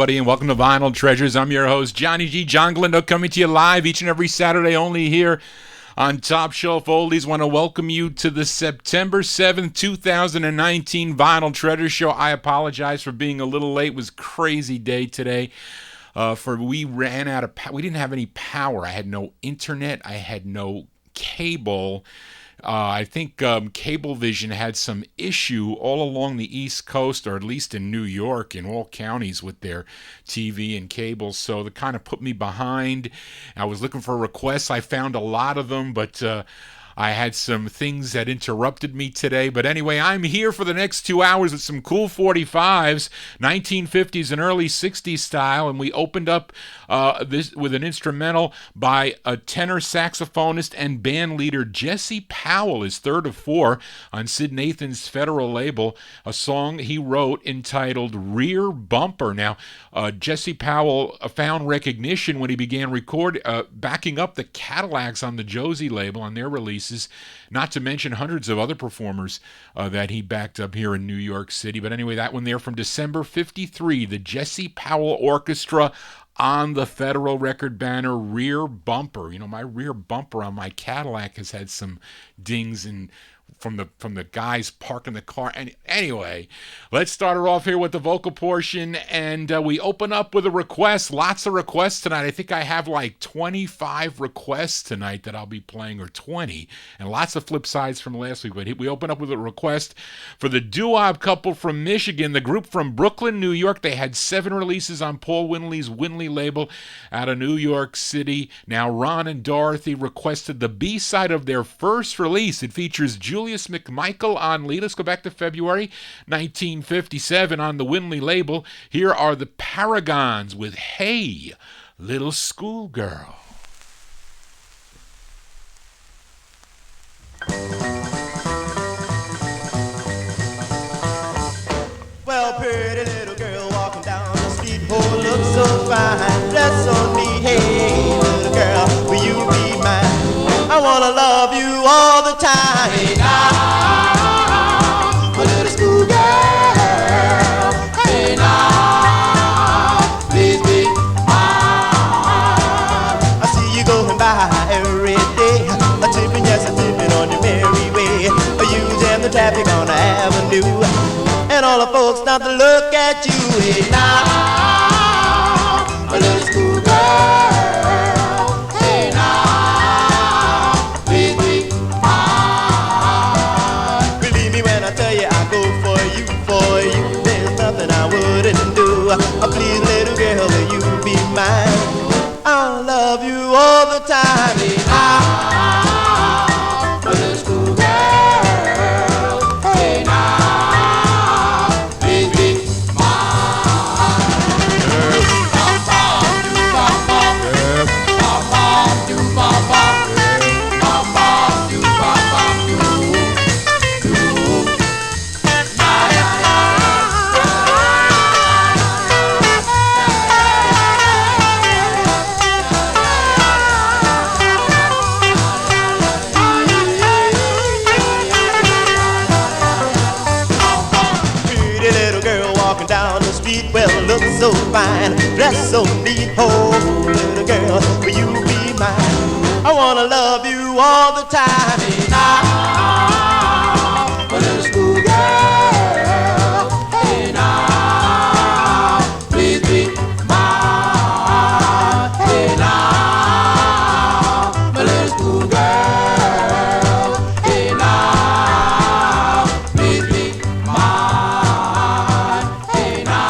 everybody, and welcome to Vinyl Treasures. I'm your host, Johnny G. John Glendo, coming to you live each and every Saturday only here on Top Shelf Oldies. Want to welcome you to the September 7th, 2019 Vinyl Treasure Show. I apologize for being a little late. It was a crazy day today. We ran out of we didn't have any power. I had no internet. I had no cable. I think Cablevision had some issue all along the East Coast, or at least in New York, in all counties with their TV and cable. So that kind of put me behind. I was looking for requests. I found a lot of them, but I had some things that interrupted me today. But anyway, I'm here for the next 2 hours with some cool 45s, 1950s and early 60s style. And we opened up this with an instrumental by a tenor saxophonist and band leader Jesse Powell, his third of four on Sid Nathan's Federal label, a song he wrote entitled Rear Bumper. Now, Jesse Powell found recognition when he began backing up the Cadillacs on the Josie label on their release, not to mention hundreds of other performers that he backed up here in New York City. But anyway, that one there from December 53, the Jesse Powell Orchestra on the Federal record banner, Rear Bumper. You know, my rear bumper on my Cadillac has had some dings and from the guys parking the car. And anyway, let's start her off here with the vocal portion, and we open up with a request. Lots of requests tonight. I think I have like 25 requests tonight that I'll be playing, or 20, and lots of flip sides from last week. But we open up with a request for the doo-wop couple from Michigan, the group from Brooklyn, New York. They had 7 releases on Paul Winley's Winley label out of New York City. Now Ron and Dorothy requested the B-side of their first release. It features Julius McMichael on lead. Let's go back to February 1957 on the Winley label. Here are the Paragons with Hey, Little Schoolgirl. Well, pretty little girl walking down the street, oh, look so fine, dress so neat. Hey, little girl, will you be mine? I wanna love you all the time. Hey, now, a little schoolgirl. Hey, now, please be mine. I see you going by every day, a tipping, yes, a tipping on your merry way. You jam the traffic on the avenue, and all the folks start to look at you. Hey, now, a little schoolgirl. Hey, now, please be mine. Believe me when I tell you I go for you, for you. There's nothing I wouldn't do. Please, little girl, will you be mine? I'll love you all the time. Hey, now, a little schoolgirl. Hey, now, please be so fine, dress so neat. Oh, little girl, will you be mine? I wanna love you all the time. Hey, now, a little schoolgirl. Hey, now, please be mine. Hey, now, a little schoolgirl. Hey, now, please be mine. Hey, now.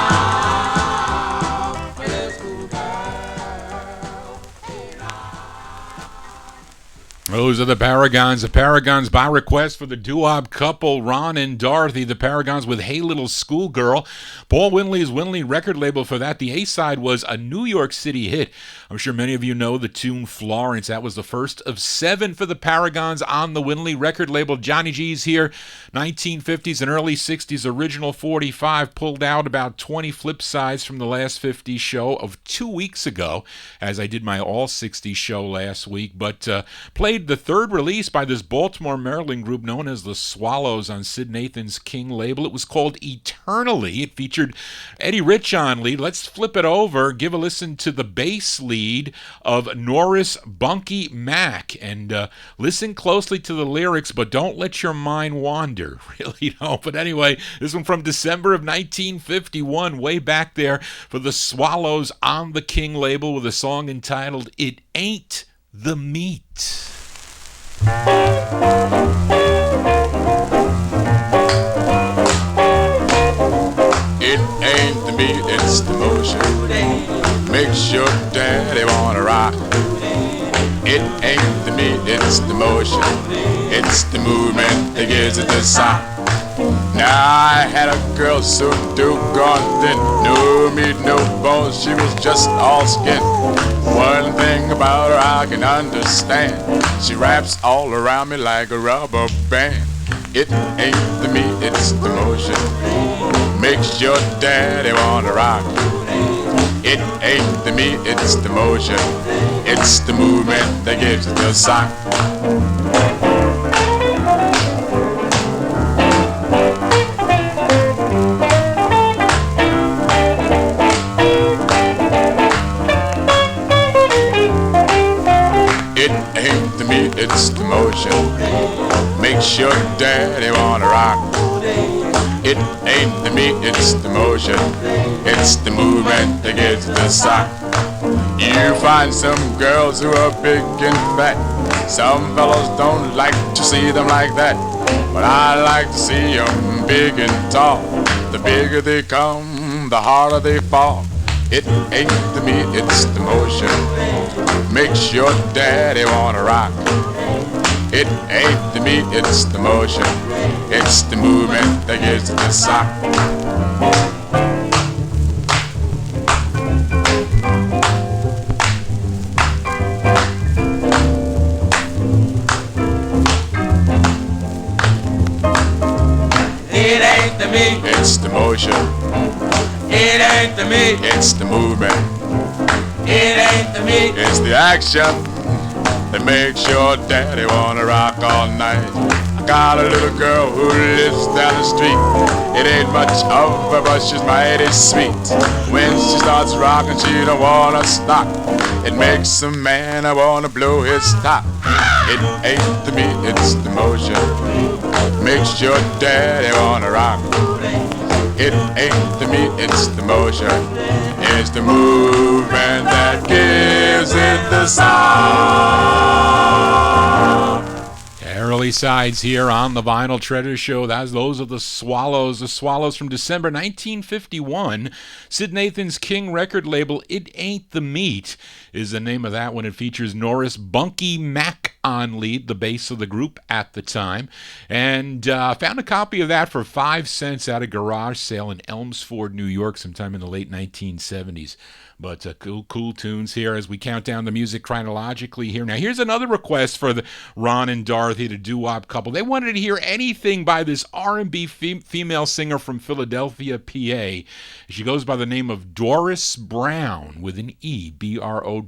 Those are the Paragons. The Paragons by request for the doo-wop couple, Ron and Dorothy. The Paragons with Hey Little Schoolgirl. Paul Winley's Winley record label for that. The A-side was a New York City hit. I'm sure many of you know the tune Florence. That was the first of 7 for the Paragons on the Winley record label. Johnny G's here. 1950s and early 60s original 45. Pulled out about 20 flip sides from the last 50 show of 2 weeks ago, as I did my all 60 show last week. But played the third release by this Baltimore, Maryland group known as the Swallows on Sid Nathan's King label. It was called Eternity. Eternally. It featured Eddie Rich on lead. Let's flip it over, give a listen to the bass lead of Norris Bunky Mac, and listen closely to the lyrics, but don't let your mind wander. Really don't. But anyway, this one from December of 1951, way back there for the Swallows on the King label with a song entitled It Ain't the Meat. It ain't the meat, it's the motion. Makes your daddy wanna rock. It ain't the meat, it's the motion. It's the movement that gives it the sock. Now I had a girl so doggone thin, no meat, no bones, she was just all skin. One thing about her I can understand, she wraps all around me like a rubber band. It ain't the meat, it's the motion. Makes your daddy wanna rock. It ain't the meat, it's the motion. It's the movement that gives it the sock. It ain't the meat, it's the motion. Makes your daddy wanna rock. It ain't the meat, it's the motion. It's the movement that gives it the sock. You find some girls who are big and fat. Some fellows don't like to see them like that, but I like to see them big and tall. The bigger they come, the harder they fall. It ain't the meat, it's the motion. Makes your daddy wanna rock. It ain't the meat, it's the motion. It's the movement that gives it the sock. It ain't the meat, It's the motion. it ain't the meat, It's the movement. it ain't the meat. It's the action that makes your daddy wanna rock all night. I got a little girl who lives down the street. It ain't much of her, but she's mighty sweet. When she starts rocking, she don't wanna stop. It makes a man wanna blow his top. It ain't the meat, it's the motion. Makes your daddy wanna rock. It ain't the meat, it's the motion. It's the movement that gives it the sound. Early sides here on the Vinyltreasure Show. Those are the Swallows. The Swallows from December 1951. Sid Nathan's King record label, It Ain't the Meat, is the name of that one. It features Norris Bunky Mac on lead, the bass of the group at the time. And found a copy of that for 5 cents at a garage sale in Elmsford, New York, sometime in the late 1970s. But cool tunes here as we count down the music chronologically here. Now, here's another request for the Ron and Dorothy, the doo-wop couple. They wanted to hear anything by this R&B female singer from Philadelphia, PA. She goes by the name of Doris Brown with an E, Browne.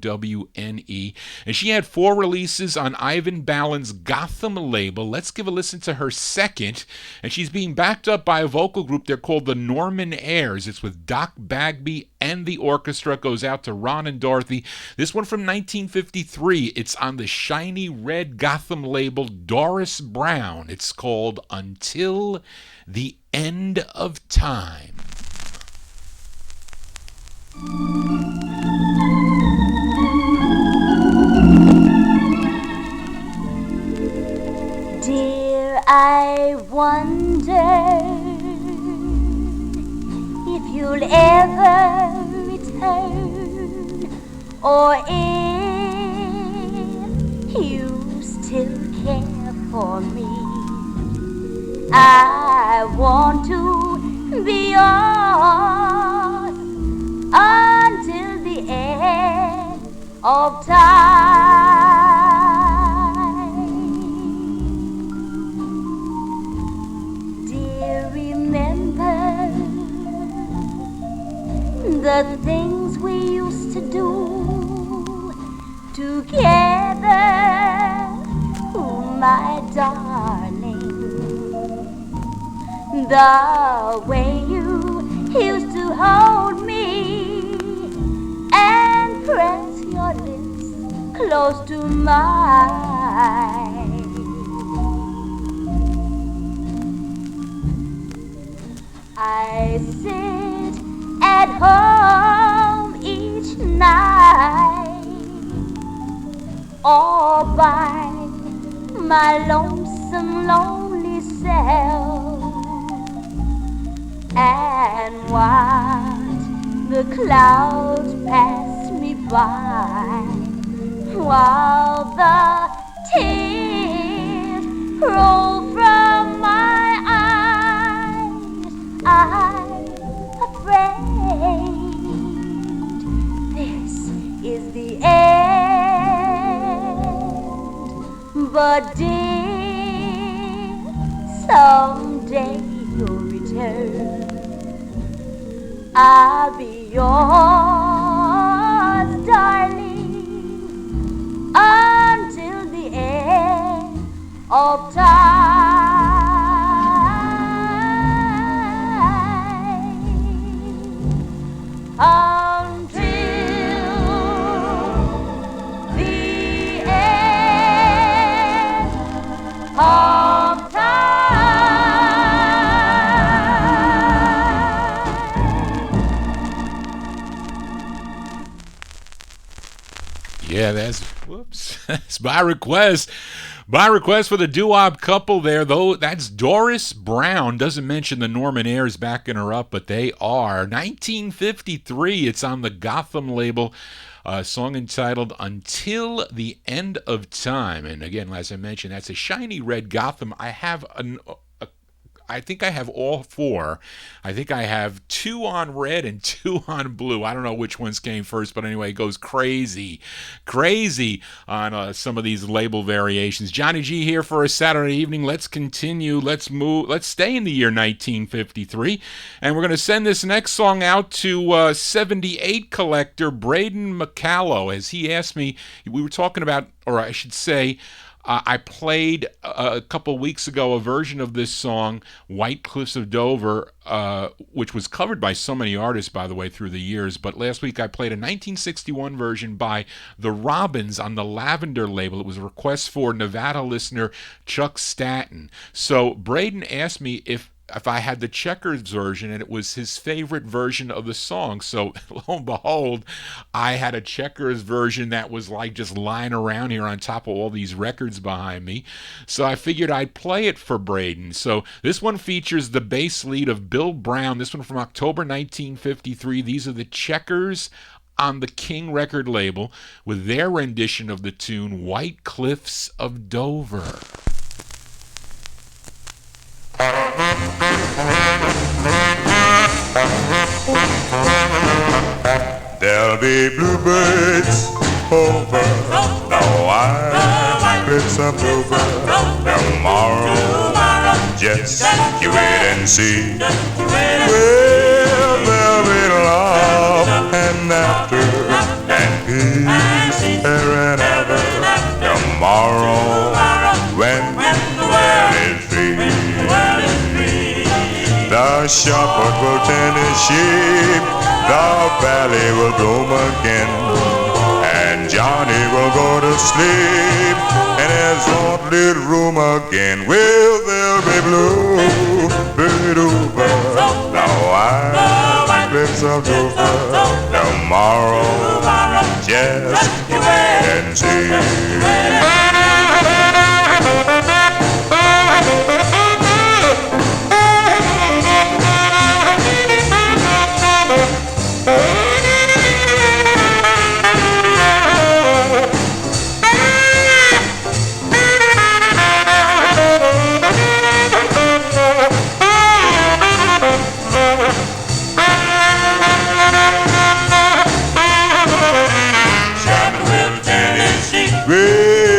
And she had 4 releases on Ivan Ballin's Gotham label. Let's give a listen to her second. And she's being backed up by a vocal group. They're called the Norman Airs. It's with Doc Bagby and the orchestra. Goes out to Ron and Dorothy. This one from 1953. It's on the shiny red Gotham label, Doris Brown. It's called Until the End of Time. Dear, I wonder if you'll ever return, or if you still care for me. I want to be yours until the end of time. Dear, remember the things we used to do together, oh my darling, the way you used to hold me and press your lips close to mine. I sit at home each night all by my lonesome, lonely self and watch the clouds pass me by while the tears roll from my eyes. I'm afraid this is the end, but dear, someday you'll return. I'll be yours, darling, until the end of time. Until the end of time. Yeah, that's by request. By request for the doo-wop couple there, though. That's Doris Brown. Doesn't mention the Norman Ayers backing her up, but they are. 1953. It's on the Gotham label. A song entitled Until the End of Time. And again, as I mentioned, that's a shiny red Gotham. I think I have all four. I think I have two on red and two on blue. I don't know which ones came first, but anyway, it goes crazy on some of these label variations. Johnny G here for a Saturday evening. Let's continue. Let's stay in the year 1953. And we're going to send this next song out to 78 collector Braden McCallow. As he asked me, we were talking about, or I should say, I played a couple weeks ago a version of this song, White Cliffs of Dover, which was covered by so many artists, by the way, through the years. But last week I played a 1961 version by the Robins on the Lavender label. It was a request for Nevada listener Chuck Staton. So Braden asked me if I had the Checkers version, and it was his favorite version of the song. So lo and behold, I had a Checkers version that was like just lying around here on top of all these records behind me. So I figured I'd play it for Braden. So this one features the bass lead of Bill Brown. This one from October 1953. These are the Checkers on the King record label with their rendition of the tune White Cliffs of Dover. There'll be bluebirds over the white cliffs of Dover tomorrow. Just you wait and see. Well, there'll be love and laughter and peace there and ever tomorrow when the world is free. The shepherd will tend his sheep, the valley will bloom again, and Johnny will go to sleep in his own little room again. Will there be blue over the white cliffs of Dover tomorrow? Just you wait and see. Well,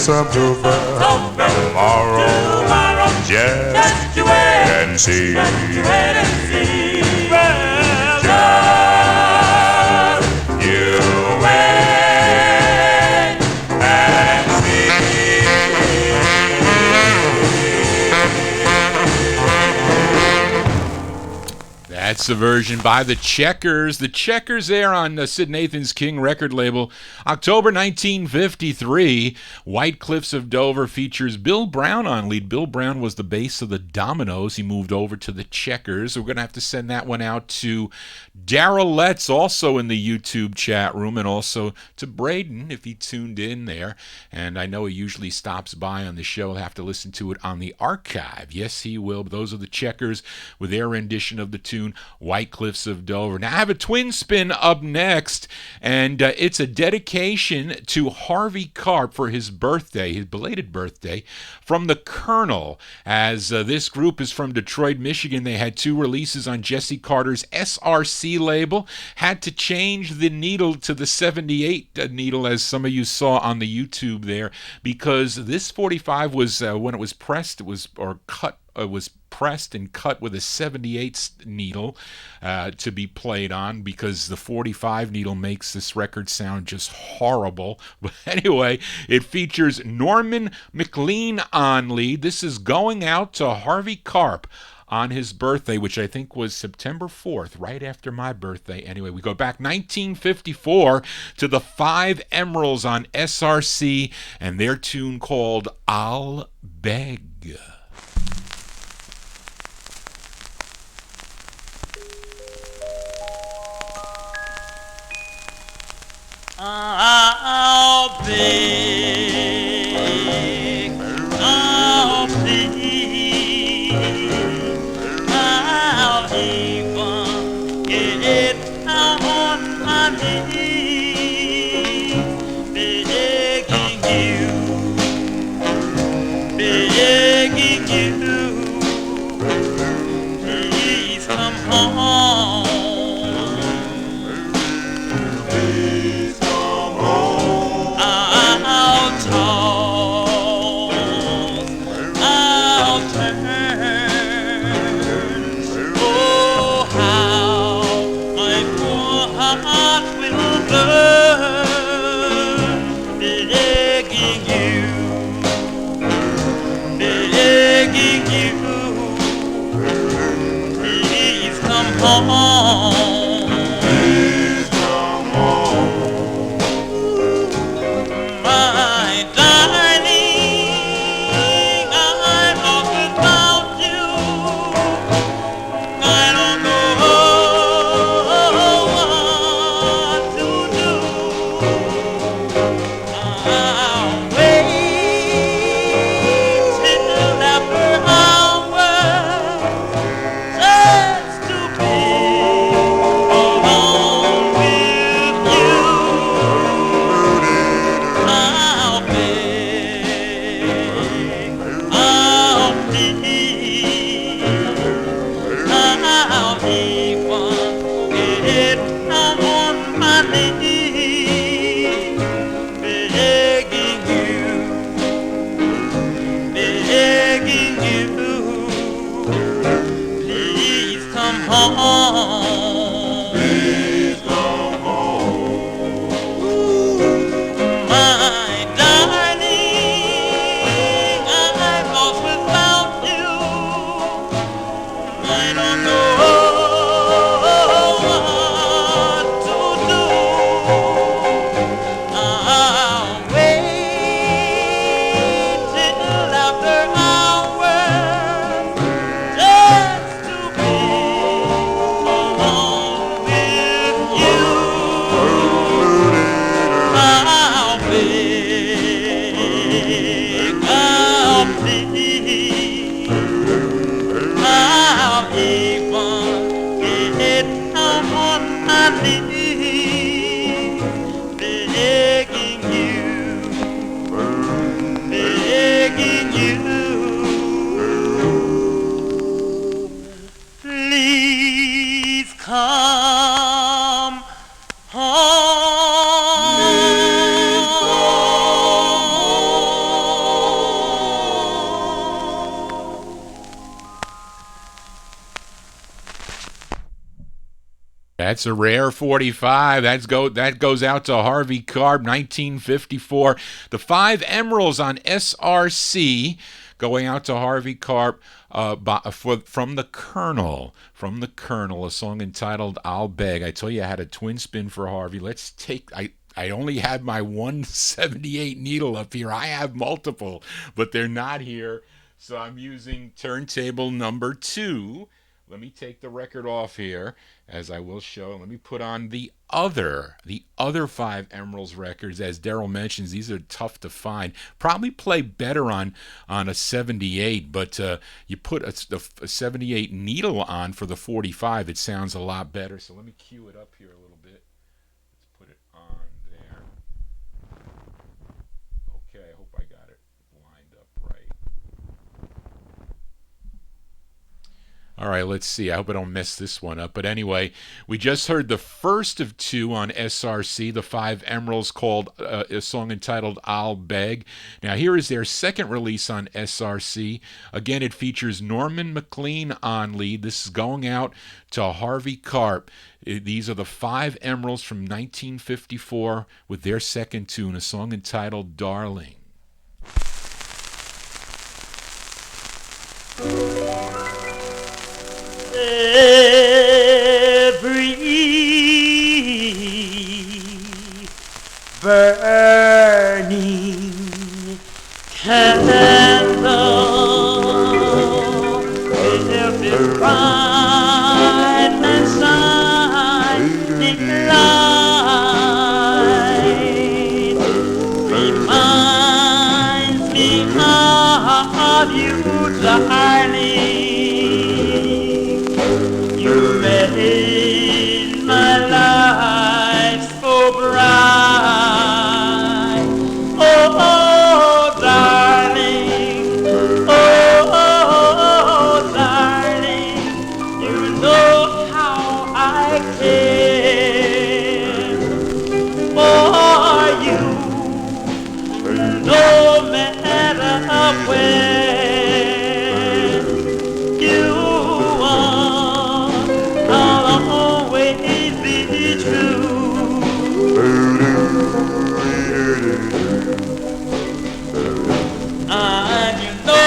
October. Tomorrow, just you wait and see. Just you wait and see. That's the version by the Checkers. The Checkers there on Sid Nathan's King record label. October 1953, White Cliffs of Dover features Bill Brown on lead. Bill Brown was the bass of the Dominoes. He moved over to the Checkers. We're going to have to send that one out to Daryl Letts, also in the YouTube chat room, and also to Braden, if he tuned in there. And I know he usually stops by on the show. He'll have to listen to it on the archive. Yes, he will. But those are the Checkers with their rendition of the tune White Cliffs of Dover. Now I have a twin spin up next, and it's a dedication to Harvey Karp for his birthday, his belated birthday, from the Colonel. As this group is from Detroit, Michigan, they had two releases on Jesse Carter's SRC label. Had to change the needle to the 78 needle, as some of you saw on the YouTube there, because this 45 was when it was pressed, it was pressed and cut with a 78 needle to be played on, because the 45 needle makes this record sound just horrible. But anyway, it features Norman McLean on lead. This is going out to Harvey Karp on his birthday, which I think was September 4th, right after my birthday. Anyway, we go back 1954 to the Five Emeralds on SRC and their tune called I'll Beg. I'll beg, I'll plead, I'll even get out on my knees, begging you, please come home. That's a rare 45. That goes out to Harvey Karp, 1954. The 5 Emeralds on SRC going out to Harvey Karp from the Colonel. From the Colonel, a song entitled I'll Beg. I tell you I had a twin spin for Harvey. Let's take... I only had my 178 needle up here. I have multiple, but they're not here. So I'm using turntable number 2. Let me take the record off here, as I will show. Let me put on the other 5 Emeralds records. As Daryl mentions, these are tough to find. Probably play better on a 78, but you put a 78 needle on for the 45, it sounds a lot better. So let me cue it up here a little bit. Let's put it on there. Okay, I hope I got it lined up right. All right, let's see. I hope I don't mess this one up. But anyway, we just heard the first of 2 on SRC, the 5 Emeralds, called a song entitled I'll Beg. Now, here is their second release on SRC. Again, it features Norman McLean on lead. This is going out to Harvey Karp. These are the 5 Emeralds from 1954 with their second tune, a song entitled Darling. Every burning candle, every bright and shining light reminds me of you, darling. You made my life so bright. Oh, darling. Oh, darling. You know how I care for you. No matter where you are, I'll always be true. And you know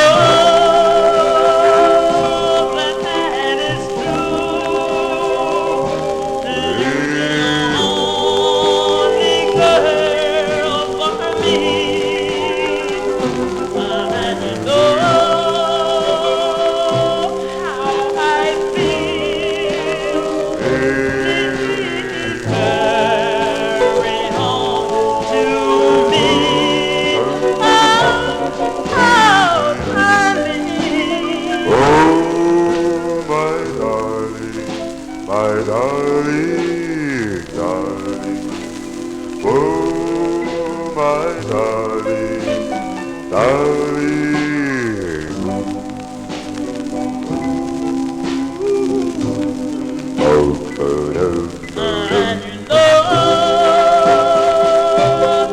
that is true. You're the only girl for me. And you know how I feel. Please hurry home to me. Oh, darling. Oh, my darling, my darling, darling. Oh, my darling, darling. Oh, oh, oh, And you know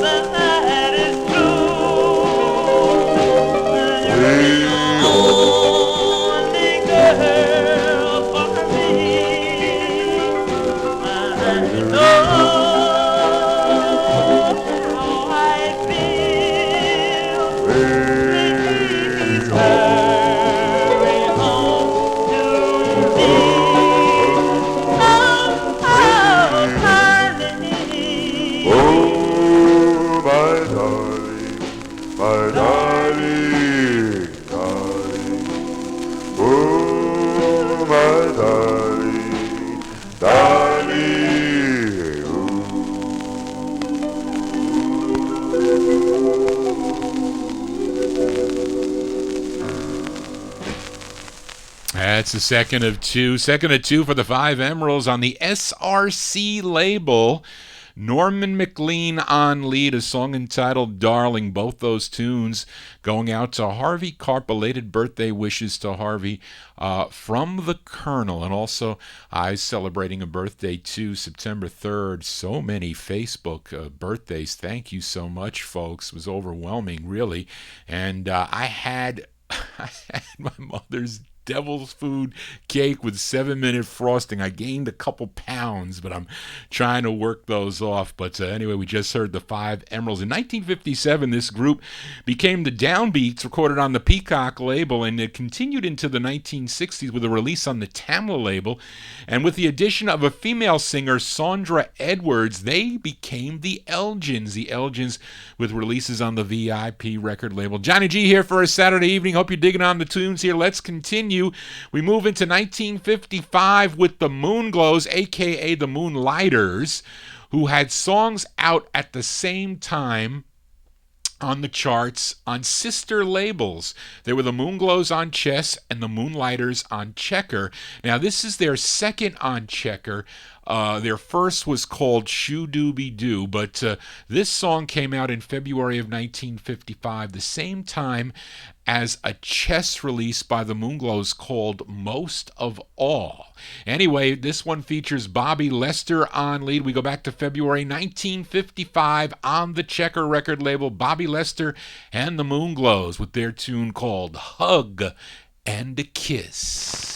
that is true. You're the only girl for me. And you know how I feel. Please hurry home to me. Oh, darling. oh, my darling, my darling, darling. Oh, my darling, darling. That's the second of 2. Second of 2 for the 5 Emeralds on the SRC label. Norman McLean on lead, a song entitled Darling. Both those tunes going out to Harvey Karp. Belated birthday wishes to Harvey from the Colonel. And also, I was celebrating a birthday too, September 3rd. So many Facebook birthdays. Thank you so much, folks. It was overwhelming, really. And I had my mother's devil's food cake with 7-minute frosting. I gained a couple pounds, but I'm trying to work those off. But anyway, we just heard the Five Emeralds. In 1957, this group became the Downbeats, recorded on the Peacock label, and it continued into the 1960s with a release on the Tamla label. And with the addition of a female singer, Sandra Edwards, they became the Elgins. The Elgins with releases on the VIP record label. Johnny G here for a Saturday evening. Hope you're digging on the tunes here. Let's continue. We move into 1955 with the Moonglows, a.k.a. the Moonlighters, who had songs out at the same time on the charts on sister labels. They were the Moonglows on Chess and the Moonlighters on Checker. Now, this is their second on Checker. Their first was called Shoo Dooby Doo, but this song came out in February of 1955, the same time as a Chess release by the Moonglows called Most of All. Anyway, this one features Bobby Lester on lead. We go back to February 1955 on the Checker record label, Bobby Lester and the Moonglows with their tune called Hug and a Kiss.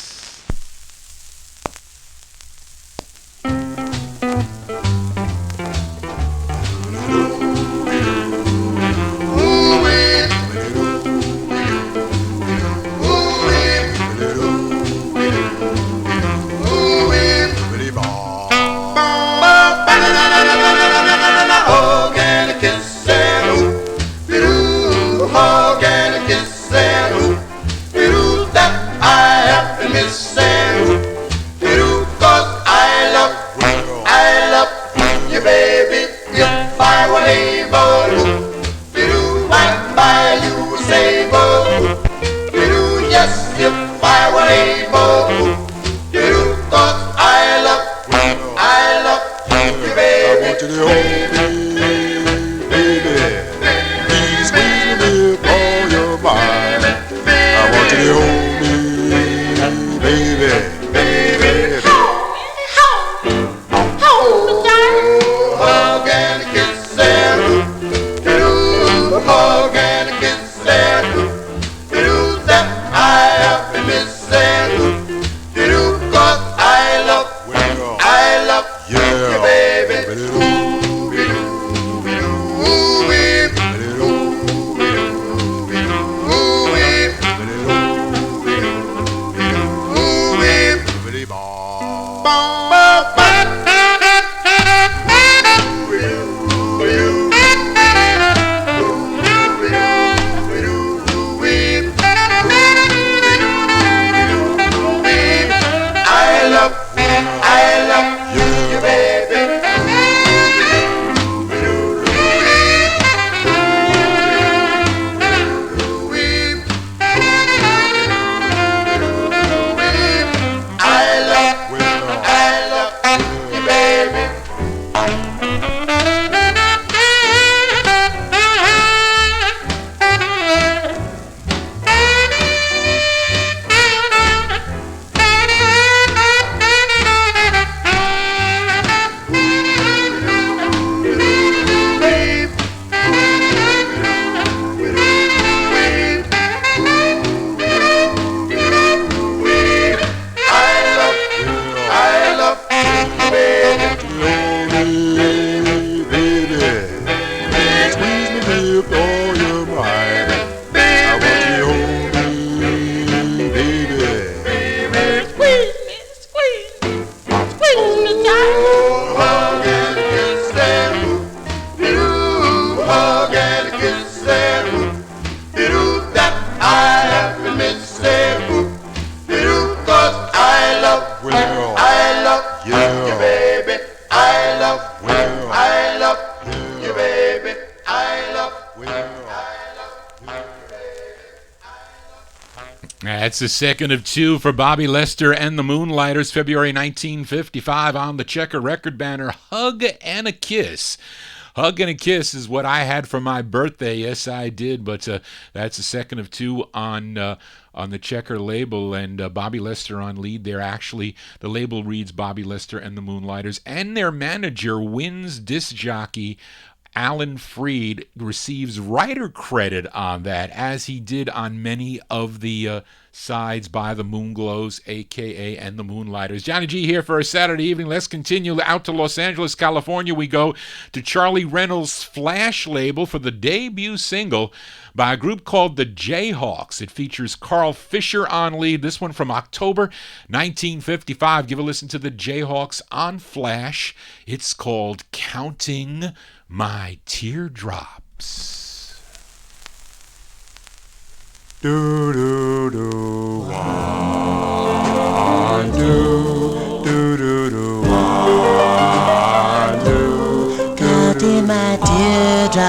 Hug and a kiss and ooh, hug and a kiss and ooh, that I have to miss and ooh, 'cause I love you, baby. If I were able, I'd buy you a saber. Yes, if I were able, 'cause I love you, baby. I want you to hold me, baby. Please squeeze me with all your might. I want you to hold me, baby. Hug and a kiss and hug and a kiss and that I have been missing. 'Cause I love you, baby. I love you, baby. I love you, baby. That's the second of two for Bobby Lester and the Moonlighters, February 1955 on the Checker record banner, Hug and a Kiss. Hug and a Kiss is what I had for my birthday. Yes, I did, but that's the second of two on the Checker label, and Bobby Lester on lead there. Actually, the label reads Bobby Lester and the Moonlighters, and their manager, Wynn's disc jockey, Alan Freed, receives writer credit on that, as he did on many of the Sides by the Moonglows, a.k.a. and the Moonlighters. Johnny G here for a Saturday evening. Let's continue. Out to Los Angeles, California we go to Charlie Reynolds' Flash label for the debut single by a group called the Jayhawks. It features Carl Fisher on lead. This one from October 1955. Give a listen to the Jayhawks on Flash. It's called Counting My Teardrops. Do do do 1 2 do do do 1 2 Counting my teardrops,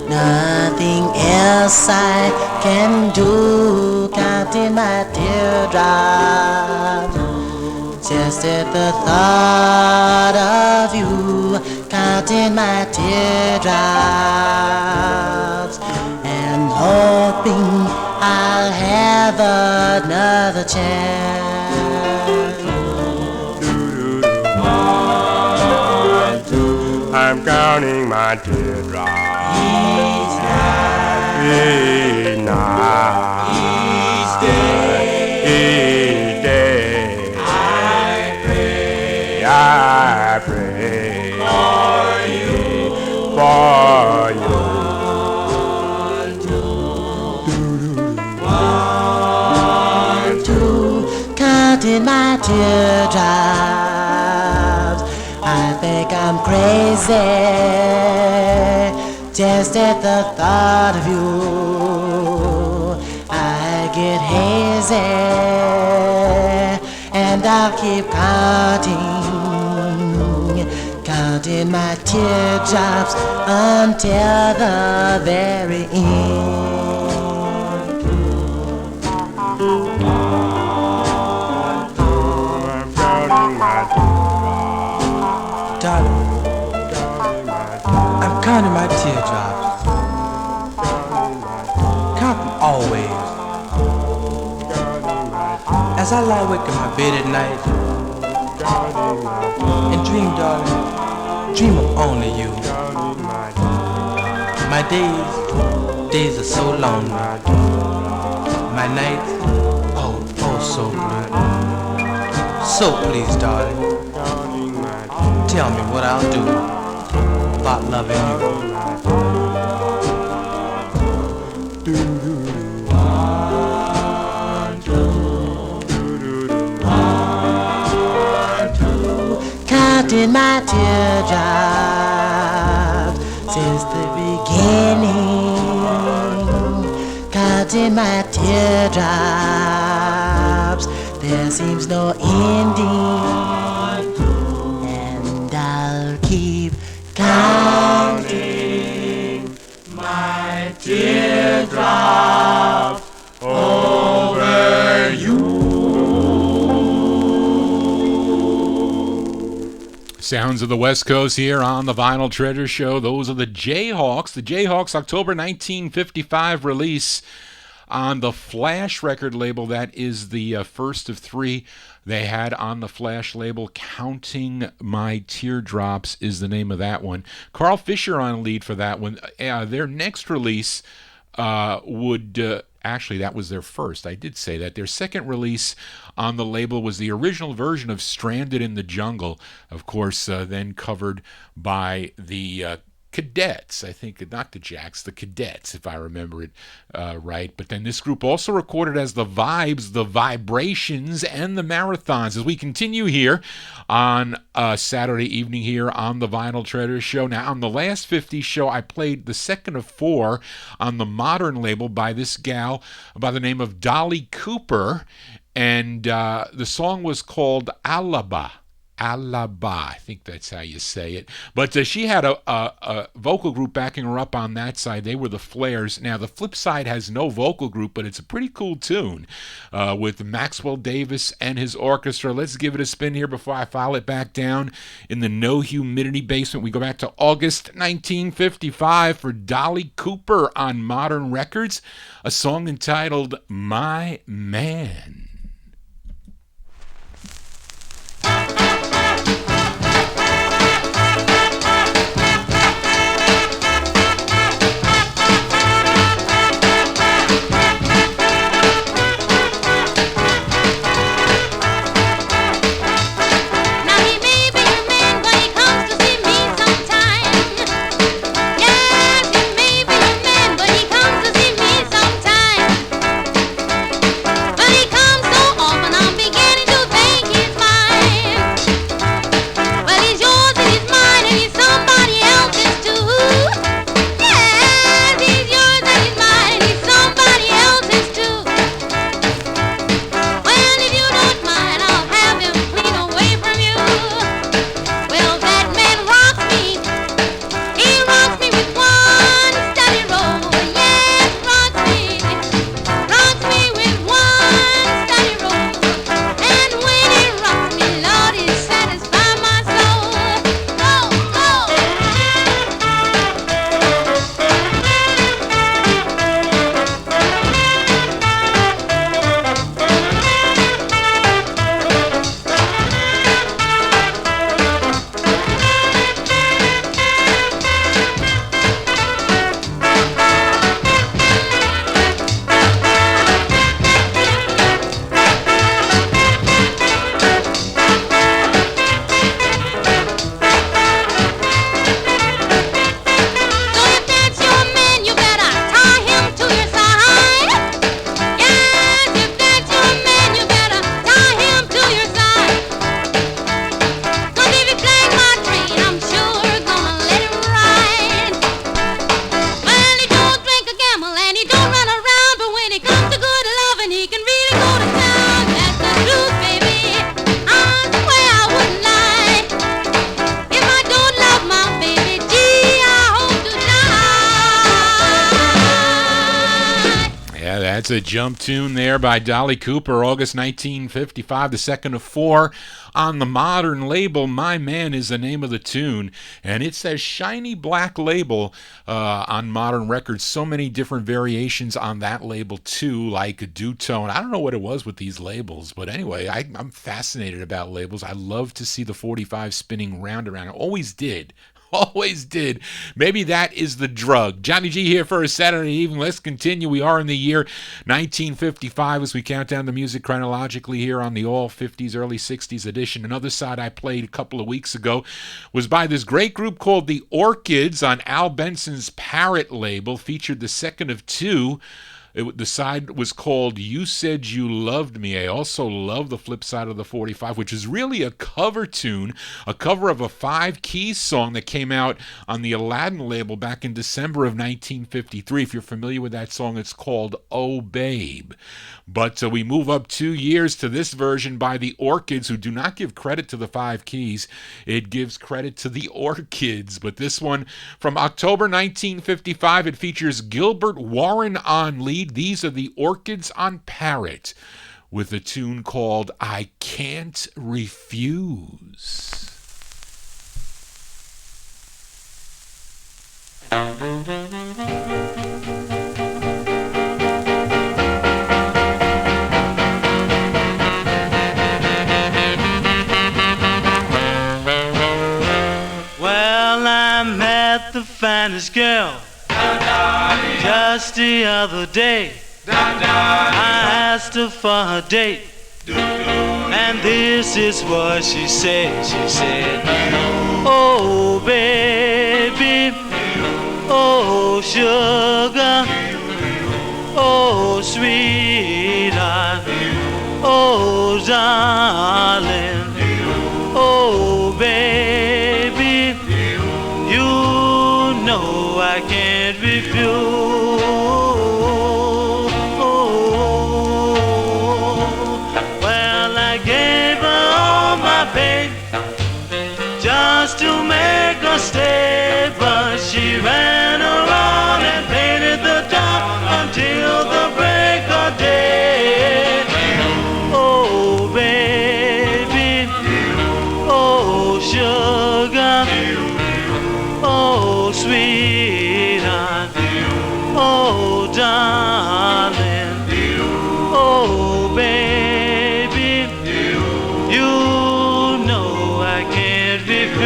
nothing else I can do. Counting my teardrops, just at the thought of you. Counting my teardrops and hoping I'll have another chance. I'm counting my teardrops Each night, each night, each day, each day. I pray for you. counting my teardrops. I think I'm crazy just at the thought of you. I get hazy and I'll keep counting my teardrops until the very end. Darling, I'm counting my teardrops. Count them always. As I lie awake in my bed at night and dream, darling, dream of only you. My days are so lonely. My nights, oh so blue. So please, darling, tell me what I'll do about loving you. Counting my teardrops since the beginning. Counting my teardrops, there seems no ending. And I'll keep counting my teardrops over you. Sounds of the West Coast here on the Vinyltreasure Show. Those are the Jayhawks. The Jayhawks October 1955 release on the Flash record label. That is the first of three they had on the Flash label. Counting My Teardrops is the name of that one. Carl Fisher on lead for that one. Their next release would... Actually, that was their first. I did say that. Their second release on the label was the original version of Stranded in the Jungle, of course, then covered by the Cadets. I think, not the Jacks, the Cadets, if I remember it right. But then this group also recorded as the Vibes, the Vibrations, and the Marathons. As we continue here on Saturday evening here on the Vinyltreasure Show. Now, on the last 50s show, I played the second of four on the Modern label by this gal by the name of Dolly Cooper. And the song was called Alaba. I think that's how you say it. But she had a vocal group backing her up on that side. They were the Flares. Now, the flip side has no vocal group, but it's a pretty cool tune with Maxwell Davis and his orchestra. Let's give it a spin here before I file it back down in the no humidity basement. We go back to August 1955 for Dolly Cooper on Modern Records, a song entitled My Man. That's a jump tune there by Dolly Cooper, August 1955, the second of four on the Modern label. My Man is the name of the tune, and it says shiny black label on Modern Records. So many different variations on that label too, like a Dutone. I don't know what it was with these labels, but anyway, I'm fascinated about labels. I love to see the 45 spinning round around. I always did. Always did. Maybe that is the drug. Johnny G here for a Saturday evening. Let's continue. We are in the year 1955 as we count down the music chronologically here on the All 50s, Early 60s edition. Another side I played a couple of weeks ago was by this great group called the Orchids on Al Benson's Parrot label. Featured the second of two. The side was called You Said You Loved Me. I also love the flip side of the 45, which is really a cover tune, a cover of a 5 Keys song that came out on the Aladdin label back in December of 1953. If you're familiar with that song, it's called Oh Babe. But we move up 2 years to this version by the Orchids, who do not give credit to the 5 Keys. It gives credit to the Orchids. But this one from October 1955, it features Gilbert Warren on lead. These are the Orchids on Parrot with a tune called I Can't Refuse. Well, I met the finest girl just the other day. I asked her for her date, and this is what she said. She said, oh baby, oh sugar, oh sweetheart, oh darling, oh baby, you know I can't refuse. Well, I gave her all my pay just to make her stay, but she ran around and painted the town until the break of day. Oh baby, oh sugar, oh sweetheart, oh darling, oh baby, you know I can't refuse.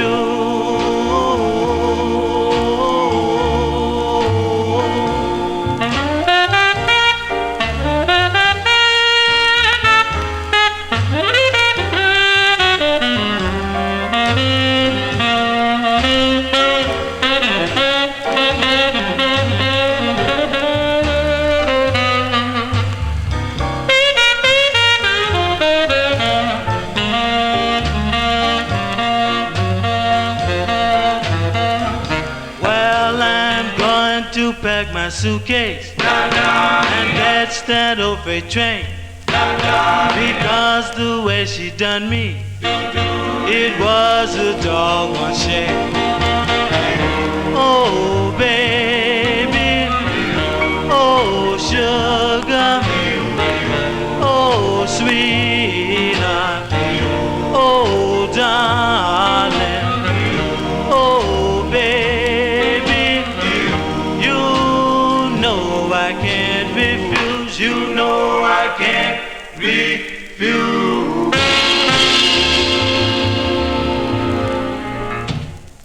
Well, I'm going to pack my suitcase and catch that old freight train, because the way she done me, it was a doggone shame. Oh baby, oh sugar, oh sweetheart, oh darling, oh baby, you know I can't refuse. You know I can't refuse.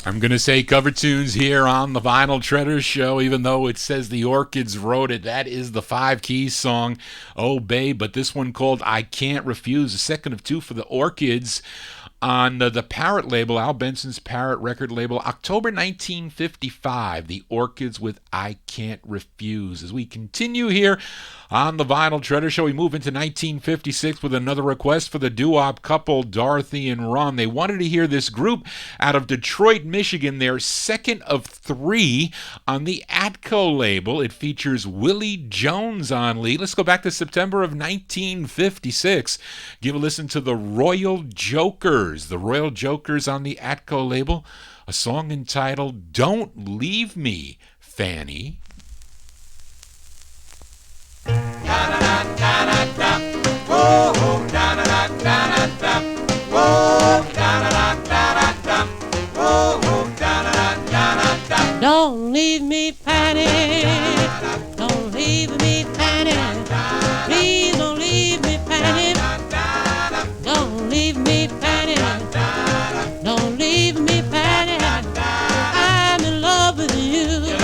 I'm going to say cover tunes here on the Vinyl Treasure Show, even though it says the Orchids wrote it. That is the 5 Keys song, Oh Babe, but this one called I Can't Refuse, the second of two for the Orchids on the Parrot label, Al Benson's Parrot record label, October 1955, the Orchids with I Can't Refuse. As we continue here on the Vinyl Treasure Show, we move into 1956 with another request for the doo-wop couple Dorothy and Ron. They wanted to hear this group out of Detroit, Michigan, their second of three on the Atco label. It features Willie Jones on lead. Let's go back to September of 1956. Give a listen to the Royal Jokers. The Royal Jokers on the Atco label, a song entitled Don't Leave Me, Fanny. Got Whoa, da da da da da da. Whoa, da da da da da da. Whoa, da da da da da da. Don't leave me, Patty. Don't leave me, Patty. Please don't leave me, Patty. Don't leave me, Patty. Don't leave me, Patty. I'm in love with you.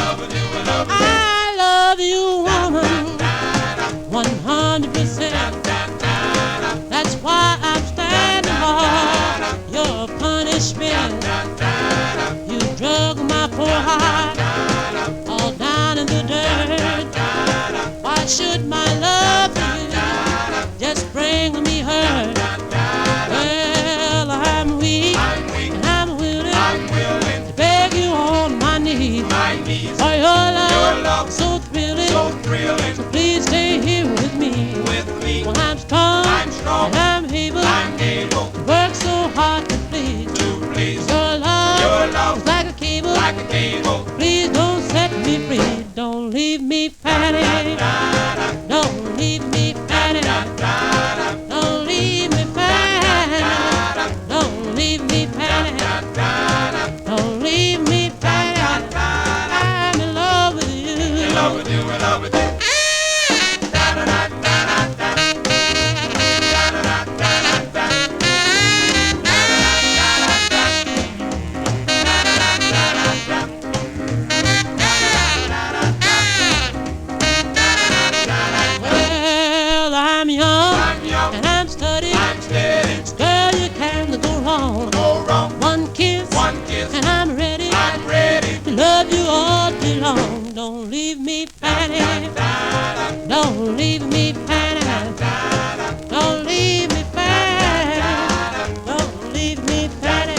I love you, woman. 100%. That's why I'm standing hard. Your punishment. You drug my poor heart all down in the dirt. Why should my love for you just bring me hurt? Well, I'm weak and I'm willing to beg you on my knees for your love so thrilling. So please stay here with me. Well, I'm strong and I'm able to work so hard to please. Your love is like a cable. Please don't set me free. Don't leave me, Patty. Don't leave me, Patty. Don't leave me, Patty. Don't leave me, Patty. Don't leave me, Patty. I'm in love with you. In love with you, in love with you. Well, I'm young and I'm studying. Girl, you can't go wrong. One kiss and I'm ready to love you all day long. Don't leave me, Patty. Don't leave me, Patty. Don't leave me, Patty. Don't leave me, Patty.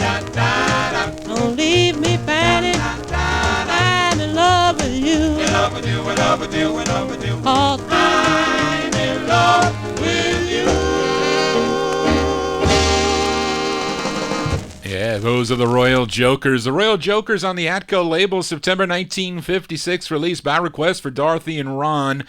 Don't leave me, Patty. I'm in love with you. In love with you, in love with you, in love with you. Oh, I'm in love with you. Yeah, those are the Royal Jokers. The Royal Jokers on the Atco label, September 1956, released by request for Dorothy and Ron.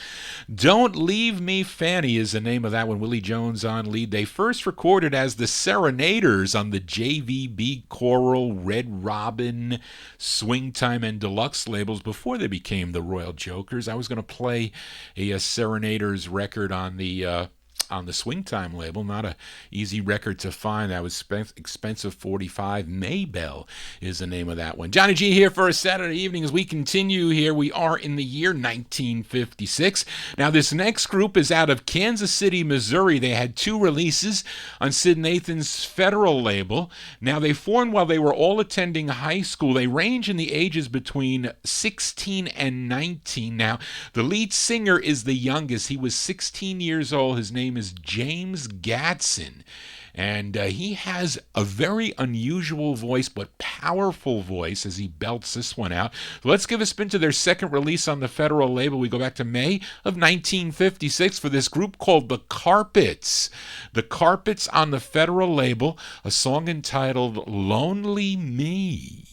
Don't Leave Me, Fanny is the name of that one. Willie Jones on lead. They first recorded as the Serenaders on the JVB Choral, Red Robin, Swing Time, and Deluxe labels before they became the Royal Jokers. I was going to play a Serenaders record on the Swing Time label. Not a easy record to find. That was expensive 45. Maybell is the name of that one. Johnny G here for a Saturday evening as we continue here. We are in the year 1956. Now this next group is out of Kansas City, Missouri. They had two releases on Sid Nathan's Federal label. Now they formed while they were all attending high school. They range in the ages between 16 and 19. Now the lead singer is the youngest. He was 16 years old. His name is James Gatson, and he has a very unusual voice but powerful voice as he belts this one out. So let's give a spin to their second release on the Federal label. We go back to May of 1956 for this group called The Carpets. The Carpets on the Federal label, a song entitled Lonely Me.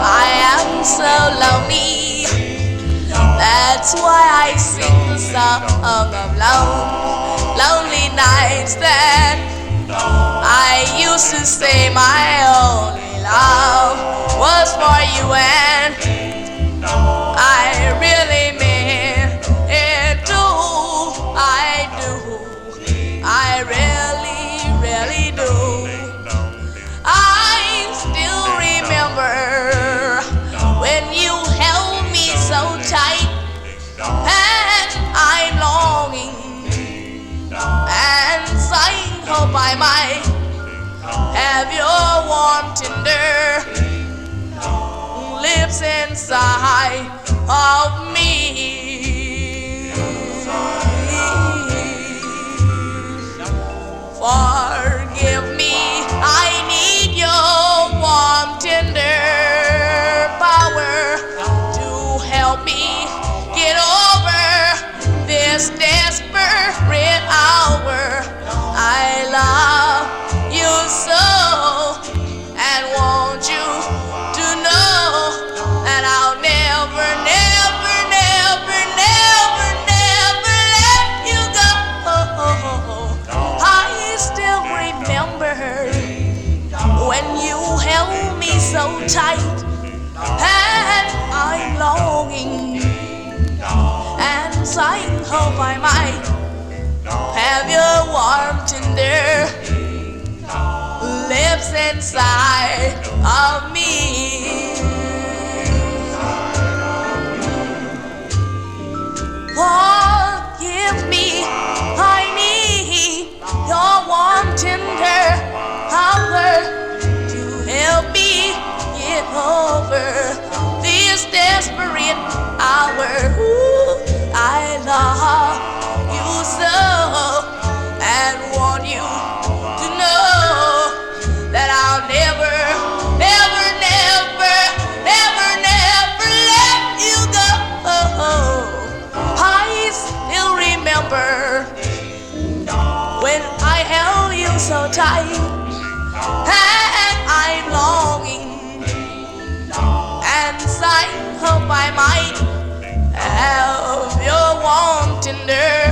I am so lonely. That's why I sing the song of lonely nights. That I used to say my only love was for you, and I really mean it too. I do. I really, really do. I still remember when you held me so tight, and I'm longing and sighing, hope I might have your warm, tender lips inside of me. Forgive me, I need your warm, tender power to help me get over this desperate hour. I love you so, and won't you tight, and I'm longing and sighing. Hope I might have your warm, tender lips inside of me. Forgive me, I need your warm, tender power to help me get over this desperate hour. Ooh, I love you so and want you to know that I'll never, never, never, never, never let you go. I still remember when I held you so tight, and I'm longing and sighing. Hope I might have your warm, tender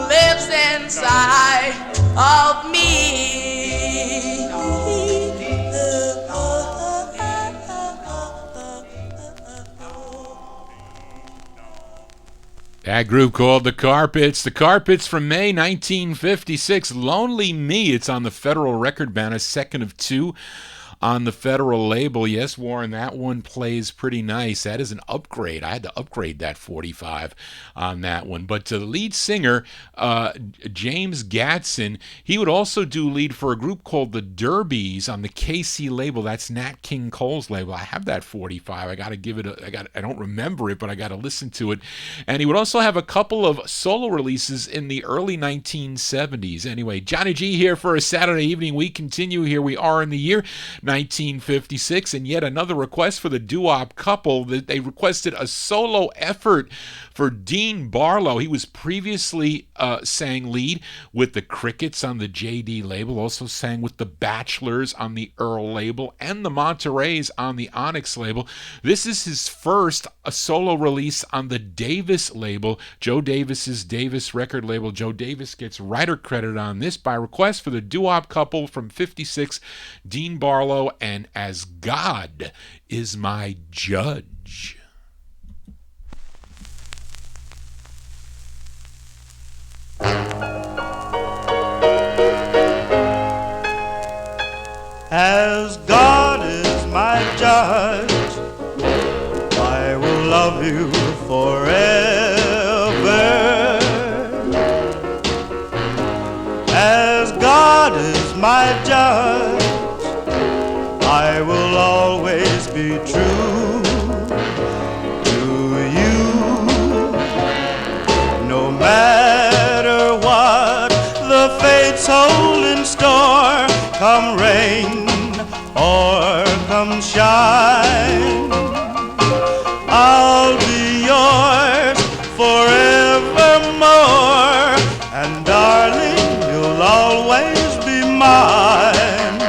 lips inside of me. That group called The Carpets. The Carpets from May 1956. Lonely Me. It's on the Federal Record Banner, second of two on the Federal label. Yes, Warren, that one plays pretty nice. That is an upgrade. I had to upgrade that 45 on that one. But to the lead singer, James Gatson, he would also do lead for a group called the Derbies on the KC label. That's Nat King Cole's label. I have that 45. I got to give it I don't remember it, but I got to listen to it. And he would also have a couple of solo releases in the early 1970s. Anyway, Johnny G here for a Saturday evening. We continue. Here we are in the year 1956, and yet another request for the doo-wop couple. That they requested a solo effort for Dean Barlow. He was previously sang lead with the Crickets on the JD label, also sang with the Bachelors on the Earl label and the Montereys on the Onyx label. This is his first solo release on the Davis label, Joe Davis's Davis record label. Joe Davis gets writer credit on this by request for the doo-wop couple from 56, Dean Barlow and As God Is My Judge. As God is my judge, I will love you forever. As God is my judge, I will always be true to you. No matter what the fates hold in store, come rain or come shine, I'll be yours forevermore. And darling, you'll always be mine.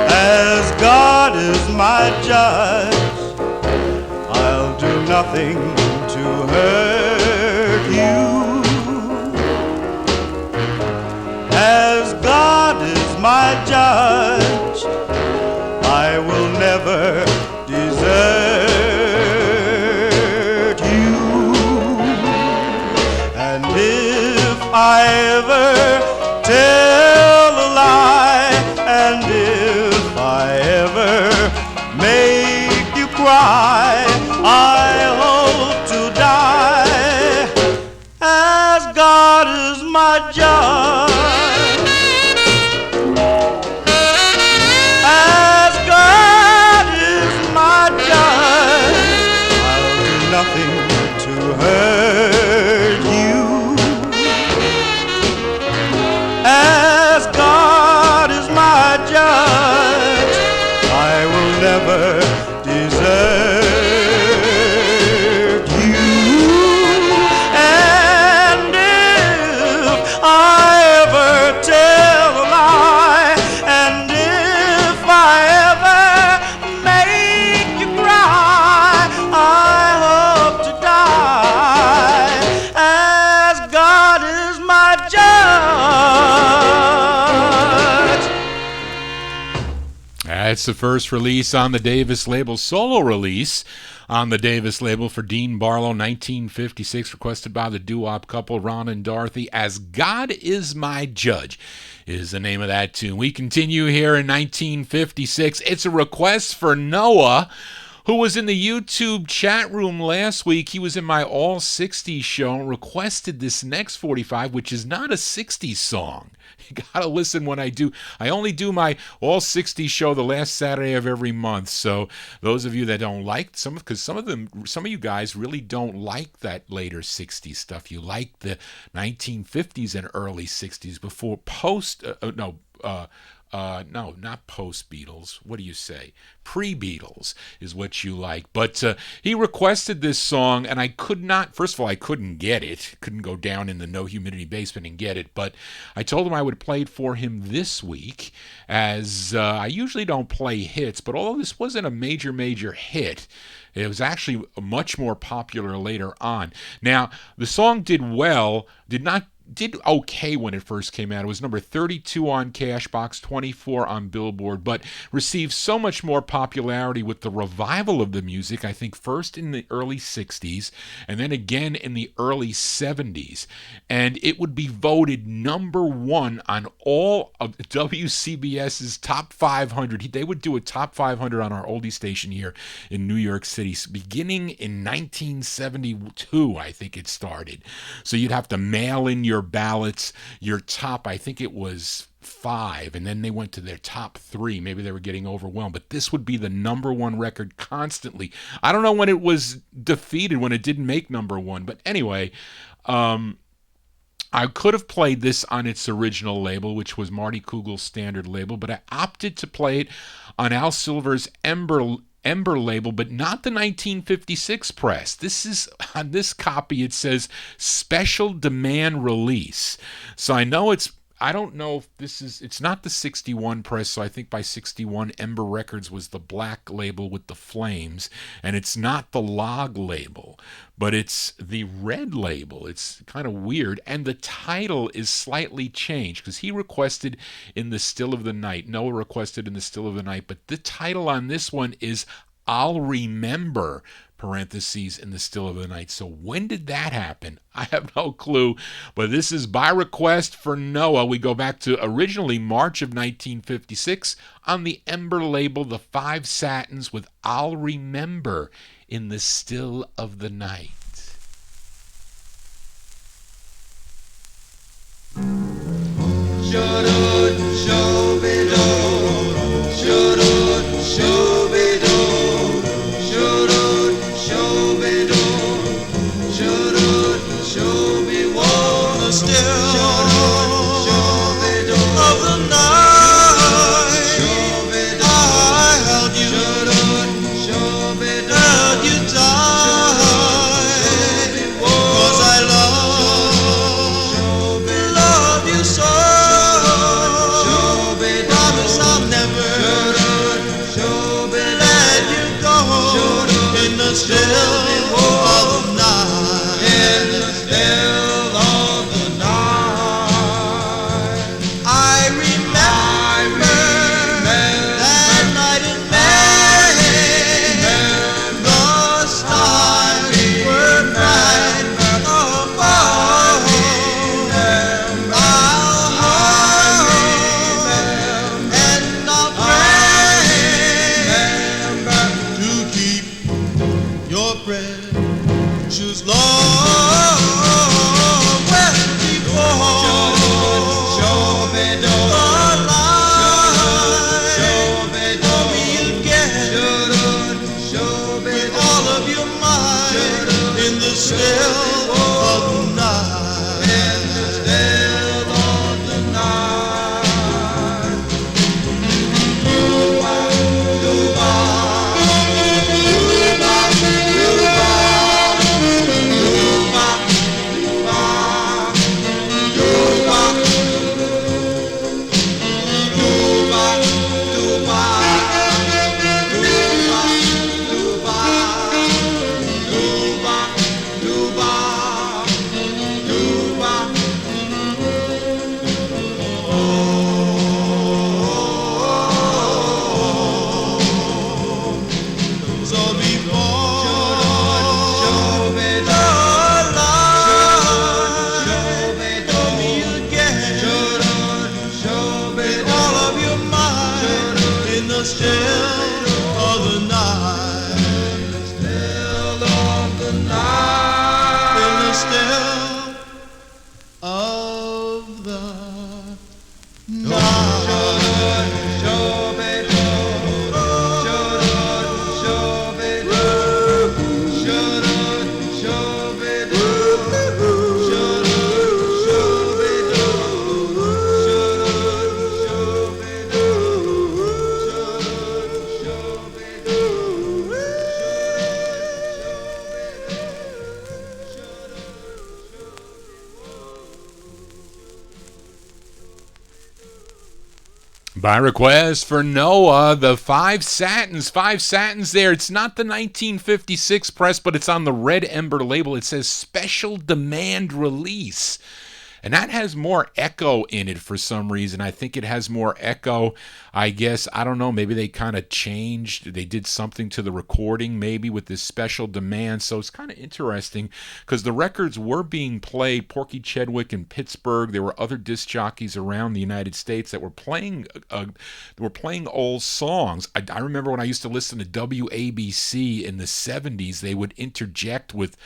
As God is my judge, I'll do nothing to hurt you. As God is my judge, I will never desert you. And if I ever tell a lie, and if I ever make you cry, I hope to die. As God is my judge, as God is That's the first release on the Davis label, solo release on the Davis label for Dean Barlow, 1956, requested by the doo-wop couple Ron and Dorothy. As God Is My Judge is the name of that tune. We continue here in 1956. It's a request for Noah, who was in the YouTube chat room last week. He was in my All 60s show and requested this next 45, which is not a 60s song. You gotta listen when I do. I only do my All 60s show the last Saturday of every month. So those of you that don't like because some of you guys really don't like that later 60s stuff. You like the 1950s and early 60s before no, not post-Beatles. What do you say? Pre-Beatles is what you like. But he requested this song, and I couldn't get it. Couldn't go down in the No Humidity basement and get it. But I told him I would play it for him this week, as I usually don't play hits. But although this wasn't a major hit, it was actually much more popular later on. Now, the song did okay when it first came out. It was number 32 on Cashbox, 24 on Billboard, but received so much more popularity with the revival of the music, I think first in the early 60s and then again in the early 70s. And it would be voted number one on all of WCBS's top 500. They would do a top 500 on our oldie station here in New York City, beginning in 1972, I think it started. So you'd have to mail in your ballots, your top, I think it was 5, and then they went to their top 3. Maybe they were getting overwhelmed, but this would be the number one record constantly. I don't know when it was defeated, when it didn't make number one, but anyway, I could have played this on its original label, which was Marty Kugel's Standard label, but I opted to play it on Al Silver's Ember label, but not the 1956 press. This is, on this copy, it says special demand release. So I don't know if it's not the 61 press, so I think by 61 Ember Records was the black label with the flames, and it's not the log label, but it's the red label. It's kind of weird, and the title is slightly changed, because he requested In the Still of the Night. Noah requested In the Still of the Night, but the title on this one is I'll Remember, parentheses, In the Still of the Night. So when did that happen? I have no clue, but this is by request for Noah. We go back to originally March of 1956 on the Ember label, the 5 Satins with I'll Remember, In the Still of the Night. By request for Noah, the Five Satins. Five Satins there. It's not the 1956 press, but it's on the Red Ember label. It says special demand release. And that has more echo in it for some reason. I think it has more echo. I guess, I don't know, maybe they kind of changed. They did something to the recording maybe with this special demand. So it's kind of interesting because the records were being played. Porky Chedwick in Pittsburgh. There were other disc jockeys around the United States that were playing old songs. I remember when I used to listen to WABC in the 70s, they would interject with,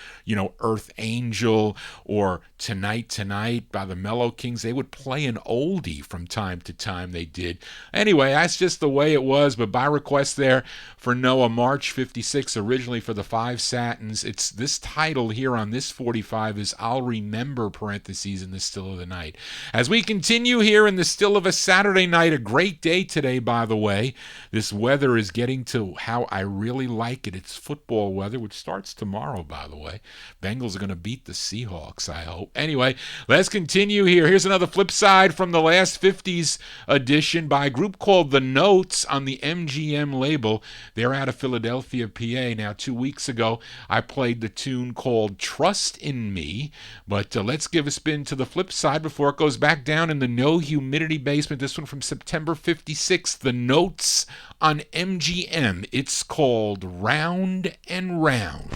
Earth Angel or Tonight Tonight by the Mellow Kings. They would play an oldie from time to time. They did. Anyway, that's just the way it was. But by request there for Noah, March 56, originally for the Five Satins. It's this title here on this 45 is I'll Remember, parentheses, in the still of the night. As we continue here in the still of a Saturday night, a great day today, by the way. This weather is getting to how I really like it. It's football weather, which starts tomorrow, by the way. Bengals are going to beat the Seahawks, I hope. Anyway, let's continue here. Here's another flip side from the last 50s edition by a group called The Notes on the MGM label. They're out of Philadelphia, PA. Now, 2 weeks ago, I played the tune called Trust in Me. But let's give a spin to the flip side before it goes back down in the no humidity basement. This one from September 56, The Notes on MGM. It's called Round and Round.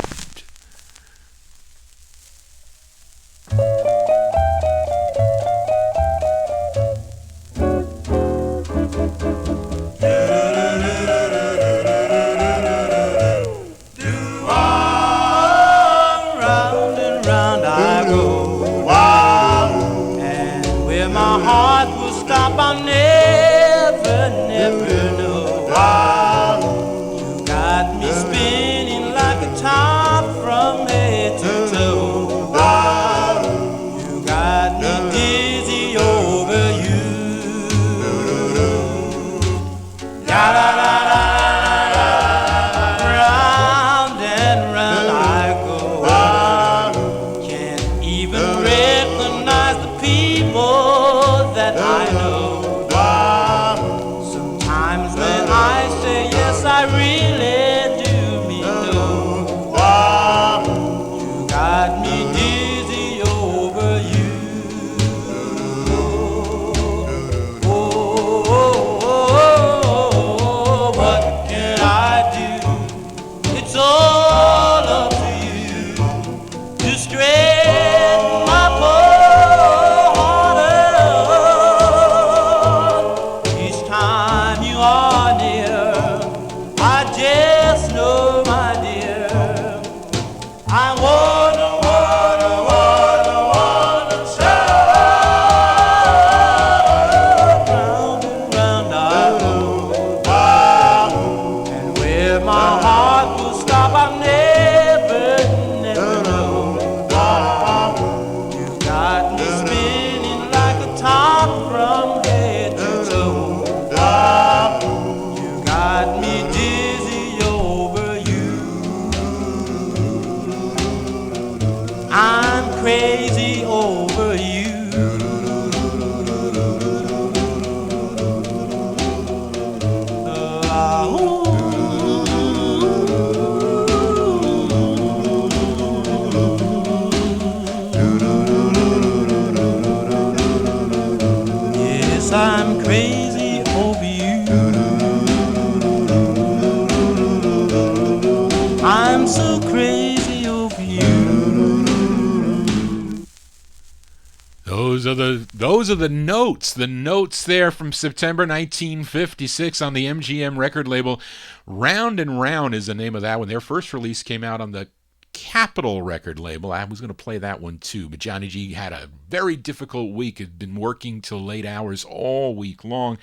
Those are the Notes. The Notes there from September 1956 on the MGM record label. Round and Round is the name of that one. Their first release came out on the Capitol record label. I was going to play that one too, but Johnny G had a very difficult week. Had been working till late hours all week long,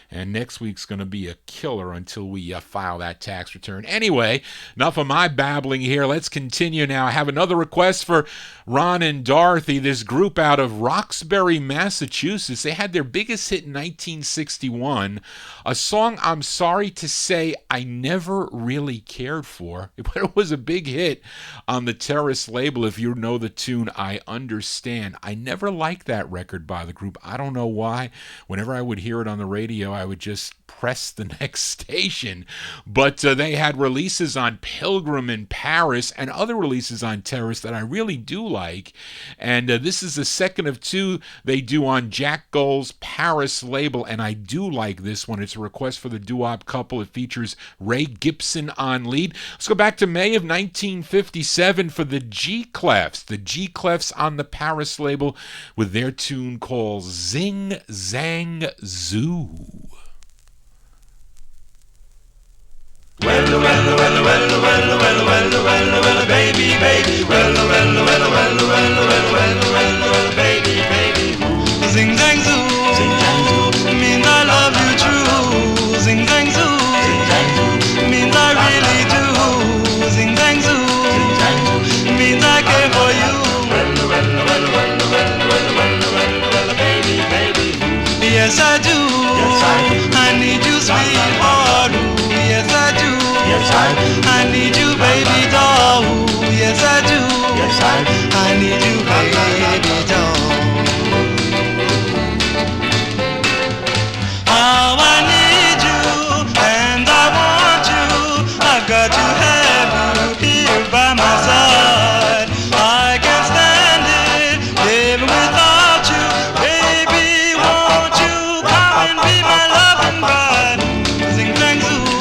and next week's going to be a killer until we file that tax return. Anyway, enough of my babbling here. Let's continue now. I have another request for Ron and Dorothy, this group out of Roxbury, Massachusetts. They had their biggest hit in 1961, a song I'm sorry to say I never really cared for, but it was a big hit on on the Terrace label. If you know the tune, I Understand. I never liked that record by the group. I don't know why. Whenever I would hear it on the radio, I would just press the next station. But they had releases on Pilgrim in Paris and other releases on Terrace that I really do like. And this is the second of two they do on Jack Gold's Paris label, and I do like this one. It's a request for the doo-wop couple. It features Ray Gibson on lead. Let's go back to May of 1957 for the G-Clefs. The G-Clefs on the Paris label with their tune called Zing Zang Zoo. Well, baby, baby, baby, zing zang zoo, means I love you true. Zing zang zoo, means I really do. Zing zang zoo, means I care for you. Baby, baby, yes I do. I need you, sweetheart. Yes I do. I need you, baby doll. Yes I do. I need you, baby doll. Oh, I need you and I want you. I've got to have you here by my side. I can't stand it living without you. Baby, won't you come and be my loving bride? Zing zang zoo,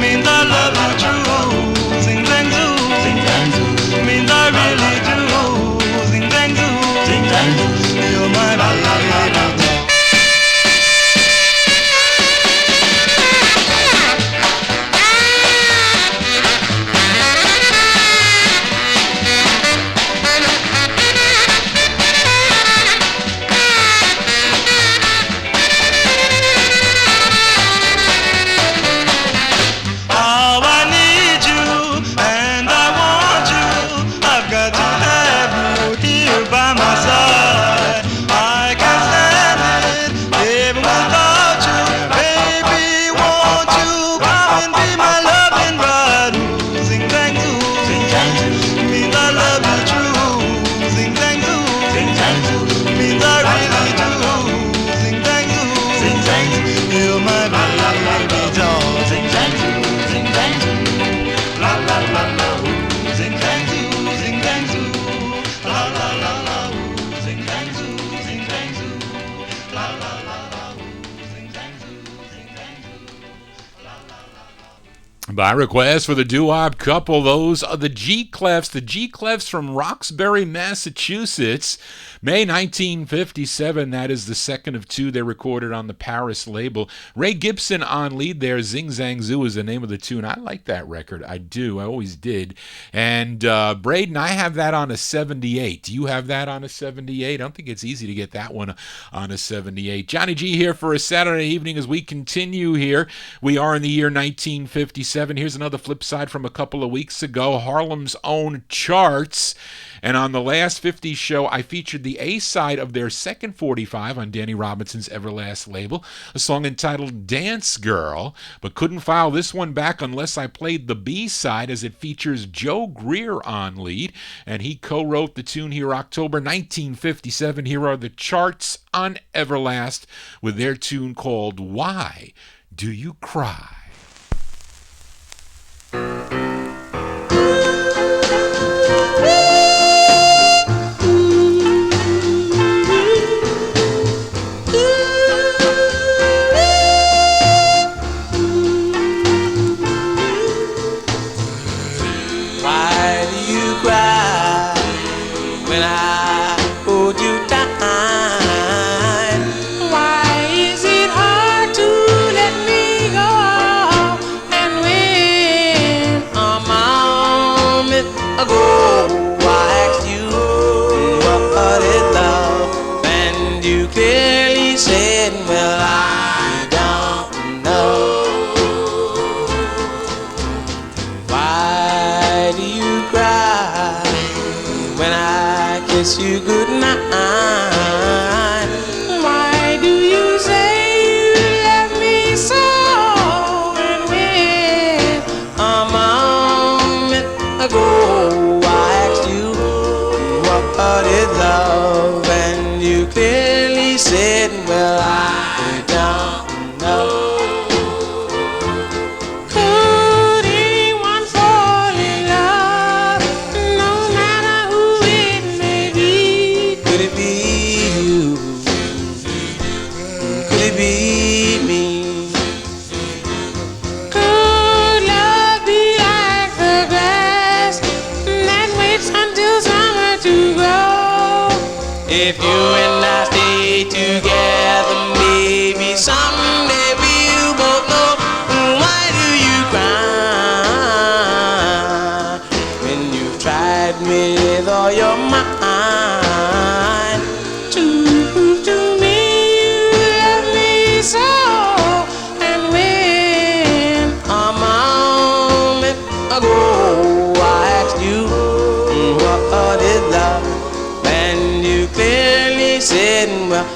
means I love you true. Zing zang zoo, means I really do. Zing zang zoo, you're my baby doll. By request for the doo-wop couple, those are the G-Clefs. The G-Clefs from Roxbury, Massachusetts. May 1957, that is the second of two they recorded on the Paris label. Ray Gibson on lead there. Zing Zang Zoo is the name of the tune. I like that record. I do. I always did. And Braden, I have that on a 78. Do you have that on a 78? I don't think it's easy to get that one on a 78. Johnny G here for a Saturday evening as we continue here. We are in the year 1957. Here's another flip side from a couple of weeks ago. Harlem's Own Charts. And on the last 50 show, I featured the A-side of their second 45 on Danny Robinson's Everlast label, a song entitled Dance Girl, but couldn't file this one back unless I played the B-side as it features Joe Greer on lead, and he co-wrote the tune here October 1957. Here are the Charts on Everlast with their tune called Why Do You Cry? You good night. Why do you say you love me so? And when a moment ago If you and I stay together, maybe someday we'll both know why do you cry when you've tried with all your mind to prove to me you love me so. And when a moment ago I asked you what is love, and you clearly said, well,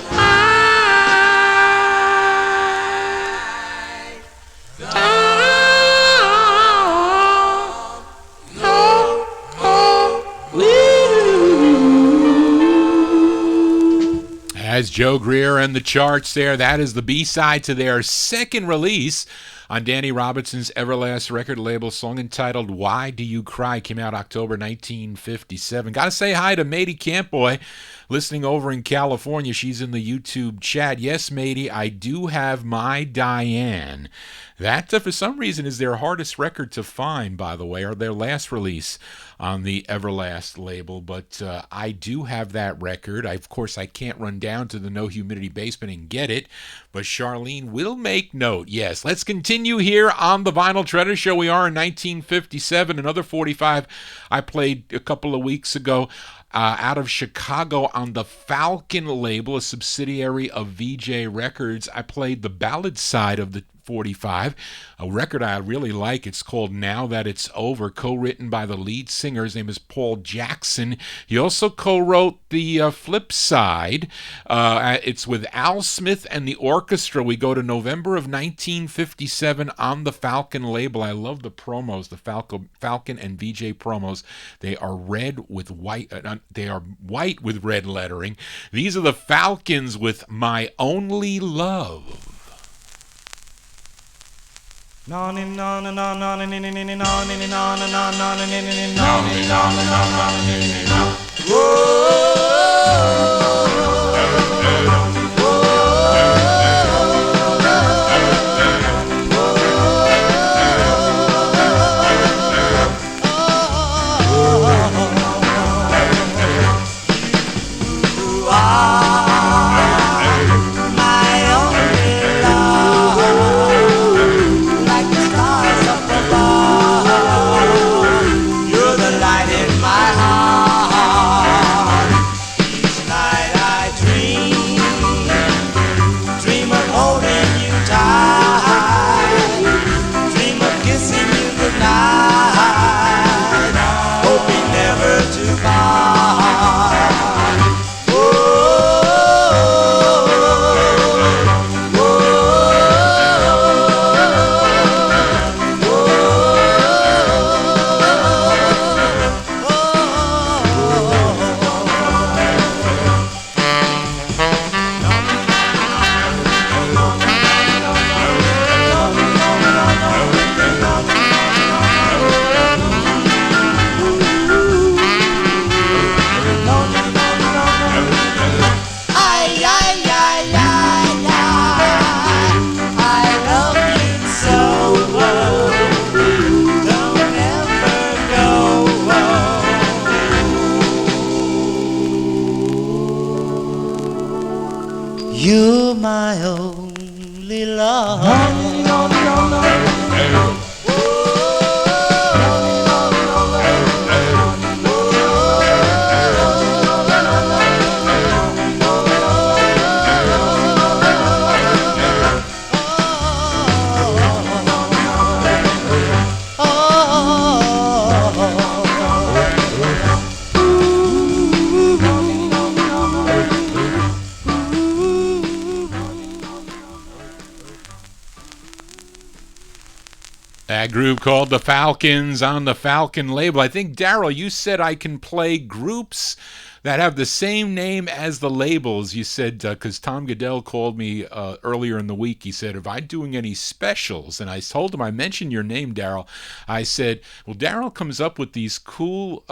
As Joe Greer and the Charts there, that is the B-side to their second release on Danny Robinson's Everlast record label, song entitled Why Do You Cry, came out October 1957. Got to say hi to Matey Campboy, listening over in California. She's in the YouTube chat. Yes, Matey, I do have My Diane. That, for some reason, is their hardest record to find, by the way, or their last release on the Everlast label. But I do have that record. Of course, I can't run down to the No Humidity basement and get it, but Charlene will make note. Yes, let's continue here on the Vinyl Treasure Show. We are in 1957, another 45 I played a couple of weeks ago. Out of Chicago on the Falcon label, a subsidiary of VJ Records. I played the ballad side of the 45, a record I really like. It's called Now That It's Over, co-written by the lead singer. His name is Paul Jackson. He also co-wrote the flip side. It's with Al Smith and the orchestra. We go to November of 1957 on the Falcon label. I love the promos, the Falcon and VJ promos. They are red with white. They are white with red lettering. These are the Falcons with My Only Love. You're my only love. That group called the Falcons on the Falcon label. I think, Daryl, you said I can play groups that have the same name as the labels. You said, because Tom Goodell called me earlier in the week. He said, "Am I doing any specials?" And I told him, I mentioned your name, Daryl. I said, well, Daryl comes up with these cool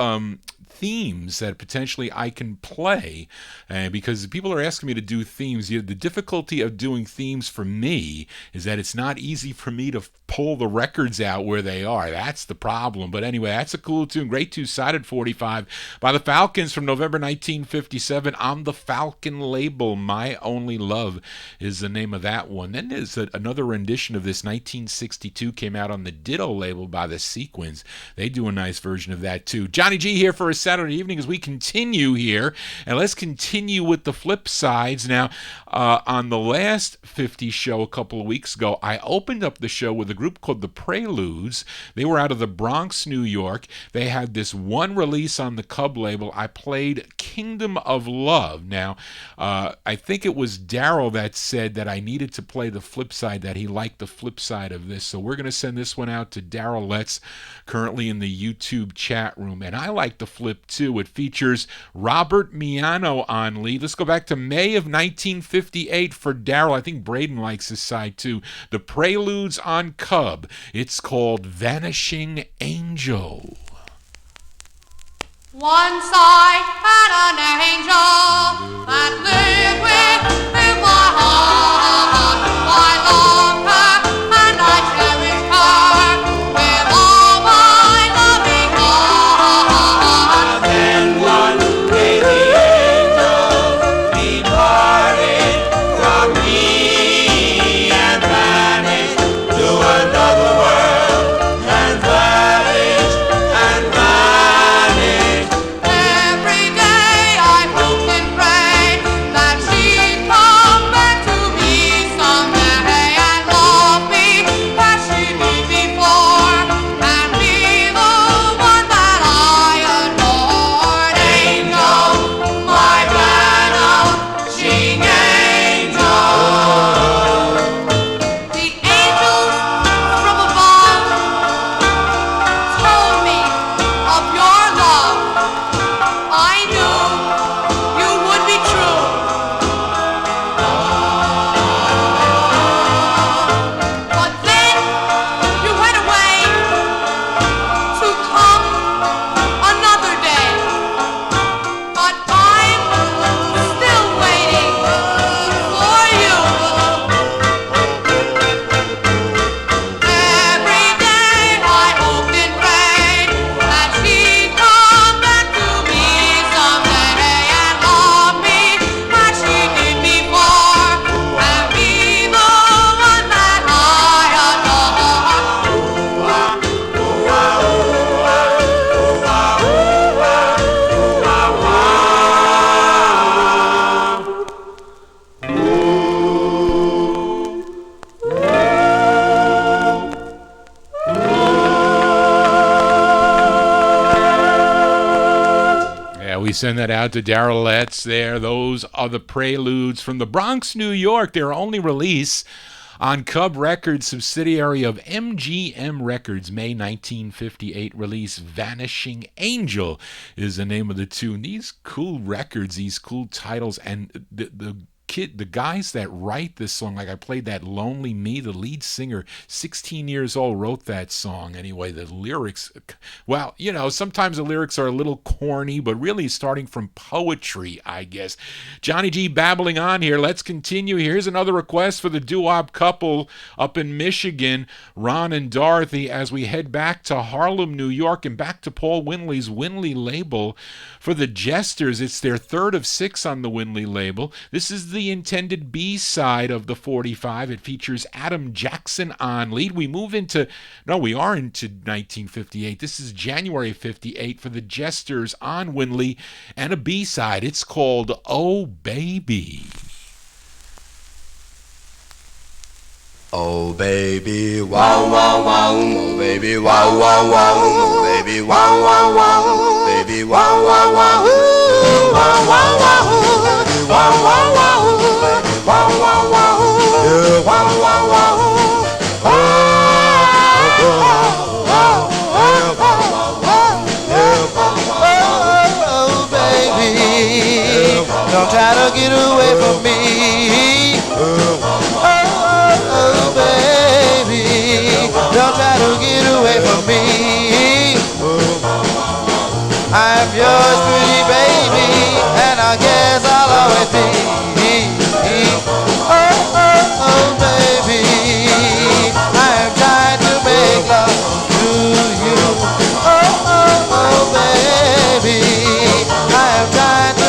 themes that potentially I can play, because people are asking me to do themes. The difficulty of doing themes for me is that it's not easy for me to pull the records out where they are. That's the problem. But anyway, that's a cool tune. Great two-sided 45 by the Falcons from November 1957 on the Falcon label. My Only Love is the name of that one. Then there's another rendition of this. 1962 came out on the Ditto label by the Sequins. They do a nice version of that too. Johnny G here for a Saturday evening as we continue here, and let's continue with the flip sides. Now, on the last 50 show a couple of weeks ago, I opened up the show with a group called the Preludes. They were out of the Bronx, New York. They had this one release on the Cub label. I played Kingdom of Love. Now, I think it was Daryl that said that I needed to play the flip side, that he liked the flip side of this. So we're going to send this one out to Daryl Letts, currently in the YouTube chat room. And I like the flip too. It features Robert Miano on lead. Let's go back to May of 1958 for Daryl. I think Braden likes this side too. The Preludes on Cub. It's called Vanishing Angel. Once I had an angel that lived within my heart. I loved her and I cherished her with all my loving heart. Then one day the angel departed from me and vanished to another world and vanished and vanished. Every day I hoped and prayed that she'd come back to me someday and love me as she did before and be the one that I adored. Angel, my vanishing angel. The angels from above told me of your love. I knew you would be true. But then you went away to come another day. But I'm still waiting for you. Every day I hoped and prayed that she'd come back to me someday and love me as she did before and be the one that I Yeah, we send that out to Daryl Letts there. Those are the Preludes from the Bronx, New York. Their only release on Cub Records, subsidiary of MGM Records. May 1958 release. Vanishing Angel is the name of the tune. These cool records, these cool titles, and the guys that write this song, like I played that Lonely Me, the lead singer, 16 years old, wrote that song. Anyway, the lyrics, well, you know, sometimes the lyrics are a little corny, but really starting from poetry, I guess. Johnny G babbling on here. Let's continue. Here's another request for the doo-wop couple up in Michigan, Ron and Dorothy, as we head back to Harlem, New York, and back to Paul Winley's Winley label. For the Jesters, it's their third of 6 on the Winley label. This is the intended B-side of the 45. It features Adam Jackson on lead. We are into 1958. This is January 58 for the Jesters on Winley, and a B-side. It's called Oh Baby. Oh baby, wow wow wow, oh baby, wow wow wow, oh baby, wow wow wow, baby, wow wow wow, wow wow wow, wow wow wow, wow wow wow, wow wow wow, oh baby, don't try to get away from me. Oh, baby, don't try to get away from me. I'm yours, pretty baby, and I guess I'll always be. Oh, baby, I'm trying to make love to you. Oh, baby, I'm trying to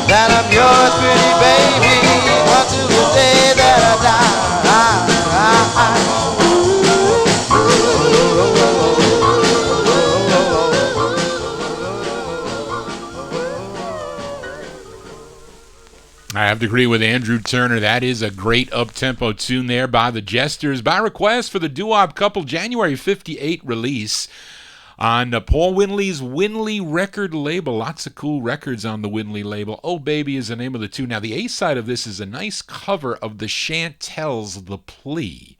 that I'm yours, pretty baby, until the day that I die. I have to agree with Andrew Turner. That is a great up-tempo tune there by the Jesters. By request for the doo-wop couple, January 58 release on Paul Winley's Winley record label. Lots of cool records on the Winley label. Oh Baby is the name of the tune. Now, the A-side of this is a nice cover of the Chantels' The Plea.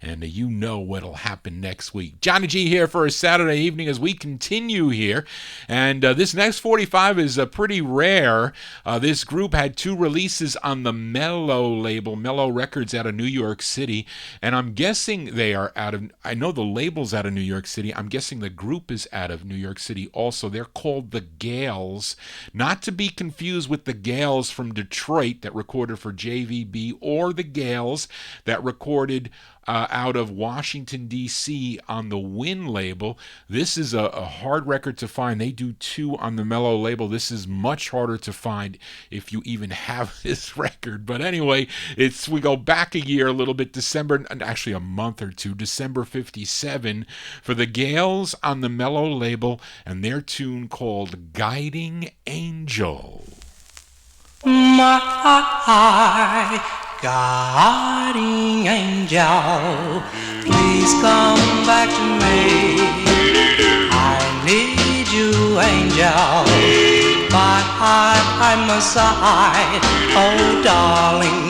And you know what'll happen next week. Johnny G here for a Saturday evening as we continue here. And this next 45 is pretty rare. This group had 2 releases on the Mellow label, Mellow Records out of New York City. And I'm guessing they are out of, I know the label's out of New York City. I'm guessing the group is out of New York City also. They're called the Gales. Not to be confused with the Gales from Detroit that recorded for JVB, or the Gales that recorded out of Washington, D.C. on the Win label. This is a hard record to find. They do 2 on the Mellow label. This is much harder to find if you even have this record. But anyway, we go back a year a little bit, actually a month or 2, December 57, for the Gales on the Mellow label and their tune called Guiding Angel. My guiding angel, please come back to me. I need you, angel, by my side. Oh darling,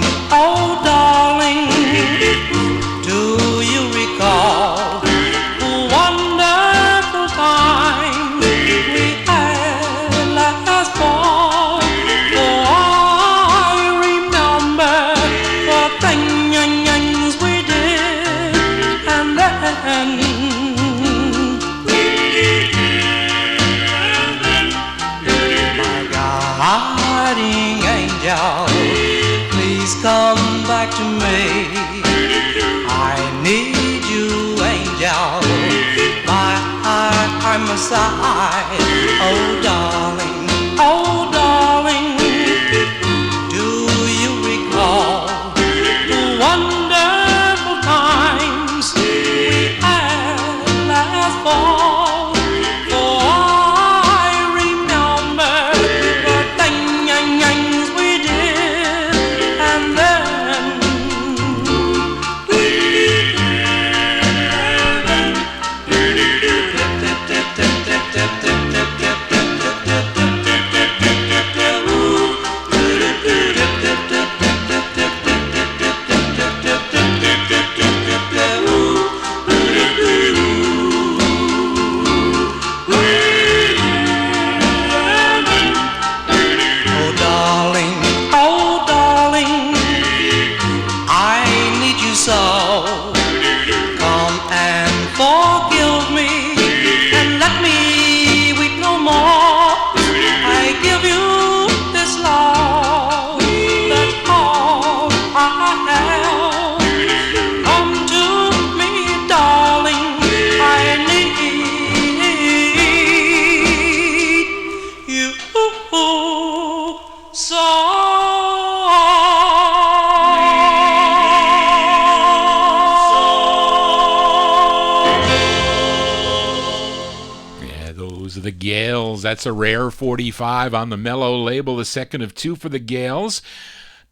do you recall the wonderful time we had last fall? Things we did, and then my guiding angel, please come back to me. I need you, angel, by my side. Oh darling, do you recall wonderful times we had last fall? For I remember the things we did, and then That's a rare 45 on the Mellow label, the second of 2 for the Gales.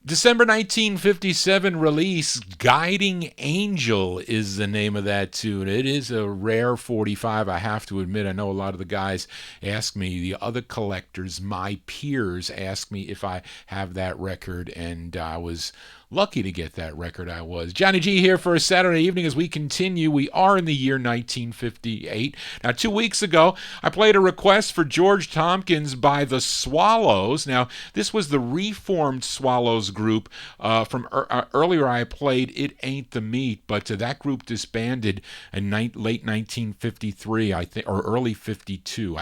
December 1957 release, Guiding Angel is the name of that tune. It is a rare 45, I have to admit. I know a lot of the guys ask me, the other collectors, my peers, ask me if I have that record, and I was lucky to get that record. I was. Johnny G here for a Saturday evening as we continue. We are in the year 1958. Now, 2 weeks ago, I played a request for George Tompkins by the Swallows. Now, this was the reformed Swallows group. From earlier, I played It Ain't the Meat, but that group disbanded in late 1953, I think, or early 52.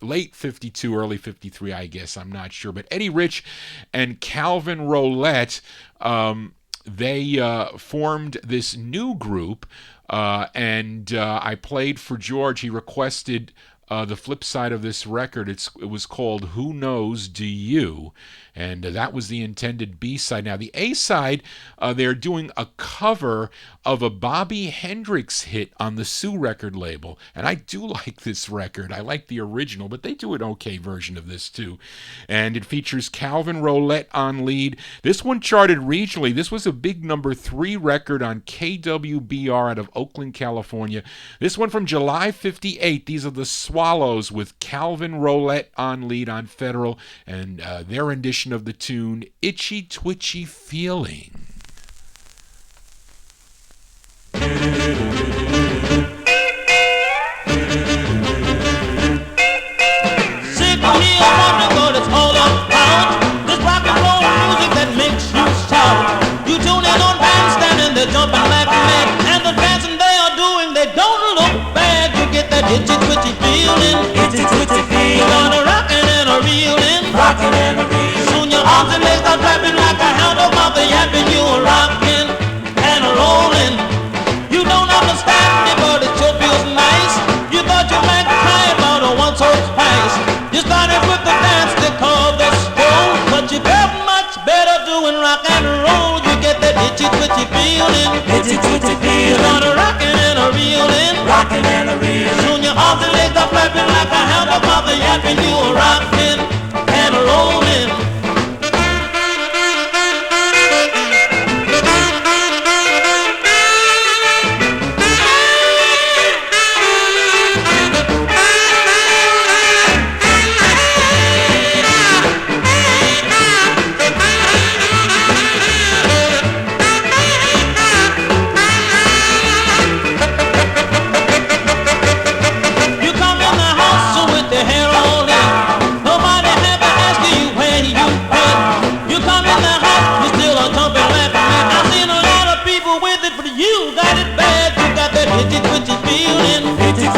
Late 52, early 53, I guess. I'm not sure. But Eddie Rich and Calvin Rolette, they formed this new group, and I played for George. He requested the flip side of this record. It was called Who Knows Do You? And that was the intended B-side. Now, the A-side, they're doing a cover of a Bobby Hendrix hit on the Sue record label. And I do like this record. I like the original, but they do an okay version of this too. And it features Calvin Roulette on lead. This one charted regionally. This was a big number 3 record on KWBR out of Oakland, California. This one from July 58. These are the Swallows with Calvin Roulette on lead on Federal, and their rendition of the tune Itchy Twitchy Feeling. Itchy twitchy feeling, itchy twitchy feeling. On a rockin' and a reelin', rockin' and a reelin'. Soon your arms and legs are clapping like a hound of mouth a yapping. You a rockin' and a rollin'. You don't understand it, but it sure feels nice. You thought you might cry about a once-horse price. You started with the dance they call the stroll, but you felt much better doing rock and roll. You get that itchy twitchy feeling, itchy twitchy feeling. On a rockin' and a reelin', rockin' and a reelin'. Soon your arms and legs are flapping like a hound of mother yapping. You a rockin' and a rollin'.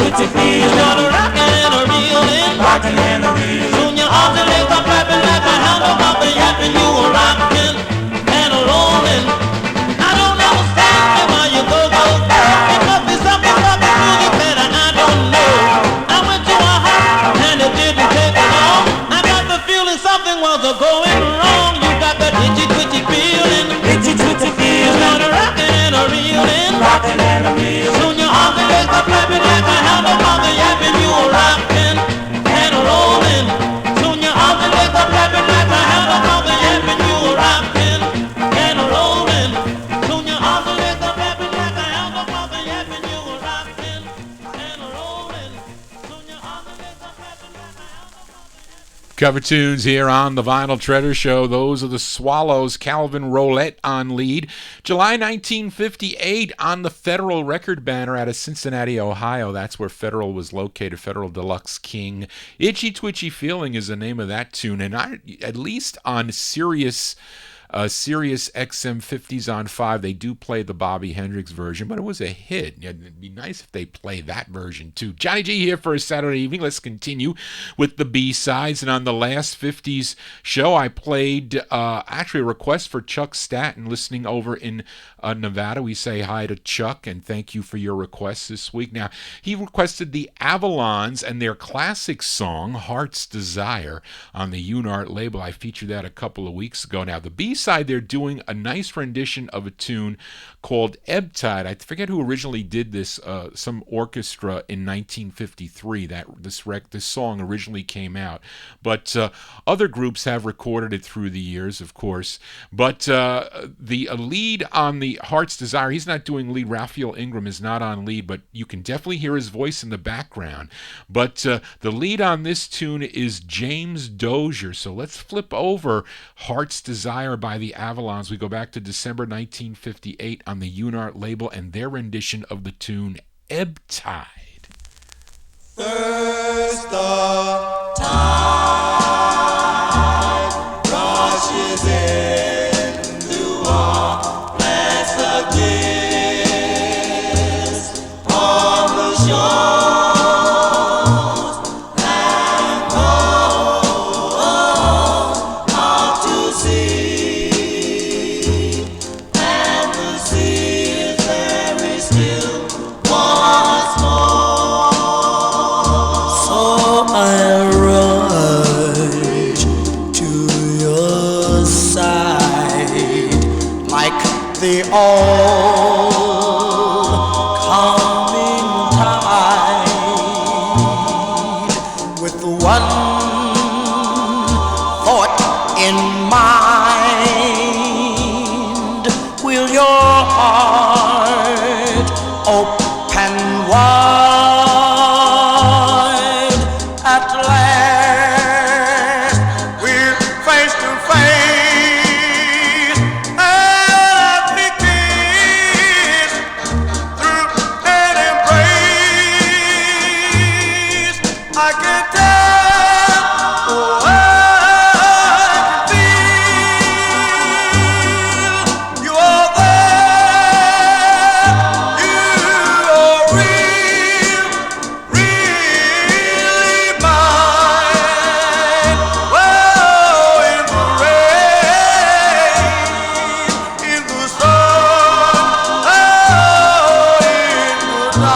Itchy feeling, on a rockin' and a reelin', rockin' and a reelin'. Soon your arms and legs are flapping like a hound of mouth a yapping. You a rockin' and a rollin'. I don't understand me why you go. It must be something about the music that I don't know. I went to a house and it didn't take long. I got the feeling something was going wrong. You got that itchy twitchy feeling, itchy twitchy feeling. On a rockin' and a reelin', rockin' and a reelin'. Soon your arms and legs are flapping like a hound of mother yapping. You a rockin' and a rollin'. Soon your arms and legs are flapping like a hound of mother yapping. You a rockin' and a rollin'. Soon your arms and legs are flapping like a hound of mother yapping. You a rockin' and a rollin'. Soon your arms and legs are flapping like a hound of mother yapping. Cover tunes here on the Vinyltreasure Show. Those are the Swallows, Calvin Roulette on lead. July 1958 on the Federal record banner out of Cincinnati, Ohio. That's where Federal was located, Federal Deluxe King. Itchy Twitchy Feeling is the name of that tune. And at least on Sirius XM 50's on 5, they do play the Bobby Hendrix version, but it was a hit. It'd be nice if they play that version too. Johnny G here for a Saturday evening. Let's continue with the B-sides. And on the last 50's show, I played actually a request for Chuck Staton listening over in Nevada. We say hi to Chuck and thank you for your request this week. Now, he requested the Avalons and their classic song, Heart's Desire, on the Unart label. I featured that a couple of weeks ago. Now, the B-side, they're doing a nice rendition of a tune called Ebb Tide. I forget who originally did this, some orchestra in 1953. This song originally came out. But other groups have recorded it through the years, of course. But the lead on the Heart's Desire, he's not doing lead. Raphael Ingram is not on lead, but you can definitely hear his voice in the background. But the lead on this tune is James Dozier. So let's flip over Heart's Desire by the Avalons. We go back to December 1958 on the Unart label and their rendition of the tune Ebb Tide. First the tide rushes into our blessed bliss on the shores and goes out to sea, and the sea is very still once more. So the all coming tide, with one thought in mind, will your heart open wide? At last we're face to face, and we kiss through an embrace. I can tell, oh, I can feel you are there. You are real, really mine. Whoa, in the rain, in the sun, oh, in the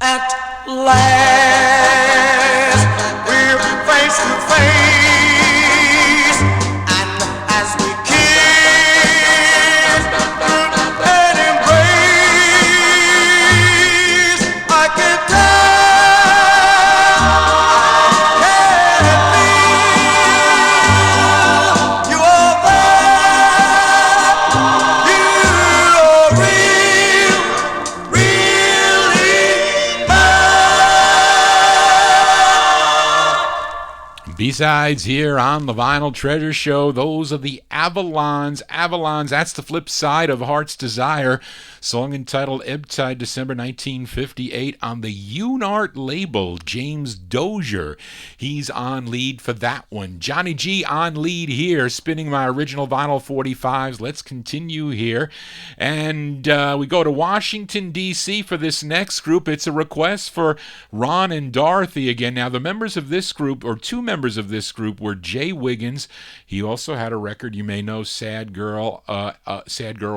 At last we're face to face, and as we kiss and embrace, I can tell, I can feel you are there. You are real, really B-sides here on the Vinyl Treasure Show. Those are the Avalons. Avalons, that's the flip side of Heart's Desire. Song entitled Ebb Tide, December 1958 on the Unart label. James Dozier, he's on lead for that one. Johnny G on lead here, spinning my original vinyl 45s. Let's continue here. And we go to Washington, D.C. for this next group. It's a request for Ron and Dorothy again. Now, the members of this group, or two members of this group, were Jay Wiggins. He also had a record you may know, Sad Girl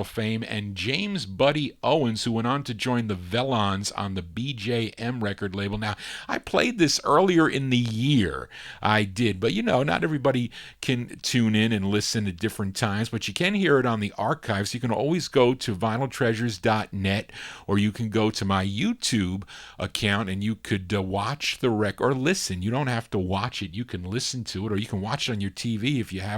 fame, and James Buddy Owens, who went on to join the Velons on the BJM record label. Now, I played this earlier in the year. I did, but you know, not everybody can tune in and listen at different times, but you can hear it on the archives. You can always go to vinyltreasures.net, or you can go to my YouTube account and you could watch the record or listen. You don't have to watch it. You can listen to it, or you can watch it on your TV if you have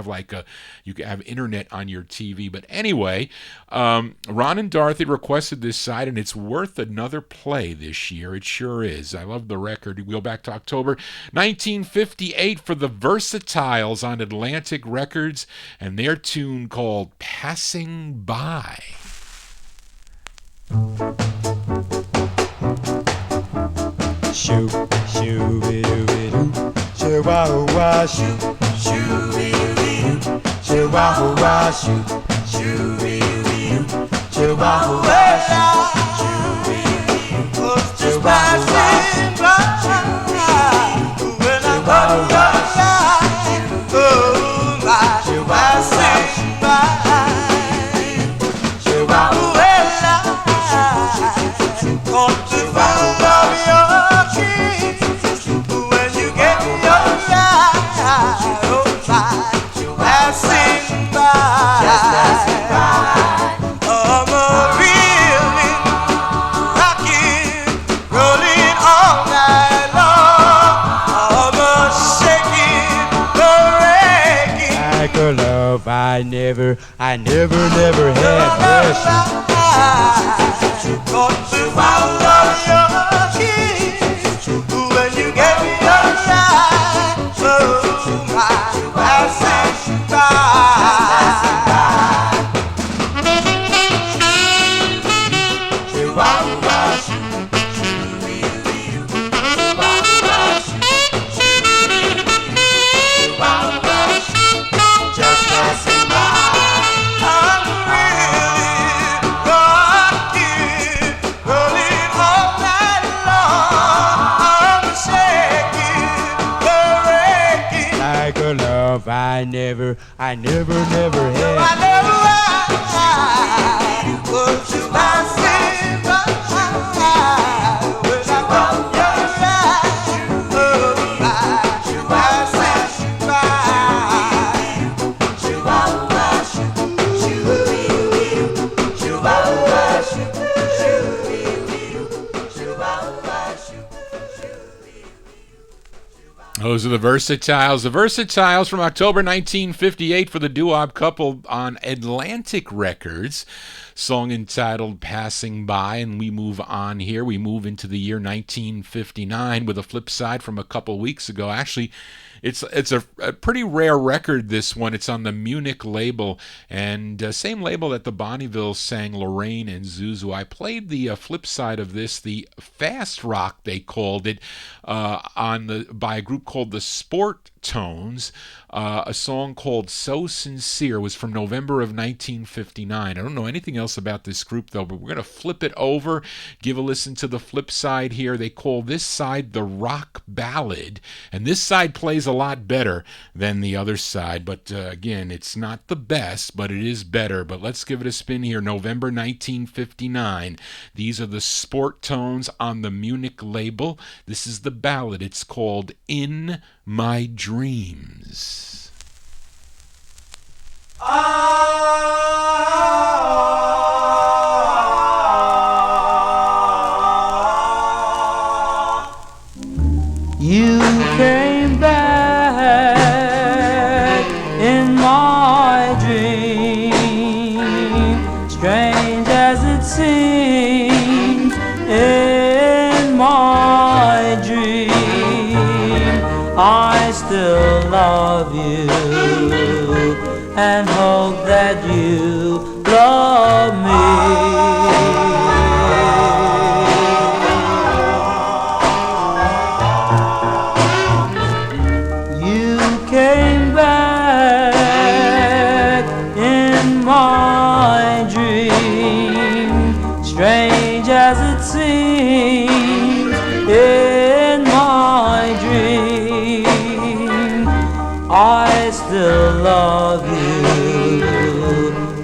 you can have internet on your TV. But anyway, Ron and Dorothy requested this side, and it's worth another play this year. It sure is. I love the record. We go back to October 1958 for the Versatiles on Atlantic Records, and their tune called Passing By. Shoo, shoo, be doo, shoo, wah, wah, shoo, shoo, be doo, shoo, wah, wah, shoo, shoo, be doo, shoo, wah, wah, shoo, be doo, shoo, wah, wah, when I got your side, oh my, shoo, passing by, shoo, wah, wah, come to find out your trees when you get your ride, oh my, passing by. I'm a reeling, rocking, rolling all night long. I'm a shaking, a wrecking. Like a love I never had. Got to find out your keys when you get your ride, so my passing just passing by. I'm really rocking, rolling all night. if I never had. I never had, but you must say, but when I caught your eye, oh my, I said goodbye. Chihuahua, shoo-wee-wee-doo, Chihuahua, shoo-wee-wee-doo, Chihuahua, shoo-wee-wee-doo. Those are the Versatiles. The Versatiles from October 1958 for the doo-wop couple on Atlantic Records. Song entitled Passing By, and we move on here. We move into the year 1959 with a flip side from a couple weeks ago. Actually, it's a pretty rare record, this one. It's on the Munich label, and same label that the Bonnievilles sang Lorraine and Zuzu. I played the flip side of this, the fast rock they called it, by a group called the Sport Tones. A song called So Sincere was from November of 1959. I don't know anything else about this group though, but we're going to flip it over, give a listen to the flip side here. They call this side the rock ballad, and this side plays a lot better than the other side, but again, it's not the best, but it is better. But let's give it a spin here. November 1959. These are the Sport Tones on the Munich label. This is the ballad. It's called In My Dreams. You came back in my dream, strange as it seems in my dream. I still love you and hope that you love me. You came back in my dream, strange as it seems in my dream. I still love you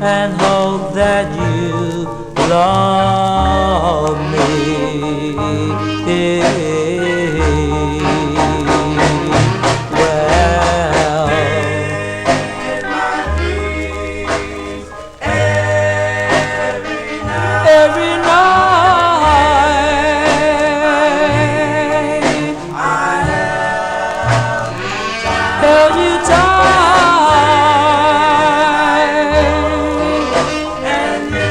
and hope that you love me. Well, in my dreams, every night, I held you tight, and you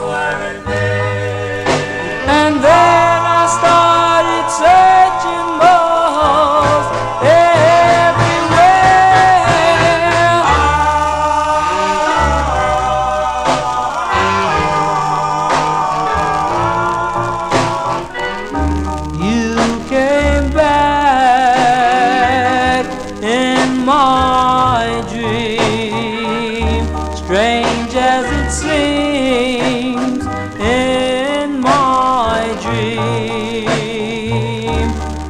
weren't there. And then I started searching most everywhere. You came back in my dream, strange as it seems in my dream.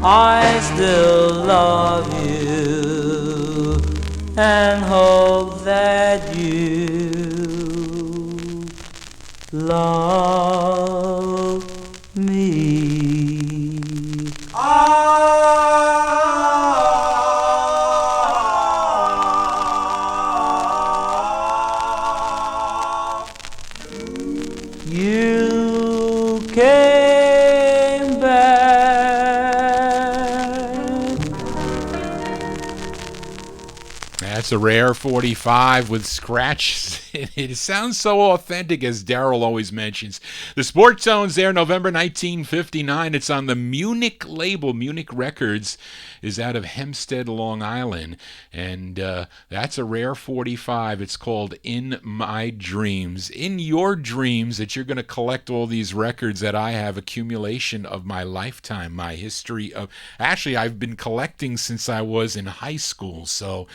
I still love you and hope that you love me. You came back. That's a rare 45 with scratches. It sounds so authentic, as Daryl always mentions. The Sport Tones there, November 1959. It's on the Munich label. Munich Records is out of Hempstead, Long Island. And that's a rare 45. It's called In My Dreams. In your dreams, that you're going to collect all these records that I have, accumulation of my lifetime, my history of... Actually, I've been collecting since I was in high school. So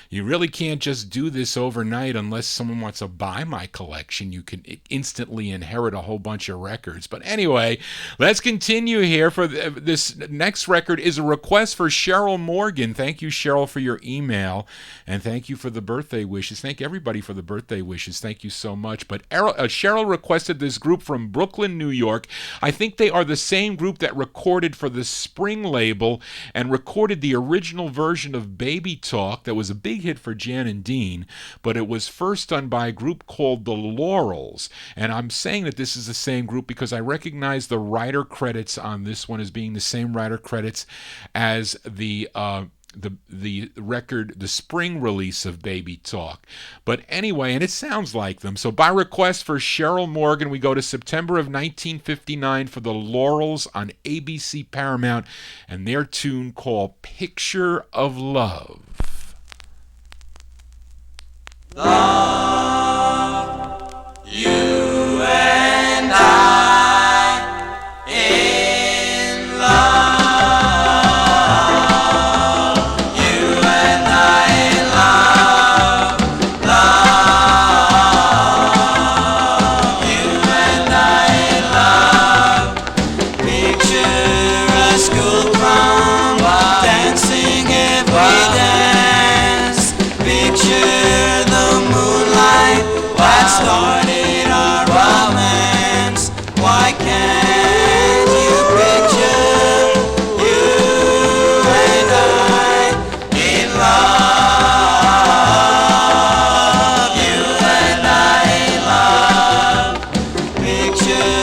you really can't just do this overnight unless someone wants wants to buy my collection, you can instantly inherit a whole bunch of records. But anyway, let's continue here. For this next record is a request for Cheryl Morgan. Thank you, Cheryl, for your email, and thank you for the birthday wishes. Thank everybody for the birthday wishes. Thank you so much. But Cheryl requested this group from Brooklyn, New York. I think they are the same group that recorded for the Spring label and recorded the original version of Baby Talk that was a big hit for Jan and Dean, but it was first done by a group called the Laurels. And I'm saying that this is the same group because I recognize the writer credits on this one as being the same writer credits as the record, the spring release of Baby Talk. But anyway, and it sounds like them. So by request for Cheryl Morgan, we go to September of 1959 for the Laurels on ABC Paramount and their tune called Picture of Love. Love, you and I in love. You and I in love. Love, you and I in love. Picture a school prom, dancing every dance. Picture the moonlight that started our romance. Why can't you picture you and I in love? You and I in love. Picture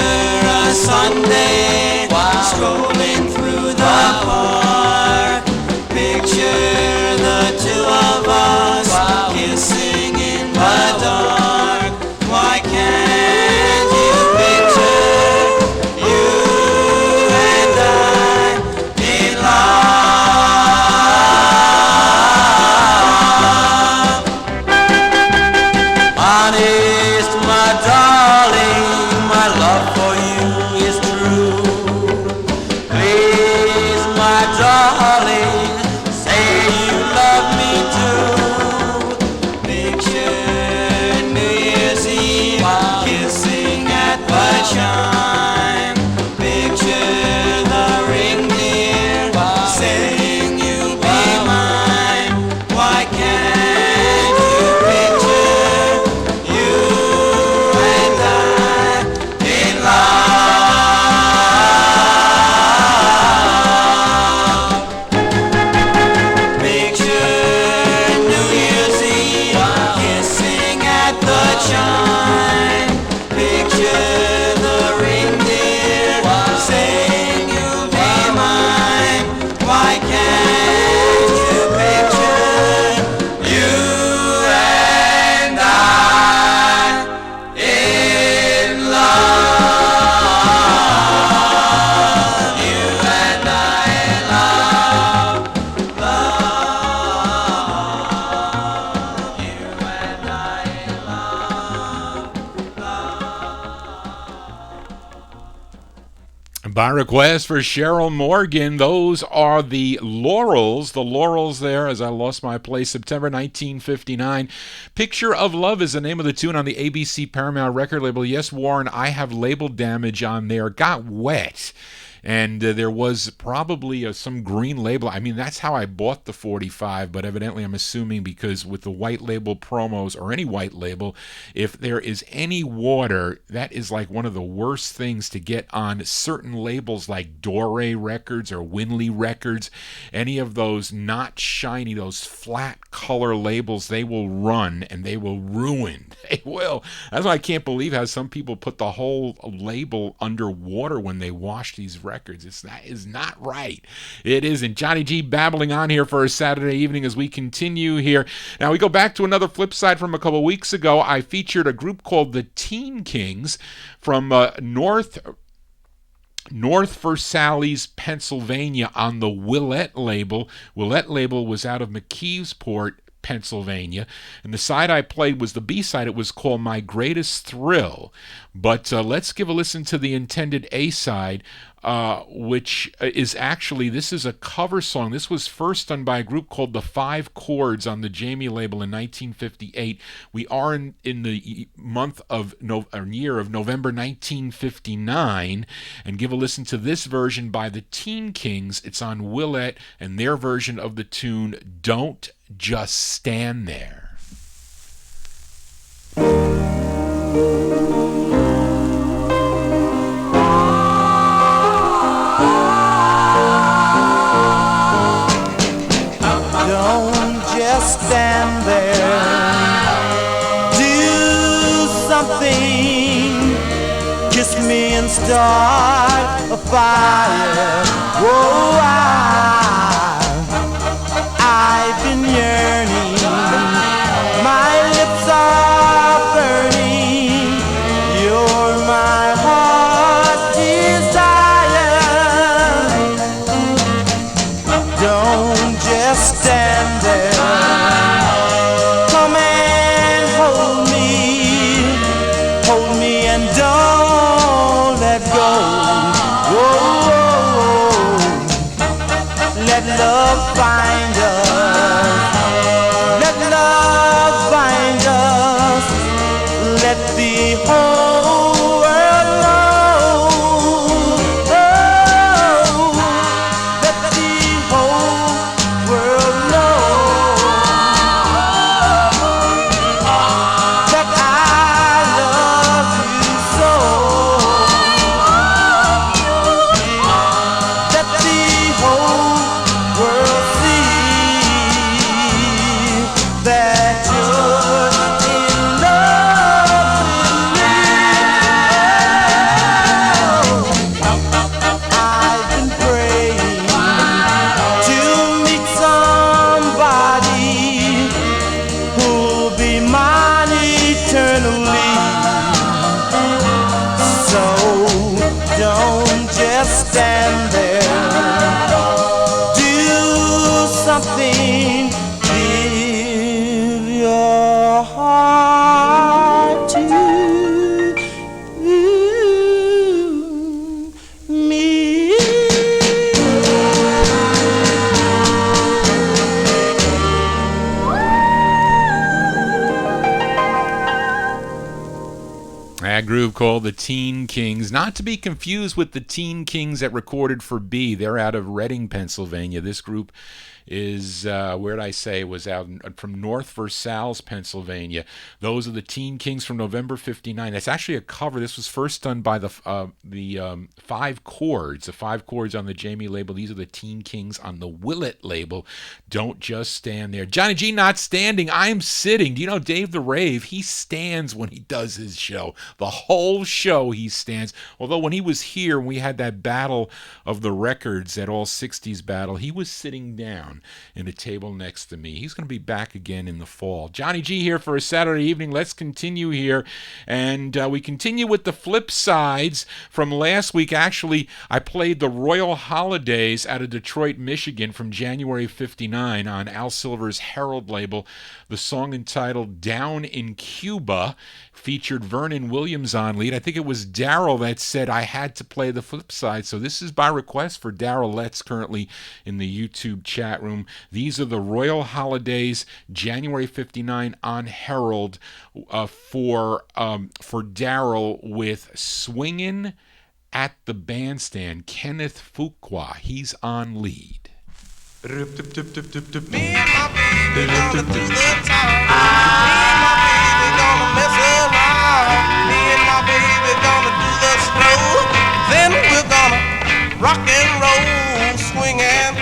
a Sunday strolling through the park. Picture the two of us kissing in the dark. Why can't you picture you and I in love? Honest, my darling, my love for you is true. Please, my darling, say you love me too. Picture New Year's Eve kissing at the chime. Picture the ring dear saying you'll be mine. Why can't you picture you and I in love? Picture New Year's Eve kissing at the chime. Picture the ring dear saying you'll be mine. Why can't you picture you and I in love? You and I in love. Love, you and I in love. By request for Cheryl Morgan, those are the Laurels. The Laurels there, as I lost my place, September 1959. Picture of Love is the name of the tune on the ABC Paramount record label. Yes, Warren, I have label damage on there. Got wet. And there was probably some green label. I mean, that's how I bought the 45, but evidently I'm assuming because with the white label promos or any white label, if there is any water, that is like one of the worst things to get on certain labels like Dore Records or Winley Records. Any of those not shiny, those flat color labels, they will run and they will ruin. They will. That's why I can't believe how some people put the whole label underwater when they wash these records. That is not right. It isn't. Johnny G babbling on here for a Saturday evening as we continue here. Now we go back to another flip side from a couple weeks ago. I featured a group called the Teen Kings from North Versailles, Pennsylvania on the Willette label. Willette label was out of McKeesport, Pennsylvania, and the side I played was the B-side. It was called My Greatest Thrill. But let's give a listen to the intended A-side which is actually, this is a cover song. This was first done by a group called the Five Chords on the Jamie label in 1958. We are in the month of year of November 1959, and give a listen to this version by the Teen Kings. It's on Willette, and their version of the tune Don't Just Stand There. Don't just stand there. Do something. Kiss me and start a fire. Whoa, I've been yearning. My lips are burning. You're my heart's desire. Don't just stand there. Come and hold me and don't let go. Whoa, let love find us. Let love find us. Let the whole world know. Oh, let the whole world know that I love you so. Let the whole world see that you're in love with me. I've been praying to meet somebody who'll be mine eternally. So don't just stand there. Do something. Give your heart to me. That groove called the Teen Kings, not to be confused with the Teen Kings that recorded for B. They're out of Reading, Pennsylvania. This group is, where did I say, was out from North Versailles, Pennsylvania. Those are the Teen Kings from November 59. That's actually a cover. This was first done by the Five Chords, the Five Chords on the Jamie label. These are the Teen Kings on the Willette label. Don't just stand there. Johnny G not standing, I'm sitting. Do you know Dave the Rave? He stands when he does his show. The whole show he stands. Although when he was here, when we had that battle of the records, that all 60s battle, he was sitting down in a table next to me. He's going to be back again in the fall. Johnny G here for a Saturday evening. Let's continue here. And we continue with the flip sides from last week. Actually, I played the Royal Holidays out of Detroit, Michigan from January 59 on Al Silver's Herald label. The song entitled Down in Cuba featured Vernon Williams on lead. I think it was Daryl that said I had to play the flip side. So this is by request for Daryl Letts, currently in the YouTube chat room. These are the Royal Holidays, January 59 on Herald, for Daryl with Swingin' at the Bandstand. Kenneth Fuqua, he's on lead. Me and my baby gonna do the time. Me and my baby gonna mess around. Me and my baby gonna do the slow. Then we're gonna rock and roll, swinging,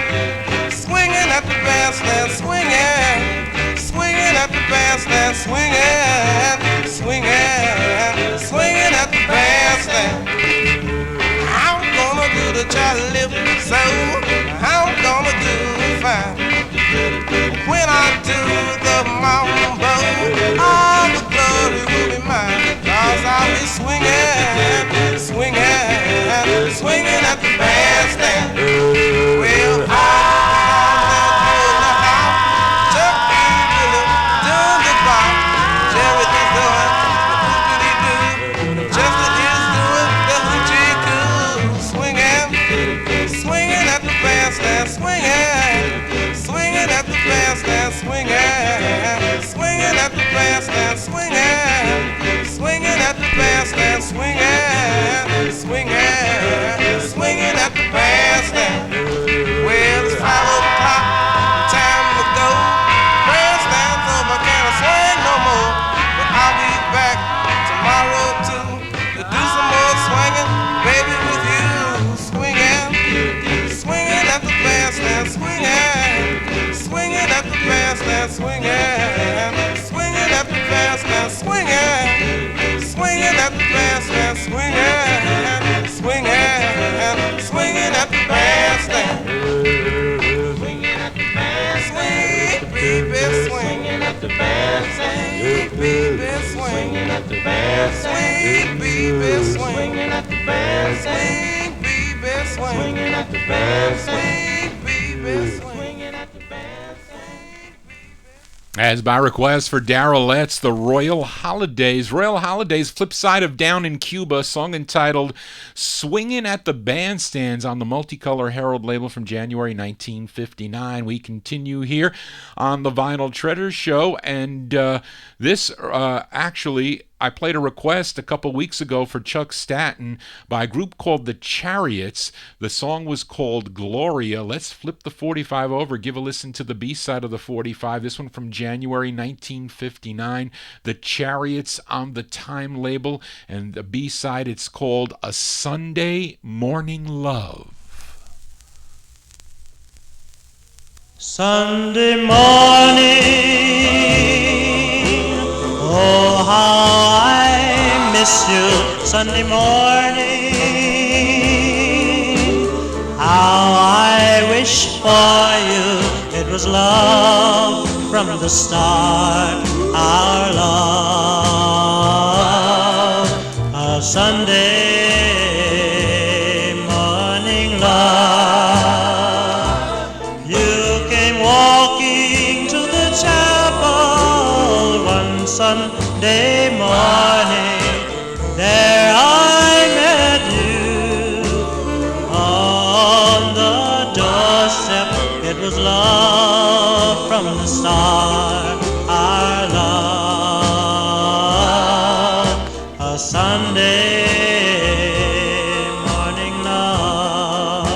swinging at the bandstand, swinging, swinging at the bandstand, swinging, swinging, swinging at the bandstand. I'm gonna do the child live so. I'm gonna do fine. When I do the mambo, all the glory will be mine. 'Cause I'll be swinging, swinging, swinging at the bandstand. Well, Chuck E. Billy, doing the bop. Jerry is doing bandstand. Swinging at the bandstand. Swing, baby, swinging at the bandstand. Baby, swinging at the bandstand. Baby, swinging at the bandstand. Baby, swinging at the bandstand. Baby, swinging at the bandstand. As by request for Darrell Letts, the Royal Holidays. Royal Holidays, flip side of Down in Cuba, a song entitled Swingin' at the Bandstands on the Multicolor Herald label from January 1959. We continue here on the Vinyl Treasure Show, and this actually, I played a request a couple weeks ago for Chuck Staton by a group called The Chariots. The song was called Gloria. Let's flip the 45 over, give a listen to the B-side of the 45. This one from January 1959. The Chariots on the Time label, and the B-side, it's called A Sunday Morning Love. Sunday morning, oh how I miss you. Sunday morning, how I wish for you. It was love from the start, our love. A Sunday morning love. You came walking to the chapel one Sunday morning. There I met you on the doorstep. It was love from the start, our love. A Sunday morning love.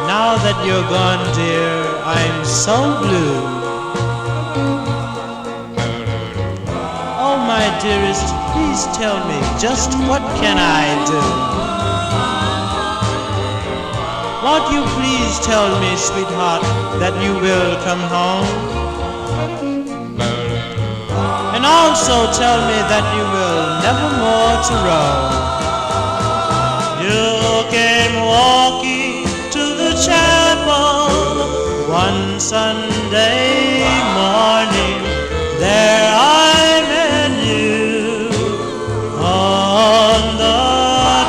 Now that you're gone, dear, I'm so blue. Oh, my dearest, please tell me, just what can I do? Won't you please tell me, sweetheart, that you will come home? And also tell me that you will never more to roam. You came walking to the chapel one Sunday morning. There I met you on the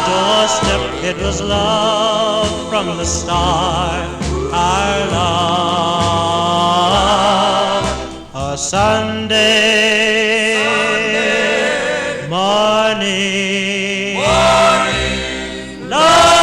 doorstep. It was love from the start, our love. A Sunday morning love.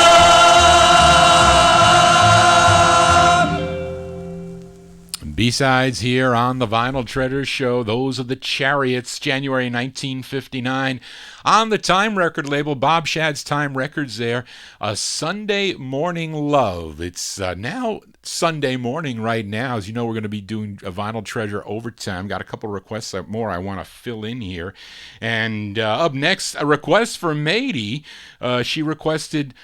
B-sides here on the Vinyl Treasure Show. Those are the Chariots, January 1959. On the Time record label, Bob Shad's Time Records there. A Sunday Morning Love. It's now Sunday morning right now. As you know, we're going to be doing a Vinyl Treasure overtime. Got a couple requests more I want to fill in here. And up next, a request for Mady. She requested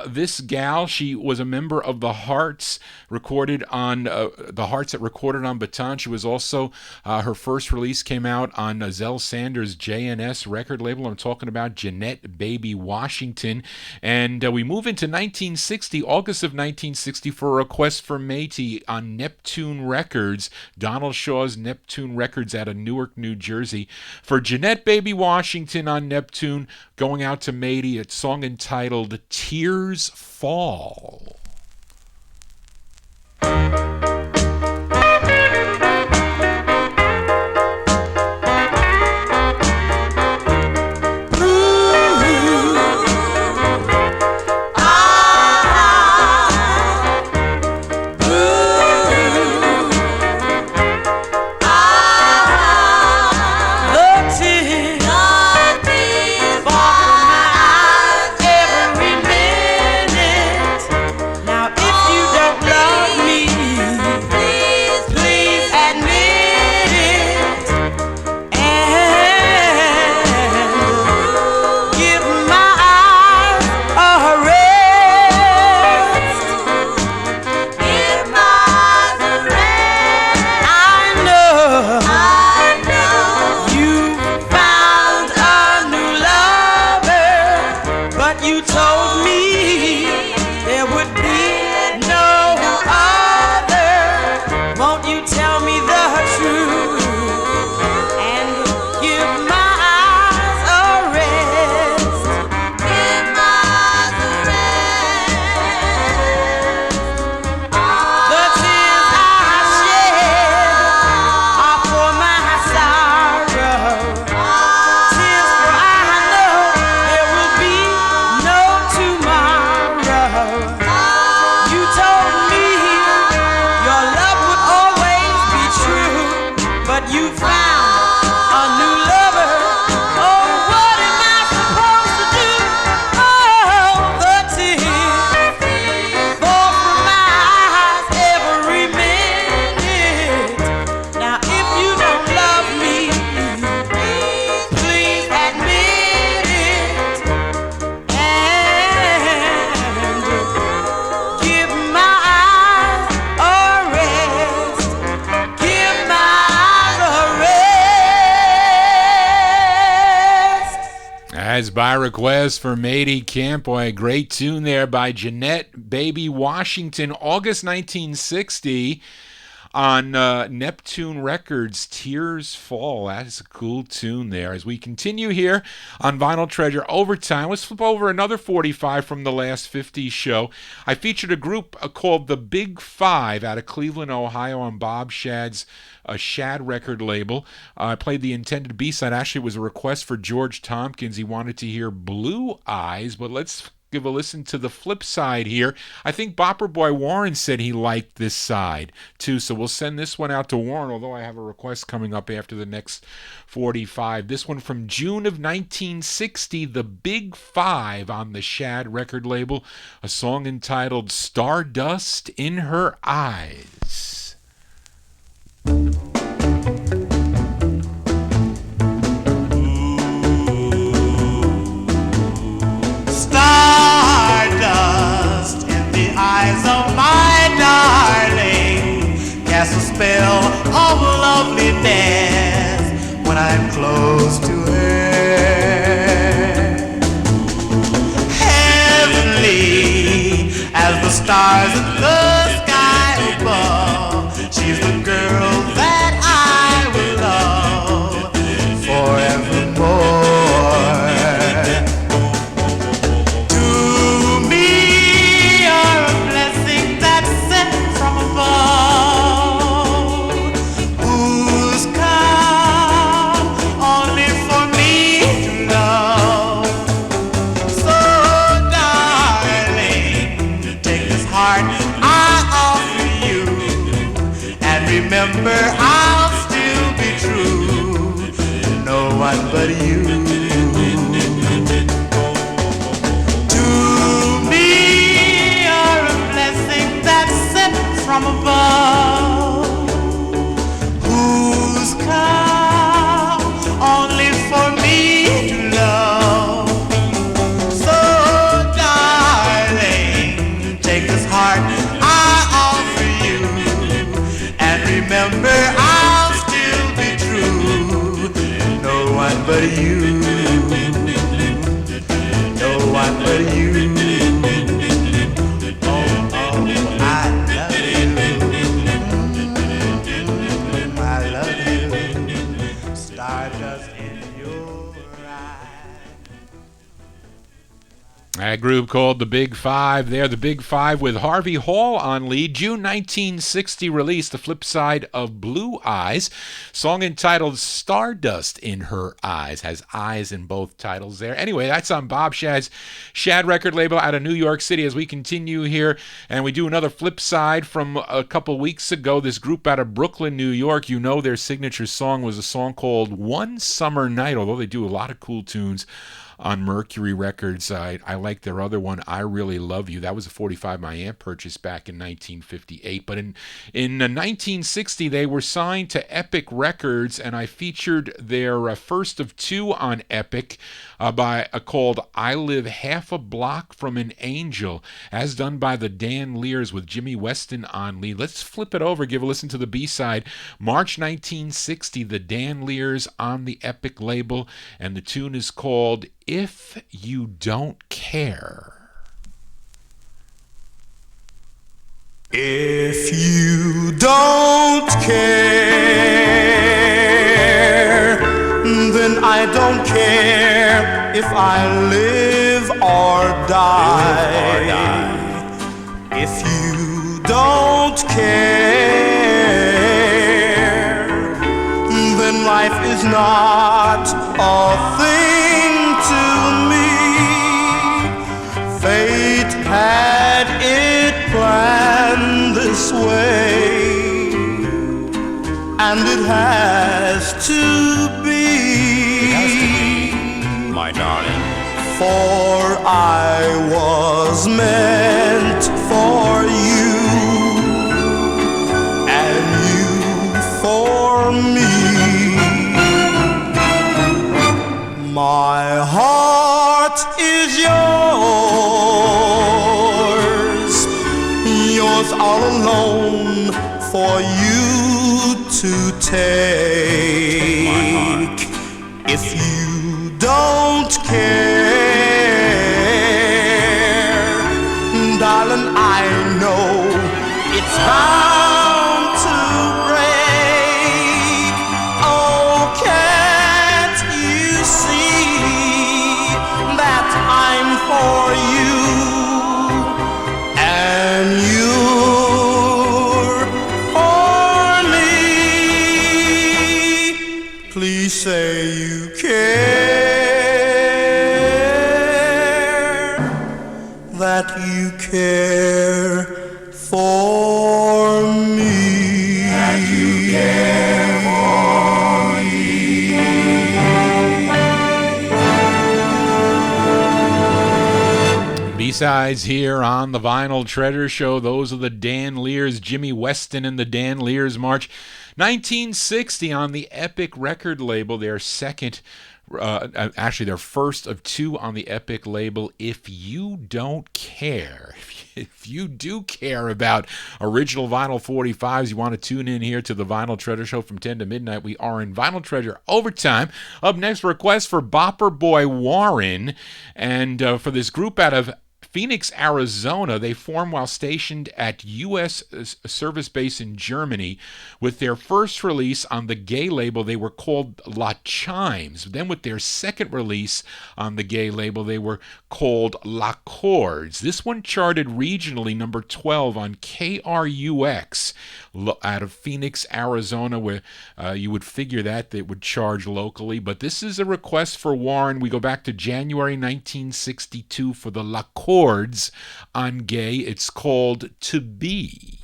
this gal. She was a member of the Hearts, recorded on the Hearts that recorded on Baton. She was also, her first release came out on Zell Sanders' JNS record label. I'm talking about Jeanette Baby Washington. And we move into 1960, August of 1960, for a request for Métis on Neptune Records, Donald Shaw's Neptune Records out of Newark, New Jersey. For Jeanette Baby Washington on Neptune, going out to Métis, a song entitled Tears Fall. told me there would be no other. Won't you tell me the truth and give my eyes a rest? Give my eyes a rest. The tears I shed are for my sorrow. Tears for I know there will be no tomorrow. You told me your love would always be true, but you found a new lover. Oh, what am I supposed to do? Oh, the tears fall from my eyes every minute. Now, if you don't love me, please admit it and give my eyes a rest. Give my eyes a rest. As by request for Matey Camp, boy, a great tune there by Jeanette Baby Washington, August 1960 on Neptune Records, Tears Fall. That is a cool tune there. As we continue here on Vinyltreasure Overtime, let's flip over another 45 from the last 50s show. I featured a group called The Big Five out of Cleveland, Ohio on Bob Shad's Shad record label. I played the intended B-side. Actually, it was a request for George Tompkins. He wanted to hear Blue Eyes, but let's give a listen to the flip side here. I think Bopper Boy Warren said he liked this side too, so we'll send this one out to Warren, although I have a request coming up after the next 45. This one from June of 1960, The Big Five on the Shad record label, a song entitled Stardust in Her Eyes. Stardust in the eyes of my darling casts a spell of loveliness when I'm close to her. Heavenly as the stars in the sky above, she's the girl that I will love forevermore. To me, you're a blessing that's sent from above, who's come only for me to love. So, darling, take this heart I offer you, and remember I'll still be true to no one but you. To me, you're a blessing that's sent from above, who's come only for me to love. So, darling, take this heart I offer you, and remember I'll still be true to no one but you. No one but you. Oh, I love you. I love you. Stardust in your eyes. A group called The Big Five there. The Big Five with Harvey Hall on lead. June 1960 release, the flip side of Blue Eyes. Song entitled Stardust in Her Eyes. Has eyes in both titles there. Anyway, that's on Bob Shad's Shad record label out of New York City. As we continue here and we do another flip side from a couple weeks ago, this group out of Brooklyn, New York, you know their signature song was a song called One Summer Night, although they do a lot of cool tunes on Mercury Records. I like their other one, I Really Love You. That was a 45 my aunt purchased back in 1958. But in 1960, they were signed to Epic Records, and I featured their first of two on Epic called I Live Half a Block from an Angel, as done by the Dan Lears with Jimmy Weston on lead. Let's flip it over, give a listen to the B-side. March 1960, the Dan Lears on the Epic label, and the tune is called If You Don't Care. If you don't care, then I don't care if I live or die. If you don't care, then life is not a thing to me. Fate had it planned this way, and it has to be. My darling. For I was meant for you, and you for me. My heart is yours, yours all alone, for you to take. If you don't care, darling, I know it's bound to break. Oh, can't you see that I'm for you and you're for me? Please say you care, that you care for me. That you care for me. B-sides here on the Vinyl Treasure Show. Those are the Dan Lears, Jimmy Weston and the Dan Lears March. 1960 on the Epic record label, their second, actually their first of two on the Epic label. If you don't care, if you do care about original vinyl 45s, you want to tune in here to the Vinyl Treasure Show from 10 to midnight. We are in Vinyl Treasure Overtime. Up next, request for Bopper Boy Warren, and for this group out of Phoenix, Arizona. They formed while stationed at U.S. service base in Germany. With their first release on the gay label, they were called La Chimes. Then with their second release on the gay label, they were called La Chords. This one charted regionally number 12 on KRUX out of Phoenix, Arizona, where you would figure that they would charge locally. But this is a request for Warren. We go back to January 1962 for the La Chords on gay. It's called To Be.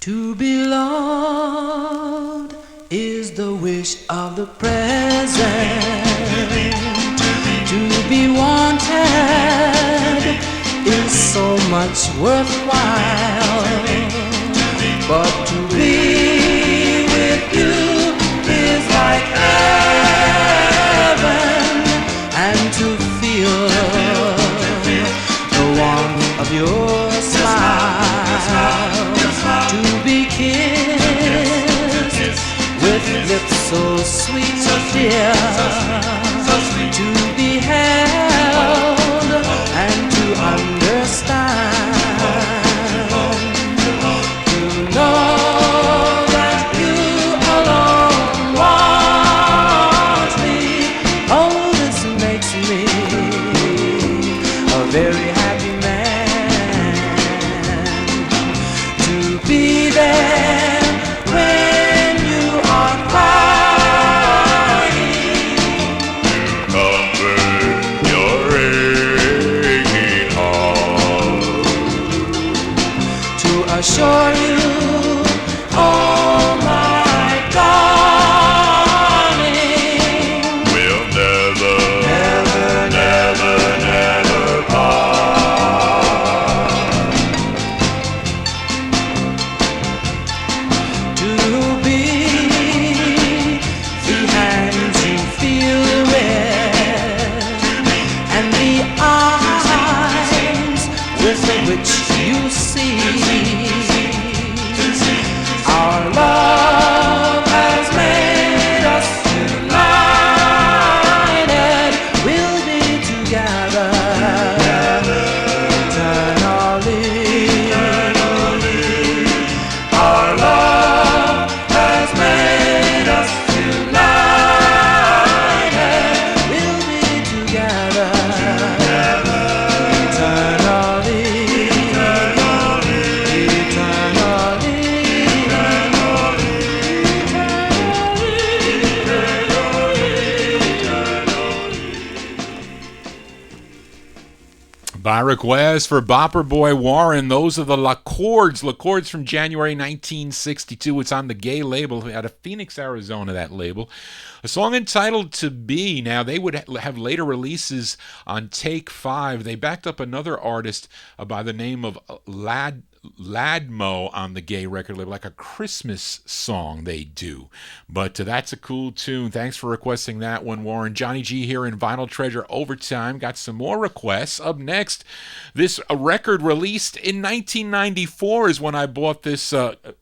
To be loved is the wish of the present. To be wanted is so much worthwhile. But to be with you is like heaven, and to feel the warmth of your smile. To be kissed with lips so sweet, so dear. To be held and to understand. To know that you alone want me. Oh, this makes me a very happy man. To be there when you are crying. Comfort your aching heart. To assure you, oh my darling, We'll never, never, never, never part. to be the hands you feel with, and the eyes with which you see. Our love has made us united. We'll be together eternally. By request for Bopper Boy Warren, those are the Lacords. Lacords from January 1962. It's on the Gay label out of Phoenix, Arizona, that label. A song entitled To Be. Now, they would have later releases on Take 5. They backed up another artist by the name of Ladmo on the Gay record label, like a Christmas song they do. But that's a cool tune. Thanks for requesting that one, Warren. Johnny G here in Vinyltreasure Overtime. Got some more requests. Up next, this record released in 1994 is when I bought this.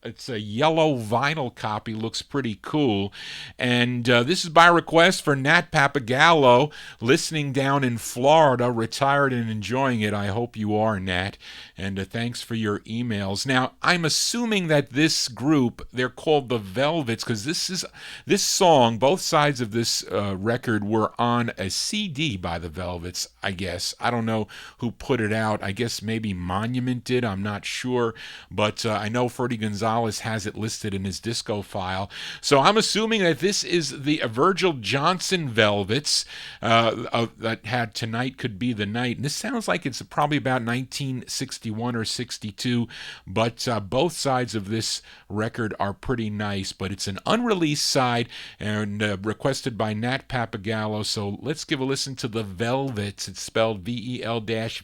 It's a yellow vinyl copy. Looks pretty cool. And this is by request for Nat Papagallo, listening down in Florida, retired and enjoying it. I hope you are, Nat. And thanks for your emails. Now, I'm assuming that this group, they're called the Velvets, because this song, both sides of this record were on a CD by the Velvets, I guess. I don't know who put it out. I guess maybe Monument did. I'm not sure. But I know Ferdy Gonzalez has it listed in his disco file. So I'm assuming that this is the Virgil Johnson Velvets that had Tonight Could Be the Night. And this sounds like it's probably about 1961 or 62. But both sides of this record are pretty nice. But it's an unreleased side and requested by Nat Papagallo. So let's give a listen to the Velvets. It's spelled VEL-VETS.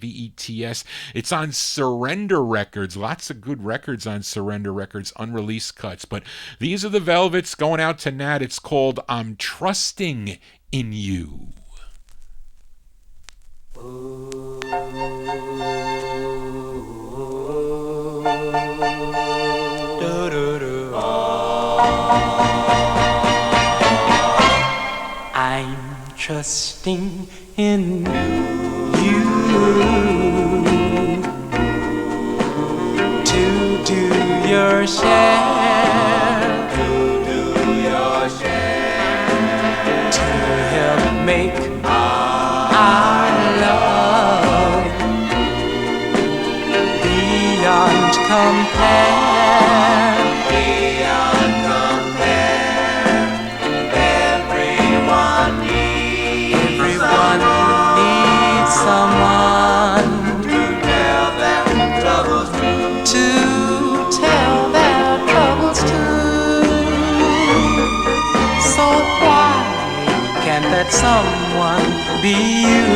It's on Surrender Records. Lots of good records on Surrender Records, unreleased cuts. But these are the Velvets going out to Nat. It's called I'm Trusting in You. I'm trusting in you to do your share, to help make our love beyond compare. Someone to tell their troubles to. So why can't that someone be you?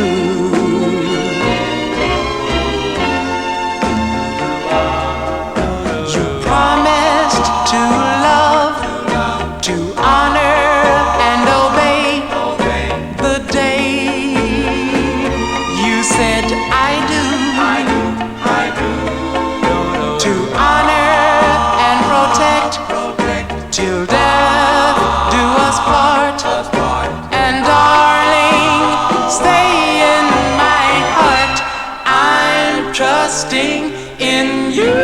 You promised to love, to honor and obey the day said I do, to honor and protect till death do us part. And darling, stay in my heart. I'm trusting in you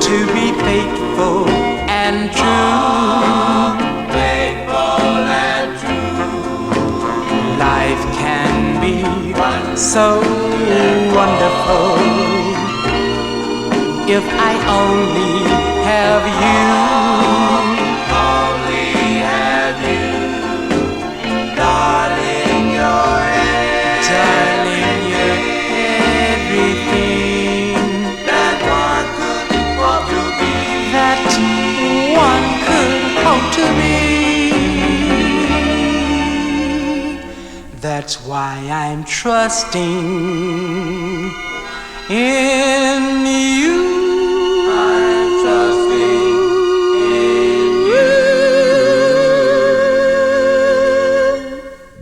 to be faithful and true. So wonderful if I only have you, darling, you're everything that one could hope to be, That's why I'm trusting in you. I'm trusting in you.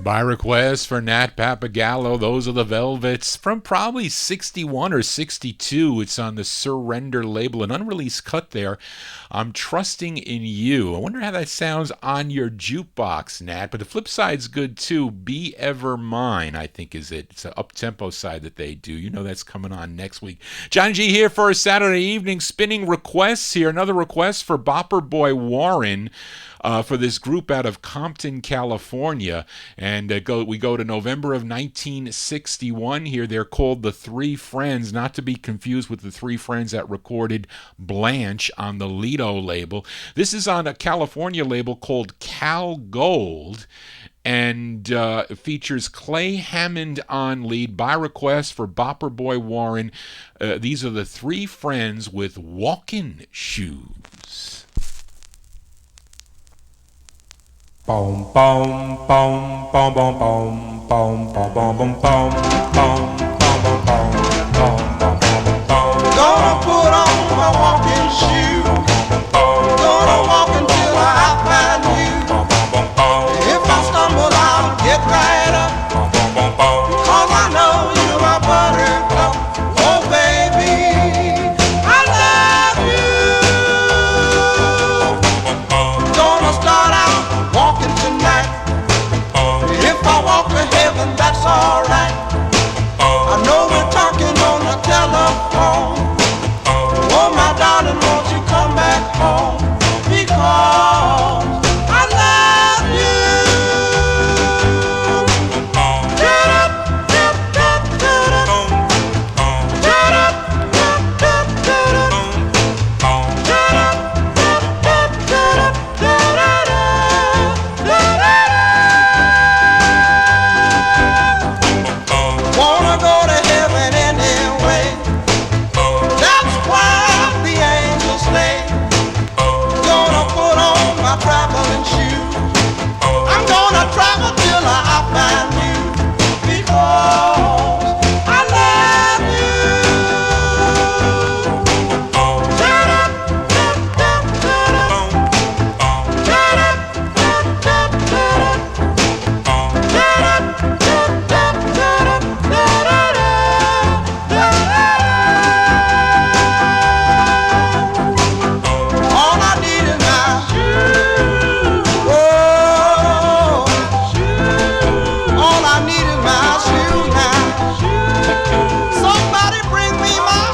By request for Nat Papagallo, those are the Velvets from probably 61 or 62. It's on the Surrender label, an unreleased cut there. I'm trusting in you. I wonder how that sounds on your jukebox, Nat. But the flip side's good too. Be Ever Mine, I think is it. It's an up-tempo side that they do. You know that's coming on next week. Johnny G here for a Saturday evening spinning requests here. Another request for Bopper Boy Warren. For this group out of Compton, California. And we go to November of 1961 here. They're called The Three Friends, not to be confused with the Three Friends that recorded Blanche on the Lido label. This is on a California label called Cal Gold. and features Clay Hammond on lead by request for Bopper Boy Warren. These are the Three Friends with Walking Shoes. Boom, boom, boom, boom, boom, boom, boom, boom, boom, boom, boom, boom, boom, boom, Gonna put on my walking shoes. Gonna walk until I find you. If I stumble, I'll get right up. 'Cause I know you're my buttercup. Oh, baby, I love you. Gonna start out walking tonight. If I walk to heaven, that's alright. I know we're talking on the telephone. Oh, my darling, won't you come back home? Because I love you. Wanna go to heaven anyway. That's why the angels stay. Gonna put on my traveling shoes. I'm gonna travel till I find you. Because I love All I need is my shoes. Oh, all I need is my shoes now. Somebody bring me my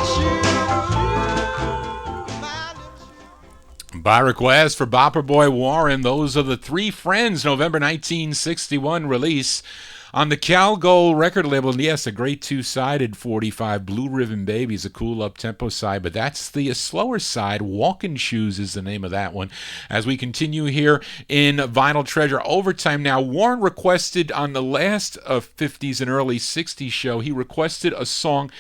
shoes. By request for Bopper Boy Warren, those are the Three Friends, November 1961 release on the Cal Gold record label. And yes, a great two-sided 45. Blue Ribbon Baby is a cool up-tempo side, but that's the slower side. Walking Shoes is the name of that one. As we continue here in Vinyl Treasure Overtime. Now, Warren requested on the last 50s and early 60s show, he requested a song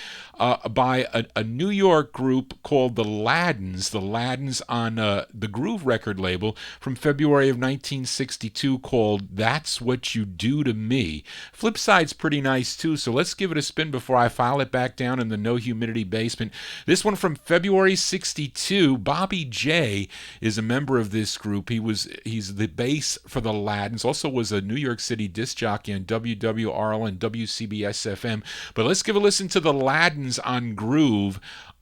by a New York group called the Laddens. The Laddens on the Groove record label from February of 1962 called That's What You Do to Me. Flip side's pretty nice too, so let's give it a spin before I file it back down in the no humidity basement. This one from February 62. Bobby J is a member of this group. He's the bass for the Laddens. Also was a New York City disc jockey on WWRL and WCBS FM. But let's give a listen to the Laddens on Groove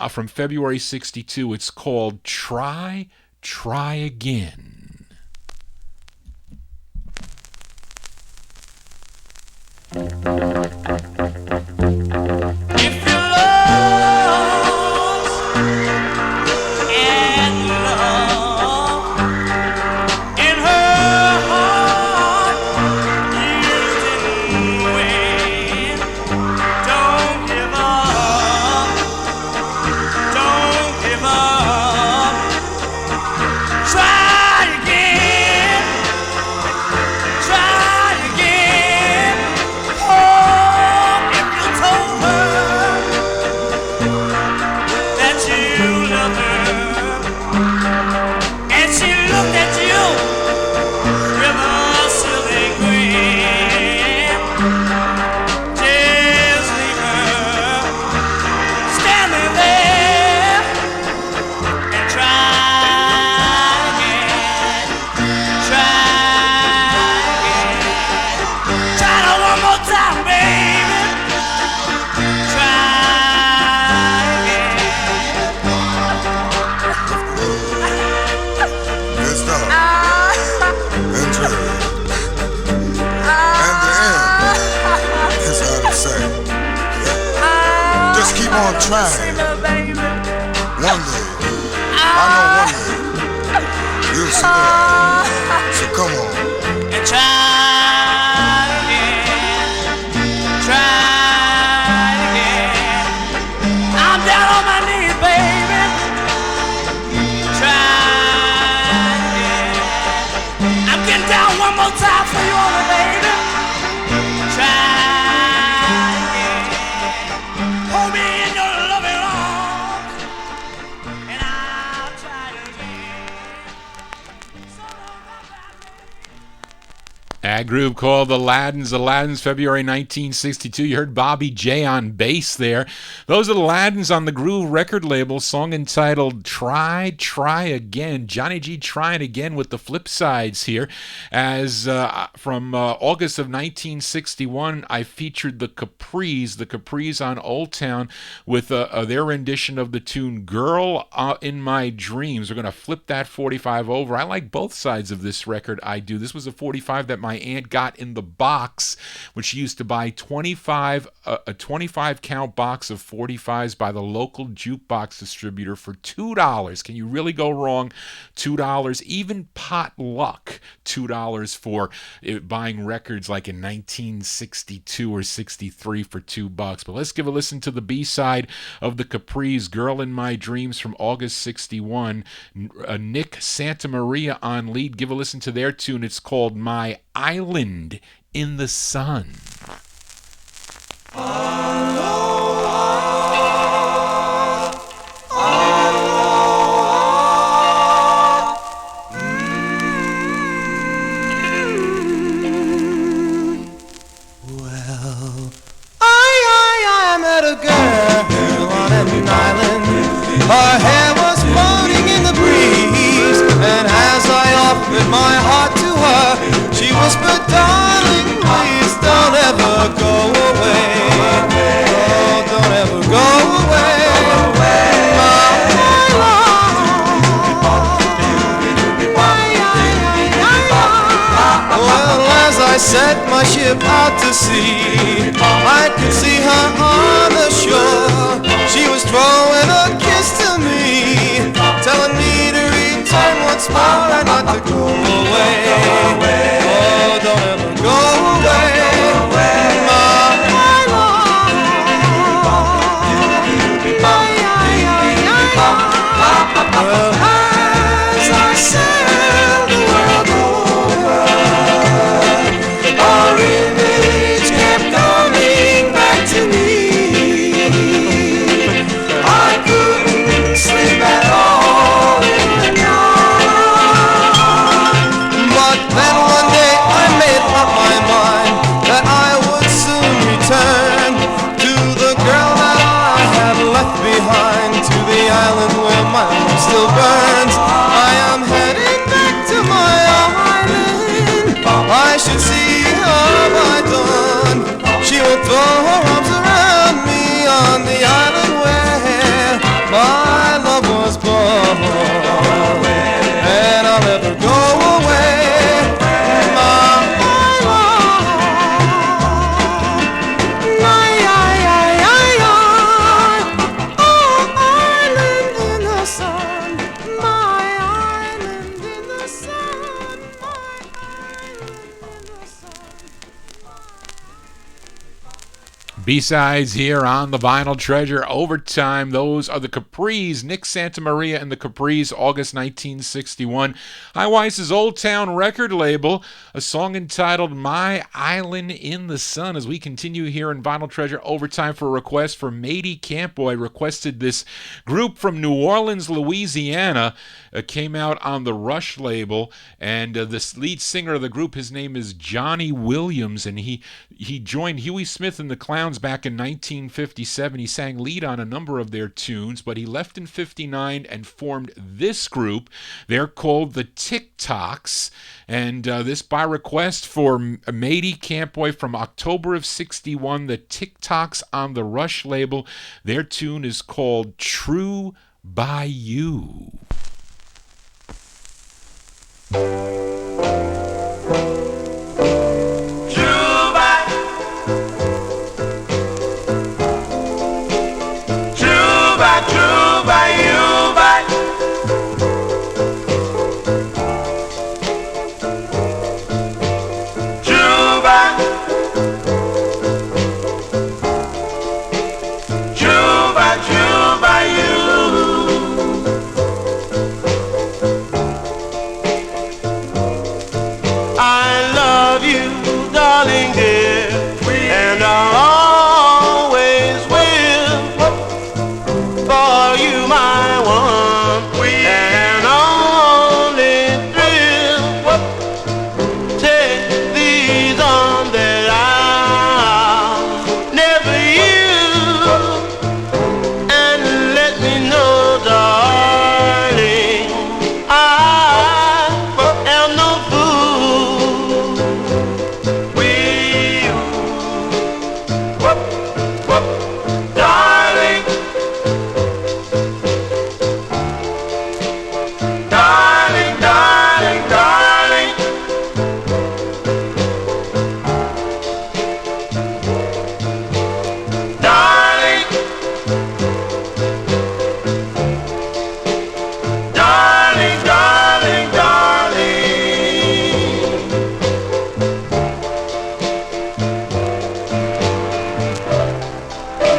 from February 62. It's called Try Again. If you're lost and love in her heart, you didn't win. Don't give up. Don't give up. Try again. Try again. Oh, if you told her that you love her, and she looked at you with a silly grin, just leave her standing there and try again. Try again. Try it one more time, baby. Try again. Good stuff. Enjoy. And the end is hard to say. Just keep on trying. One day, I know one day, you'll see that. So come on. And try again. Try again. I'm down on my knees, baby. Try again. I'm getting down one more time for you, baby. That group called the Aladdins, February 1962. You heard Bobby J on bass there. Those are the Aladdins on the Groove record label, song entitled Try, Try Again. Johnny G trying again with the flip sides here. As from August of 1961, I featured the Capris on Old Town with their rendition of the tune Girl in My Dreams. We're going to flip that 45 over. I like both sides of this record. I do. This was a 45 that my aunt got in the box when she used to buy a 25 count box of 45s by the local jukebox distributor for $2. Can you really go wrong? $2. Even potluck, $2 for buying records like in 1962 or 63 for $2. But let's give a listen to the B-side of the Capris, Girl in My Dreams from August 61. Nick Santamaria on lead. Give a listen to their tune. It's called My Island in the Sun. I met a girl on an island. Her hair was floating in the breeze, and as I offered my heart to her, she whispered, darling, please don't ever go away. Oh, don't ever go away. Well, as I set my ship out to sea, I could see her on the shore. She was throwing a kiss to me, telling me to return once more and not to go away. Oh, don't ever go away. Well, as I sailed the world over, our image kept coming back to me. I couldn't sleep at all in the night. But then one day I made up my mind that I would soon return to the girl that I had left behind, to the island where my love still burns. I am heading back to my island. I should see her by dawn. She will throw her arms around me on the island where my love was born. And I'll never go away. B-sides here on the Vinyltreasure Overtime. Those are the Capris, Nick Santamaria and the Capris, August 1961. Highwise's Old Town record label, a song entitled My Island in the Sun. As we continue here in Vinyltreasure Overtime for a request for Matey Campboy, requested this group from New Orleans, Louisiana. Came out on the Rush label, and this lead singer of the group, his name is Johnny Williams, and he joined Huey Smith and the Clowns back in 1957. He sang lead on a number of their tunes, but he left in 59 and formed this group. They're called the TikToks, and this by request for Matey Campboy from October of 61, the TikToks on the Rush label. Their tune is called True by You.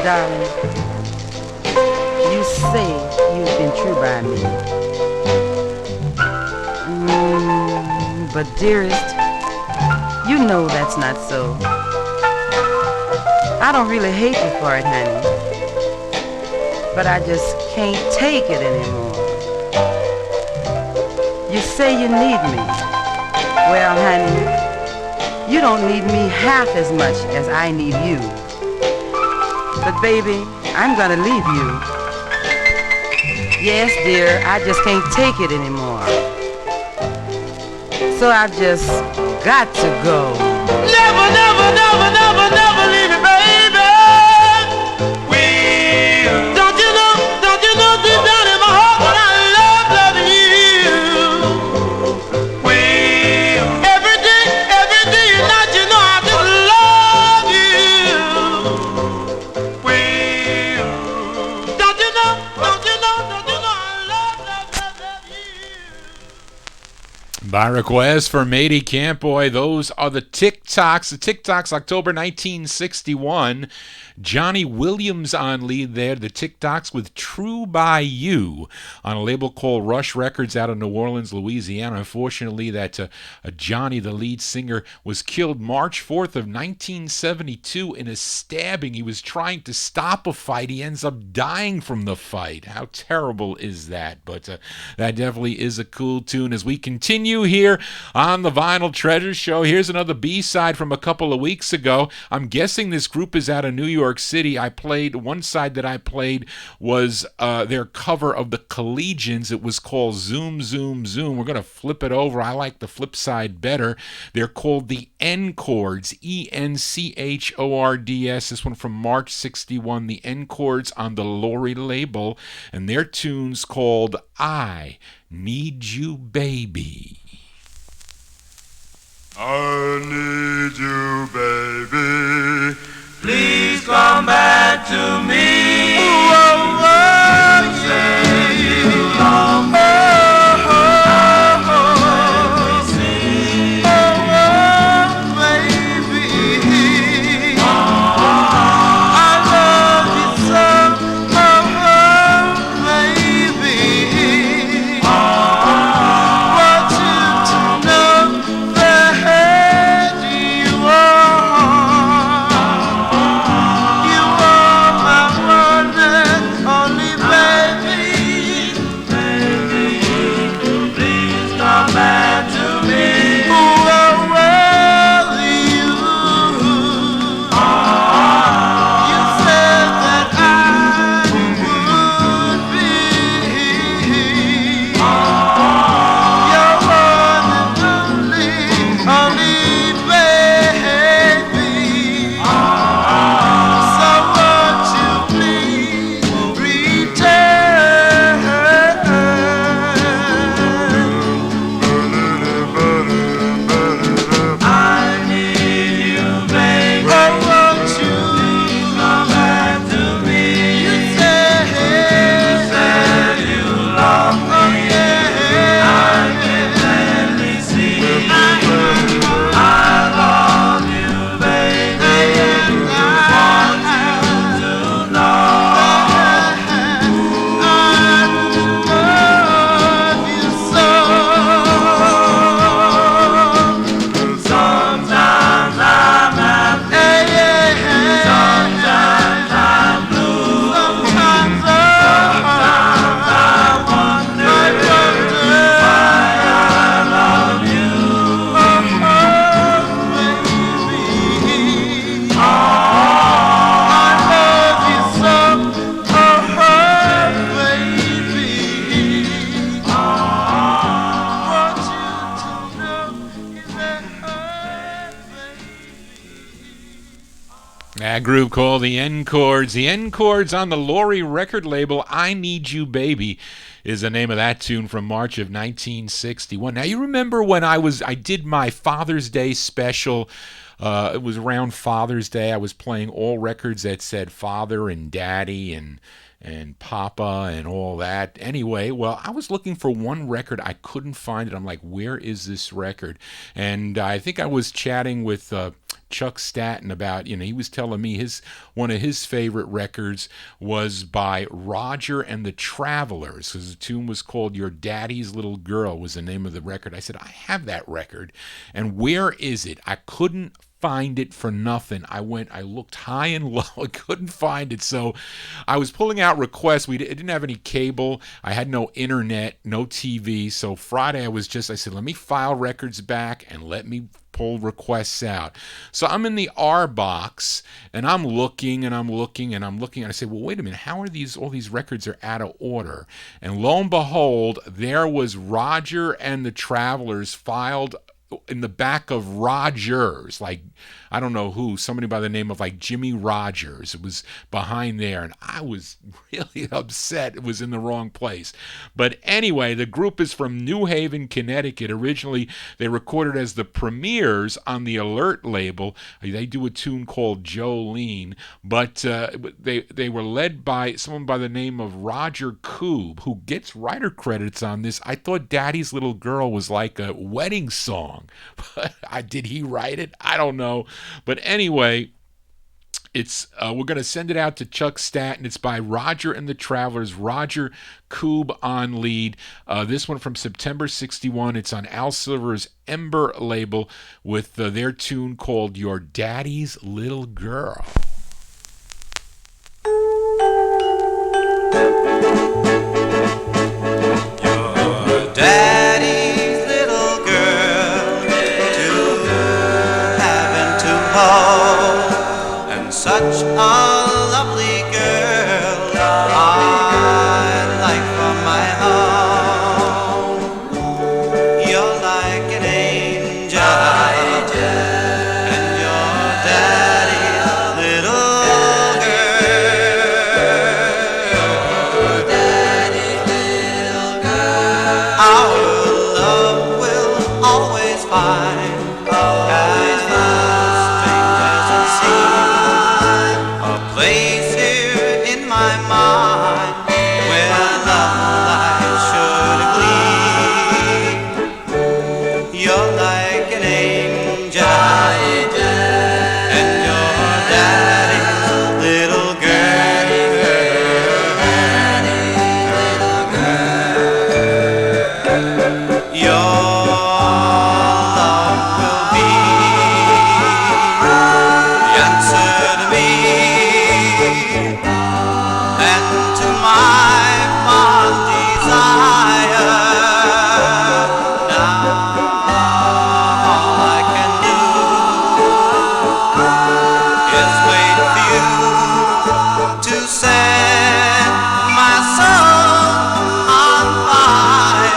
Darling, you say you've been true by me. But dearest, you know that's not so. I don't really hate you for it, honey, but I just can't take it anymore. You say you need me. Well, honey, you don't need me half as much as I need you. But baby, I'm gonna leave you. Yes, dear, I just can't take it anymore. So I've just got to go. Never, never, never, never, never leave me, baby. Don't you know deep down in my heart that I love loving you. Every day and night, you know I just love you. Don't you know I love you. By request for Matey Campoy, those are the TikToks. The TikToks, October 1961. Johnny Williams on lead there. The TikToks with True by You on a label called Rush Records out of New Orleans, Louisiana. Unfortunately, that Johnny, the lead singer, was killed March 4th of 1972 in a stabbing. He was trying to stop a fight. He ends up dying from the fight. How terrible is that? But that definitely is a cool tune. As we continue here on the Vinyl Treasure Show, here's another B-side from a couple of weeks ago. I'm guessing this group is out of New York City. One side that I played was their cover of the Collegians. It was called Zoom, Zoom, Zoom. We're going to flip it over. I like the flip side better. They're called the Enchords, Enchords. This one from March 61, the Enchords on the Lori label, and their tune's called I Need You, Baby. I need you, baby. Please come back to me. Say you love me. That group called the Enchords. The Enchords on the Lori record label. I Need You, Baby is the name of that tune from March of 1961. Now, you remember when I did my Father's Day special. It was around Father's Day. I was playing all records that said Father and Daddy and Papa and all that. Anyway, well, I was looking for one record. I couldn't find it. I'm like, where is this record? And I think I was chatting with Chuck Staton about, he was telling me one of his favorite records was by Roger and the Travelers, because the tune was called Your Daddy's Little Girl was the name of the record. I said, I have that record, and where is it? I couldn't find it for nothing. I looked high and low. I couldn't find it. So I was pulling out requests. We didn't have any cable. I had no internet, no TV. So Friday I said, let me file records back and let me pull requests out. So I'm in the R box and I'm looking and I'm looking and I'm looking, and I say, well, wait a minute, how are all these records are out of order? And lo and behold, there was Roger and the Travelers filed in the back of Rogers, like, I don't know who, somebody by the name of like Jimmy Rogers. It was behind there, and I was really upset it was in the wrong place. But anyway, the group is from New Haven, Connecticut. Originally, they recorded as the Premiers on the Alert label. They do a tune called Jolene, but they were led by someone by the name of Roger Koob, who gets writer credits on this. I thought Daddy's Little Girl was like a wedding song. But did he write it? I don't know. But anyway, it's we're going to send it out to Chuck Staton. It's by Roger and the Travelers, Roger Koob on lead. This one from September 61. It's on Al Silver's Ember label with their tune called Your Daddy's Little Girl. Your daddy's little girl to heaven to hold, and such a lovely girl I'd like for my home. You're like an angel, and your daddy's little girl. Daddy's little girl. Our love will always find place here in my mind where love light should gleam. You're like an angel, and your daddy's little girl. Your love will be the answer to me and to my fond desire. Now all I can do is wait for you to set my soul on fire.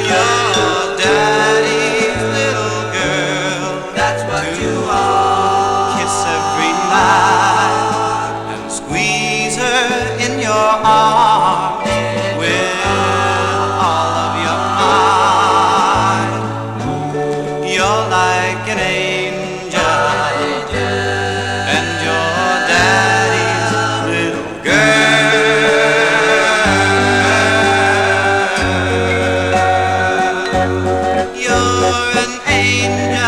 Your daddy's little girl, that's what you are. Kiss every night and squeeze her in your arms with all of your might. You're like an angel, and your daddy's little girl. You're an angel,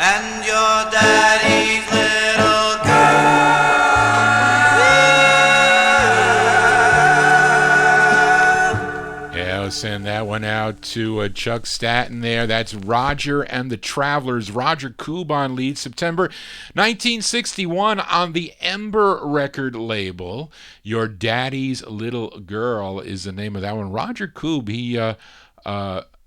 and your daddy's little girl. Yeah, I'll send that one out to Chuck Staton there. That's Roger and the Travelers, Roger Koob on lead, September 1961 on the Ember record label. Your Daddy's Little Girl is the name of that one. Roger Koob,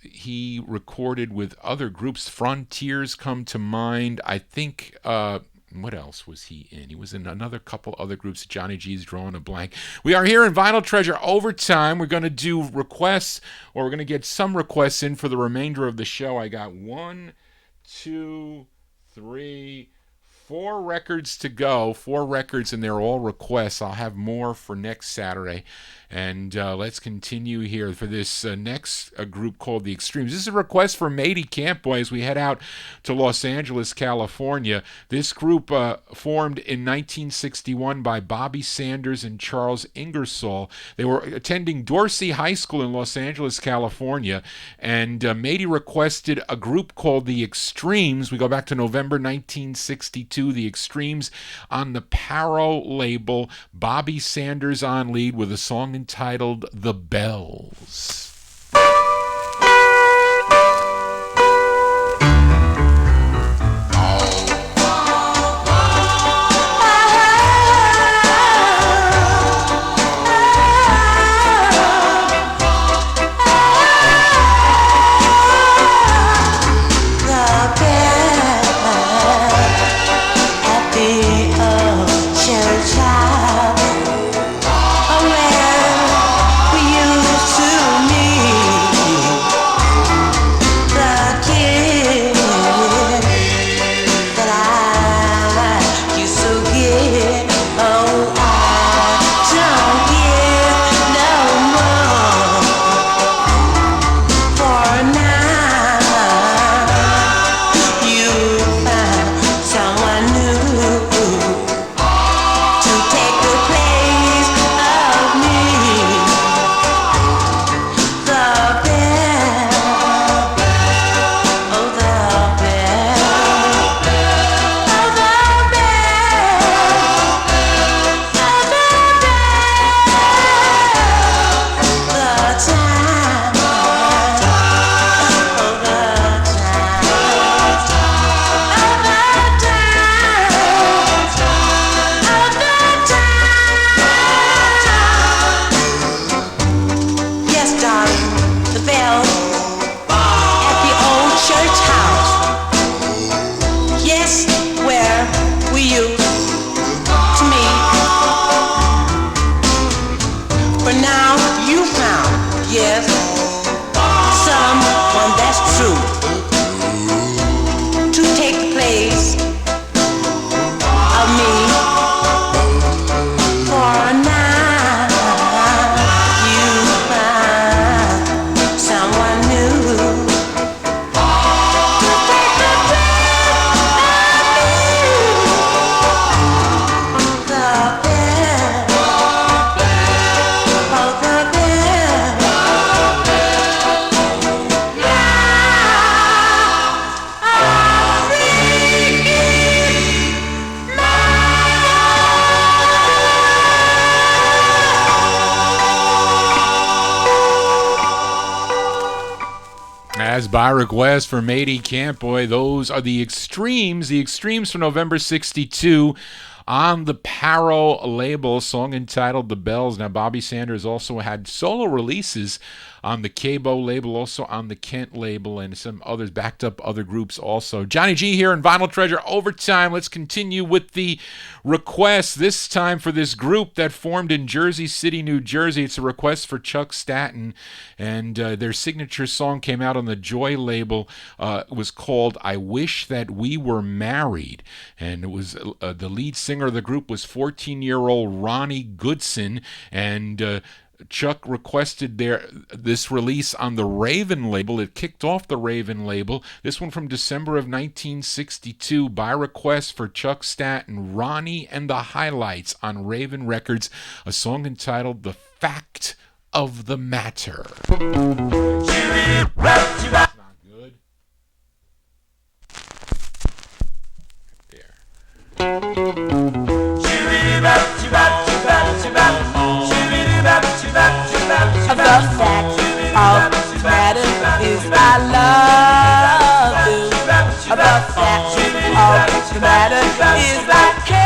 he recorded with other groups. Frontiers come to mind. I think, what else was he in? He was in another couple other groups. JohnnyG's, drawing a blank. We are here in Vinyltreasure Overtime. We're going to do requests, or we're going to get some requests in for the remainder of the show. I got 1, 2, 3, 4 records to go, 4 records, and they're all requests. I'll have more for next Saturday. And let's continue here for this next group called The Extremes. This is a request for Matey Campboy as we head out to Los Angeles, California. This group formed in 1961 by Bobby Sanders and Charles Ingersoll. They were attending Dorsey High School in Los Angeles, California, and Matey requested a group called The Extremes. We go back to November 1962. The Extremes on the Paro label. Bobby Sanders on lead with a song entitled The Bells. By request for Matey Campboy, those are The Extremes. The Extremes from November 62 on the Paro label, song entitled The Bells. Now, Bobby Sanders also had solo releases on the Cabo label, also on the Kent label, and some others, backed up other groups also. Johnny G here in Vinyltreasure Overtime. Let's continue with the request, this time for this group that formed in Jersey City, New Jersey. It's a request for Chuck Staton, and their signature song came out on the Joy label. It was called I Wish That We Were Married, and it was the lead singer of the group was 14-year-old Ronnie Goodson, and Chuck requested this release on the Raven label. It kicked off the Raven label. This one from December of 1962 by request for Chuck Staton, Ronnie and the Highlights on Raven Records, a song entitled The Fact of the Matter. That's not good. The fact of the matter is I love you. The fact of the matter is I care.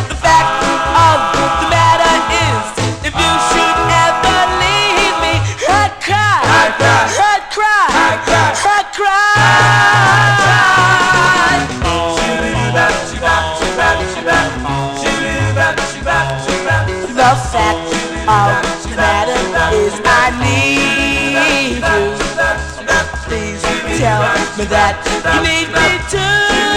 The fact of the matter is if you should ever leave me, I'd cry, I'd cry, I'd cry. The fact of the matter is I need you. Please tell me that you need me too.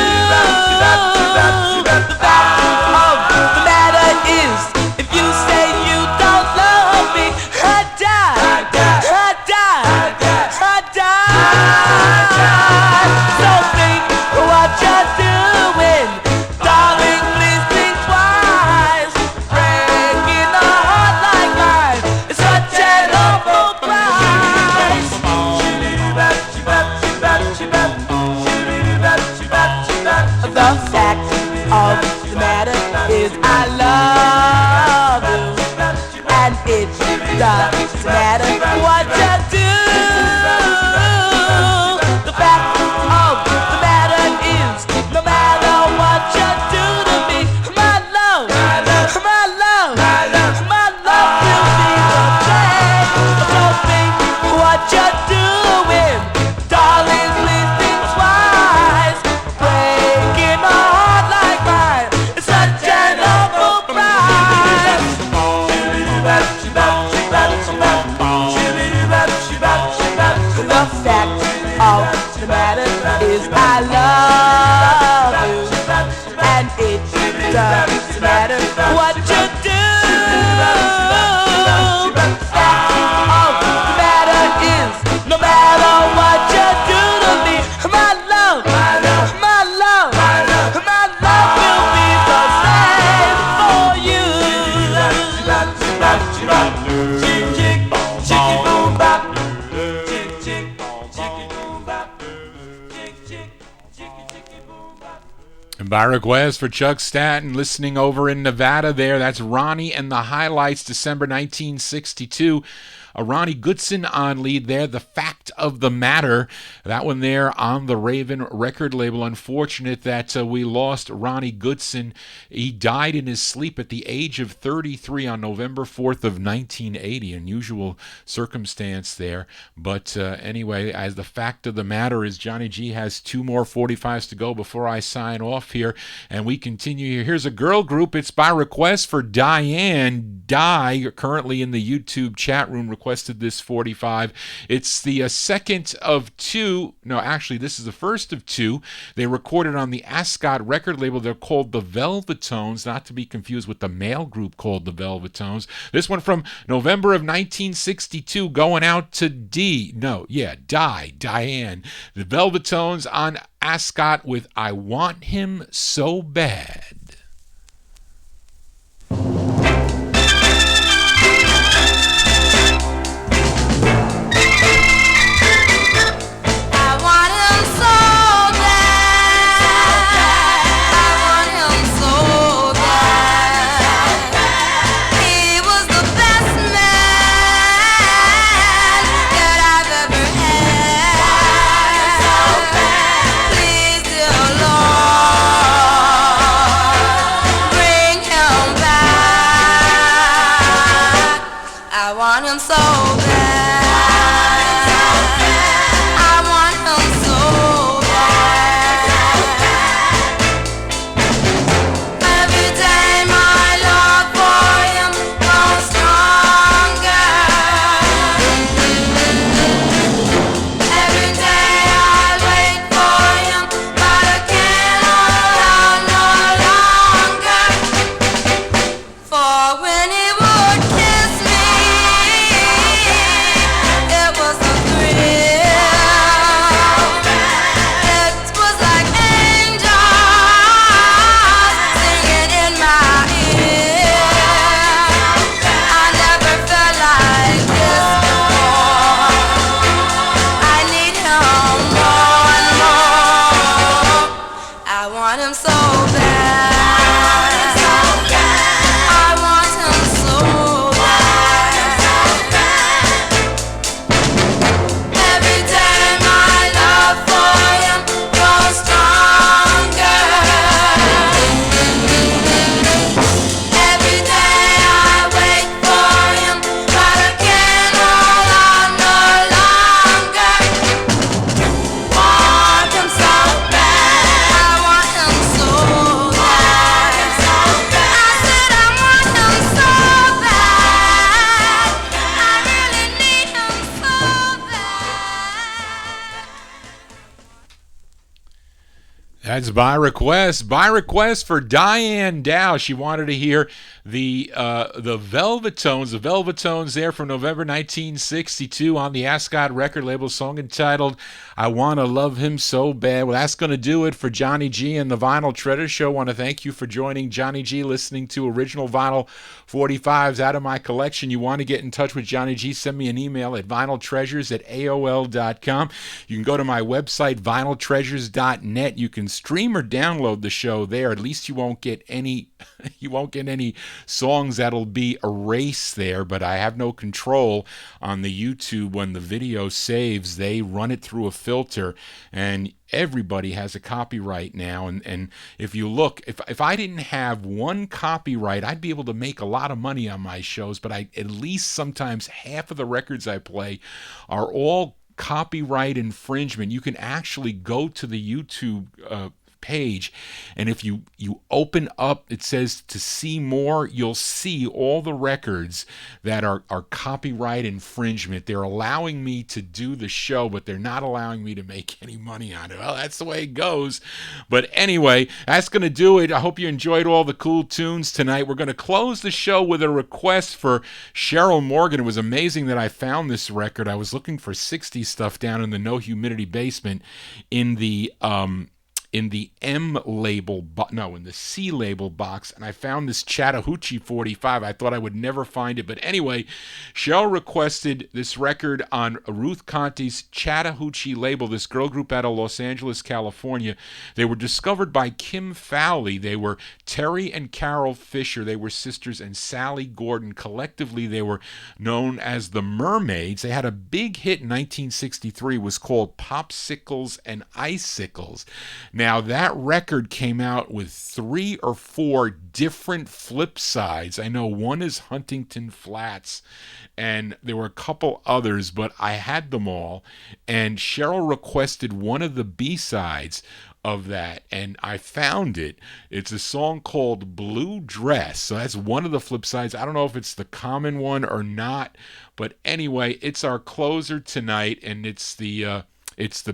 of the matter is I love you, and it doesn't matter what you do. Fact of the matter is, no matter what you do to me, my love, my love, my love, my love, my love will be the same for you. Chick, chick, chicky boom bop. Chick, chick, chicky boom bop. Chick, chick, chicky, chicky boom bop. And by request for Chuck Staton, listening over in Nevada there, that's Ronnie and the Highlights, December 1962. Ronnie Goodson on lead there, The Fact of the Matter. That one there on the Raven record label. Unfortunate that we lost Ronnie Goodson. He died in his sleep at the age of 33 on November 4th of 1980. Unusual circumstance there. But anyway, as the fact of the matter is, Johnny G has 2 more 45s to go before I sign off here. And we continue here. Here's a girl group. It's by request for Diane. Di, currently in the YouTube chat room, requested this 45. It's the second of 2. No, actually, this is the first of 2. They recorded on the Ascot record label. They're called the Velvetones, not to be confused with the male group called the Velvetones. This one from November of 1962, going out to Diane. The Velvetones on Ascot with I Want Him So Bad. That's by request for Diane Dow. She wanted to hear the Velvetones. The Velvetones there from November 1962 on the Ascot record label, song entitled I Want to Love Him So Bad. Well, that's going to do it for Johnny G and the Vinyl Treasure Show. I want to thank you for joining Johnny G, listening to original vinyl 45s out of my collection. You want to get in touch with Johnny G, send me an email at vinyltreasures@aol.com. You can go to my website, vinyltreasures.net. You can stream or download the show there. At least you won't get any songs that'll be erased there, but I have no control on the YouTube when the video saves. They run it through a filter, and everybody has a copyright now. And if you look, if I didn't have one copyright, I'd be able to make a lot of money on my shows, but at least sometimes half of the records I play are all copyright infringement. You can actually go to the YouTube page, and if you open up, it says to see more, you'll see all the records that are copyright infringement. They're allowing me to do the show, but they're not allowing me to make any money on it. Well, that's the way it goes. But anyway, that's going to do it. I hope you enjoyed all the cool tunes tonight. We're going to close the show with a request for Cheryl Morgan. It was amazing that I found this record. I was looking for 60s stuff down in the no humidity basement in the M label, in the C label box, and I found this Chattahoochee 45. I thought I would never find it, but anyway, Cheryl requested this record on Ruth Conte's Chattahoochee label, this girl group out of Los Angeles, California. They were discovered by Kim Fowley. They were Terry and Carol Fisher. They were sisters, and Sally Gordon. Collectively, they were known as the Mermaids. They had a big hit in 1963, was called Popsicles and Icicles. Now, that record came out with 3 or 4 different flip sides. I know one is Huntington Flats, and there were a couple others, but I had them all. And Cheryl requested one of the B-sides of that, and I found it. It's a song called Blue Dress. So that's one of the flip sides. I don't know if it's the common one or not, but anyway, it's our closer tonight, and it's the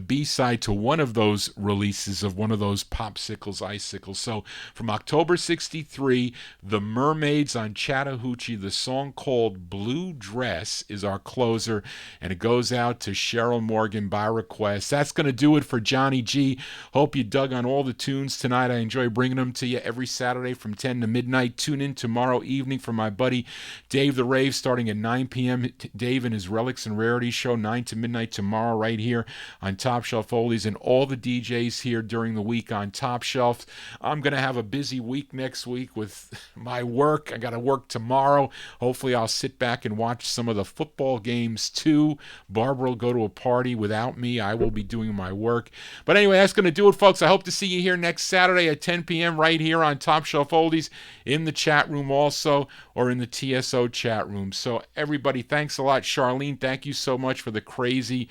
B-side to one of those releases of one of those Popsicles, Icicles. So from October 63, The Mermaids on Chattahoochee, the song called Blue Dress is our closer, and it goes out to Cheryl Morgan by request. That's going to do it for Johnny G. Hope you dug on all the tunes tonight. I enjoy bringing them to you every Saturday from 10 to midnight. Tune in tomorrow evening for my buddy Dave the Rave starting at 9 p.m. Dave and his Relics and Rarities show, 9 to midnight tomorrow right here on Top Shelf Oldies, and all the DJs here during the week on Top Shelf. I'm going to have a busy week next week with my work. I got to work tomorrow. Hopefully I'll sit back and watch some of the football games too. Barbara will go to a party without me. I will be doing my work. But anyway, that's going to do it, folks. I hope to see you here next Saturday at 10 p.m. right here on Top Shelf Oldies, in the chat room also, or in the TSO chat room. So everybody, thanks a lot. Charlene, thank you so much for the crazy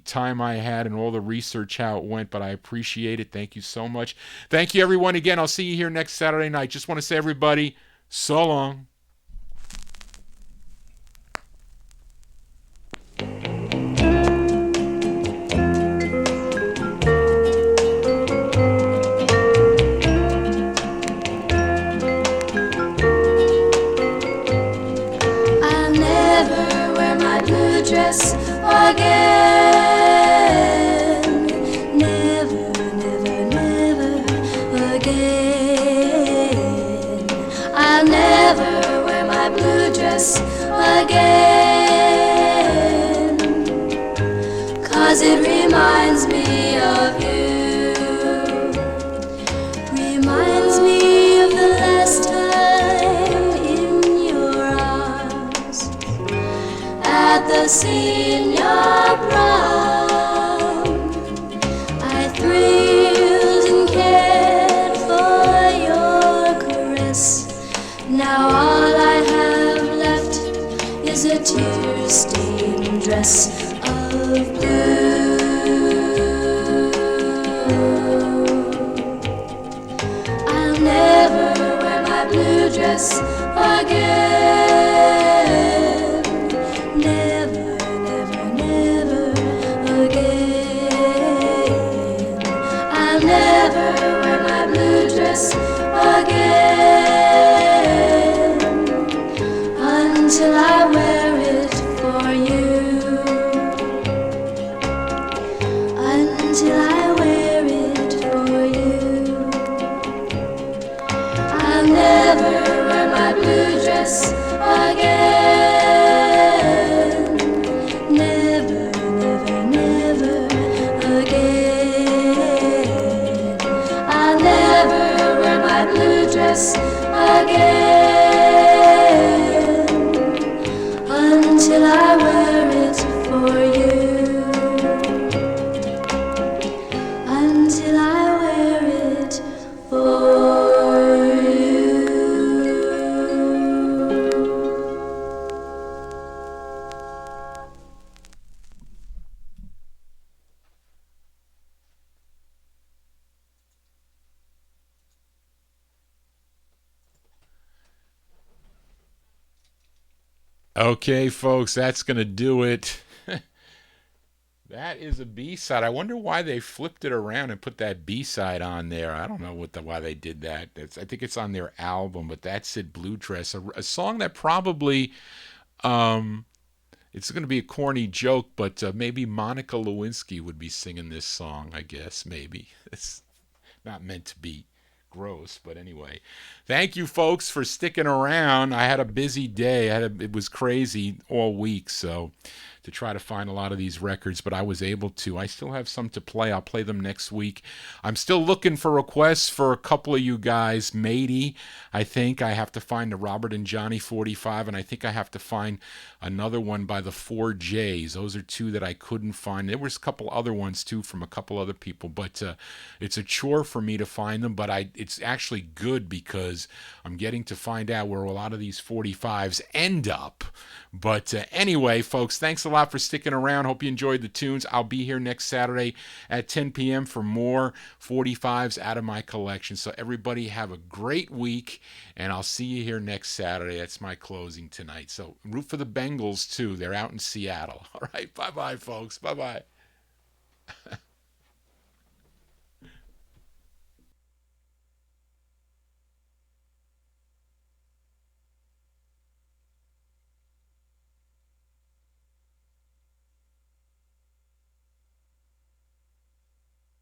time I had and all the research how it went, but I appreciate it. Thank you so much. Thank you, everyone. Again, I'll see you here next Saturday night. Just want to say, everybody, so long. I'll never wear my blue dress again. Never, never, never again. I'll never wear my blue dress again, 'cause it reminds me of you. Reminds me of the last time in your arms at the senior prom. I thrilled and cared for your caress. Now all I have left is a tear-stained dress of blue. I'll never wear my blue dress again. Never, never, never again. I'll never wear my blue dress again until I wear it for you. Until I wear it for you. I'll never wear my blue dress again. Never, never, never again. I'll never wear my blue dress again until I wear it for you. Until I wear it for you. Okay, folks, that's going to do it. That is a B-side. I wonder why they flipped it around and put that B-side on there. I don't know why they did that. I think it's on their album, but that's it, Blue Dress, a song that probably, it's going to be a corny joke, but maybe Monica Lewinsky would be singing this song, I guess, maybe. It's not meant to be gross, but anyway. Thank you, folks, for sticking around. I had a busy day. It was crazy all week, so to try to find a lot of these records, but I was able to. I still have some to play. I'll play them next week. I'm still looking for requests for a couple of you guys. Matey, I think I have to find the Robert and Johnny 45, and I think I have to find another one by the 4Js. Those are two that I couldn't find. There was a couple other ones, too, from a couple other people, but it's a chore for me to find them, but it's actually good because I'm getting to find out where a lot of these 45s end up. But anyway, folks, thanks a lot for sticking around. Hope you enjoyed the tunes. I'll be here next Saturday at 10 p.m. for more 45s out of my collection. So everybody have a great week, and I'll see you here next Saturday. That's my closing tonight. So root for the Bengals, too. They're out in Seattle. All right, bye-bye, folks. Bye-bye.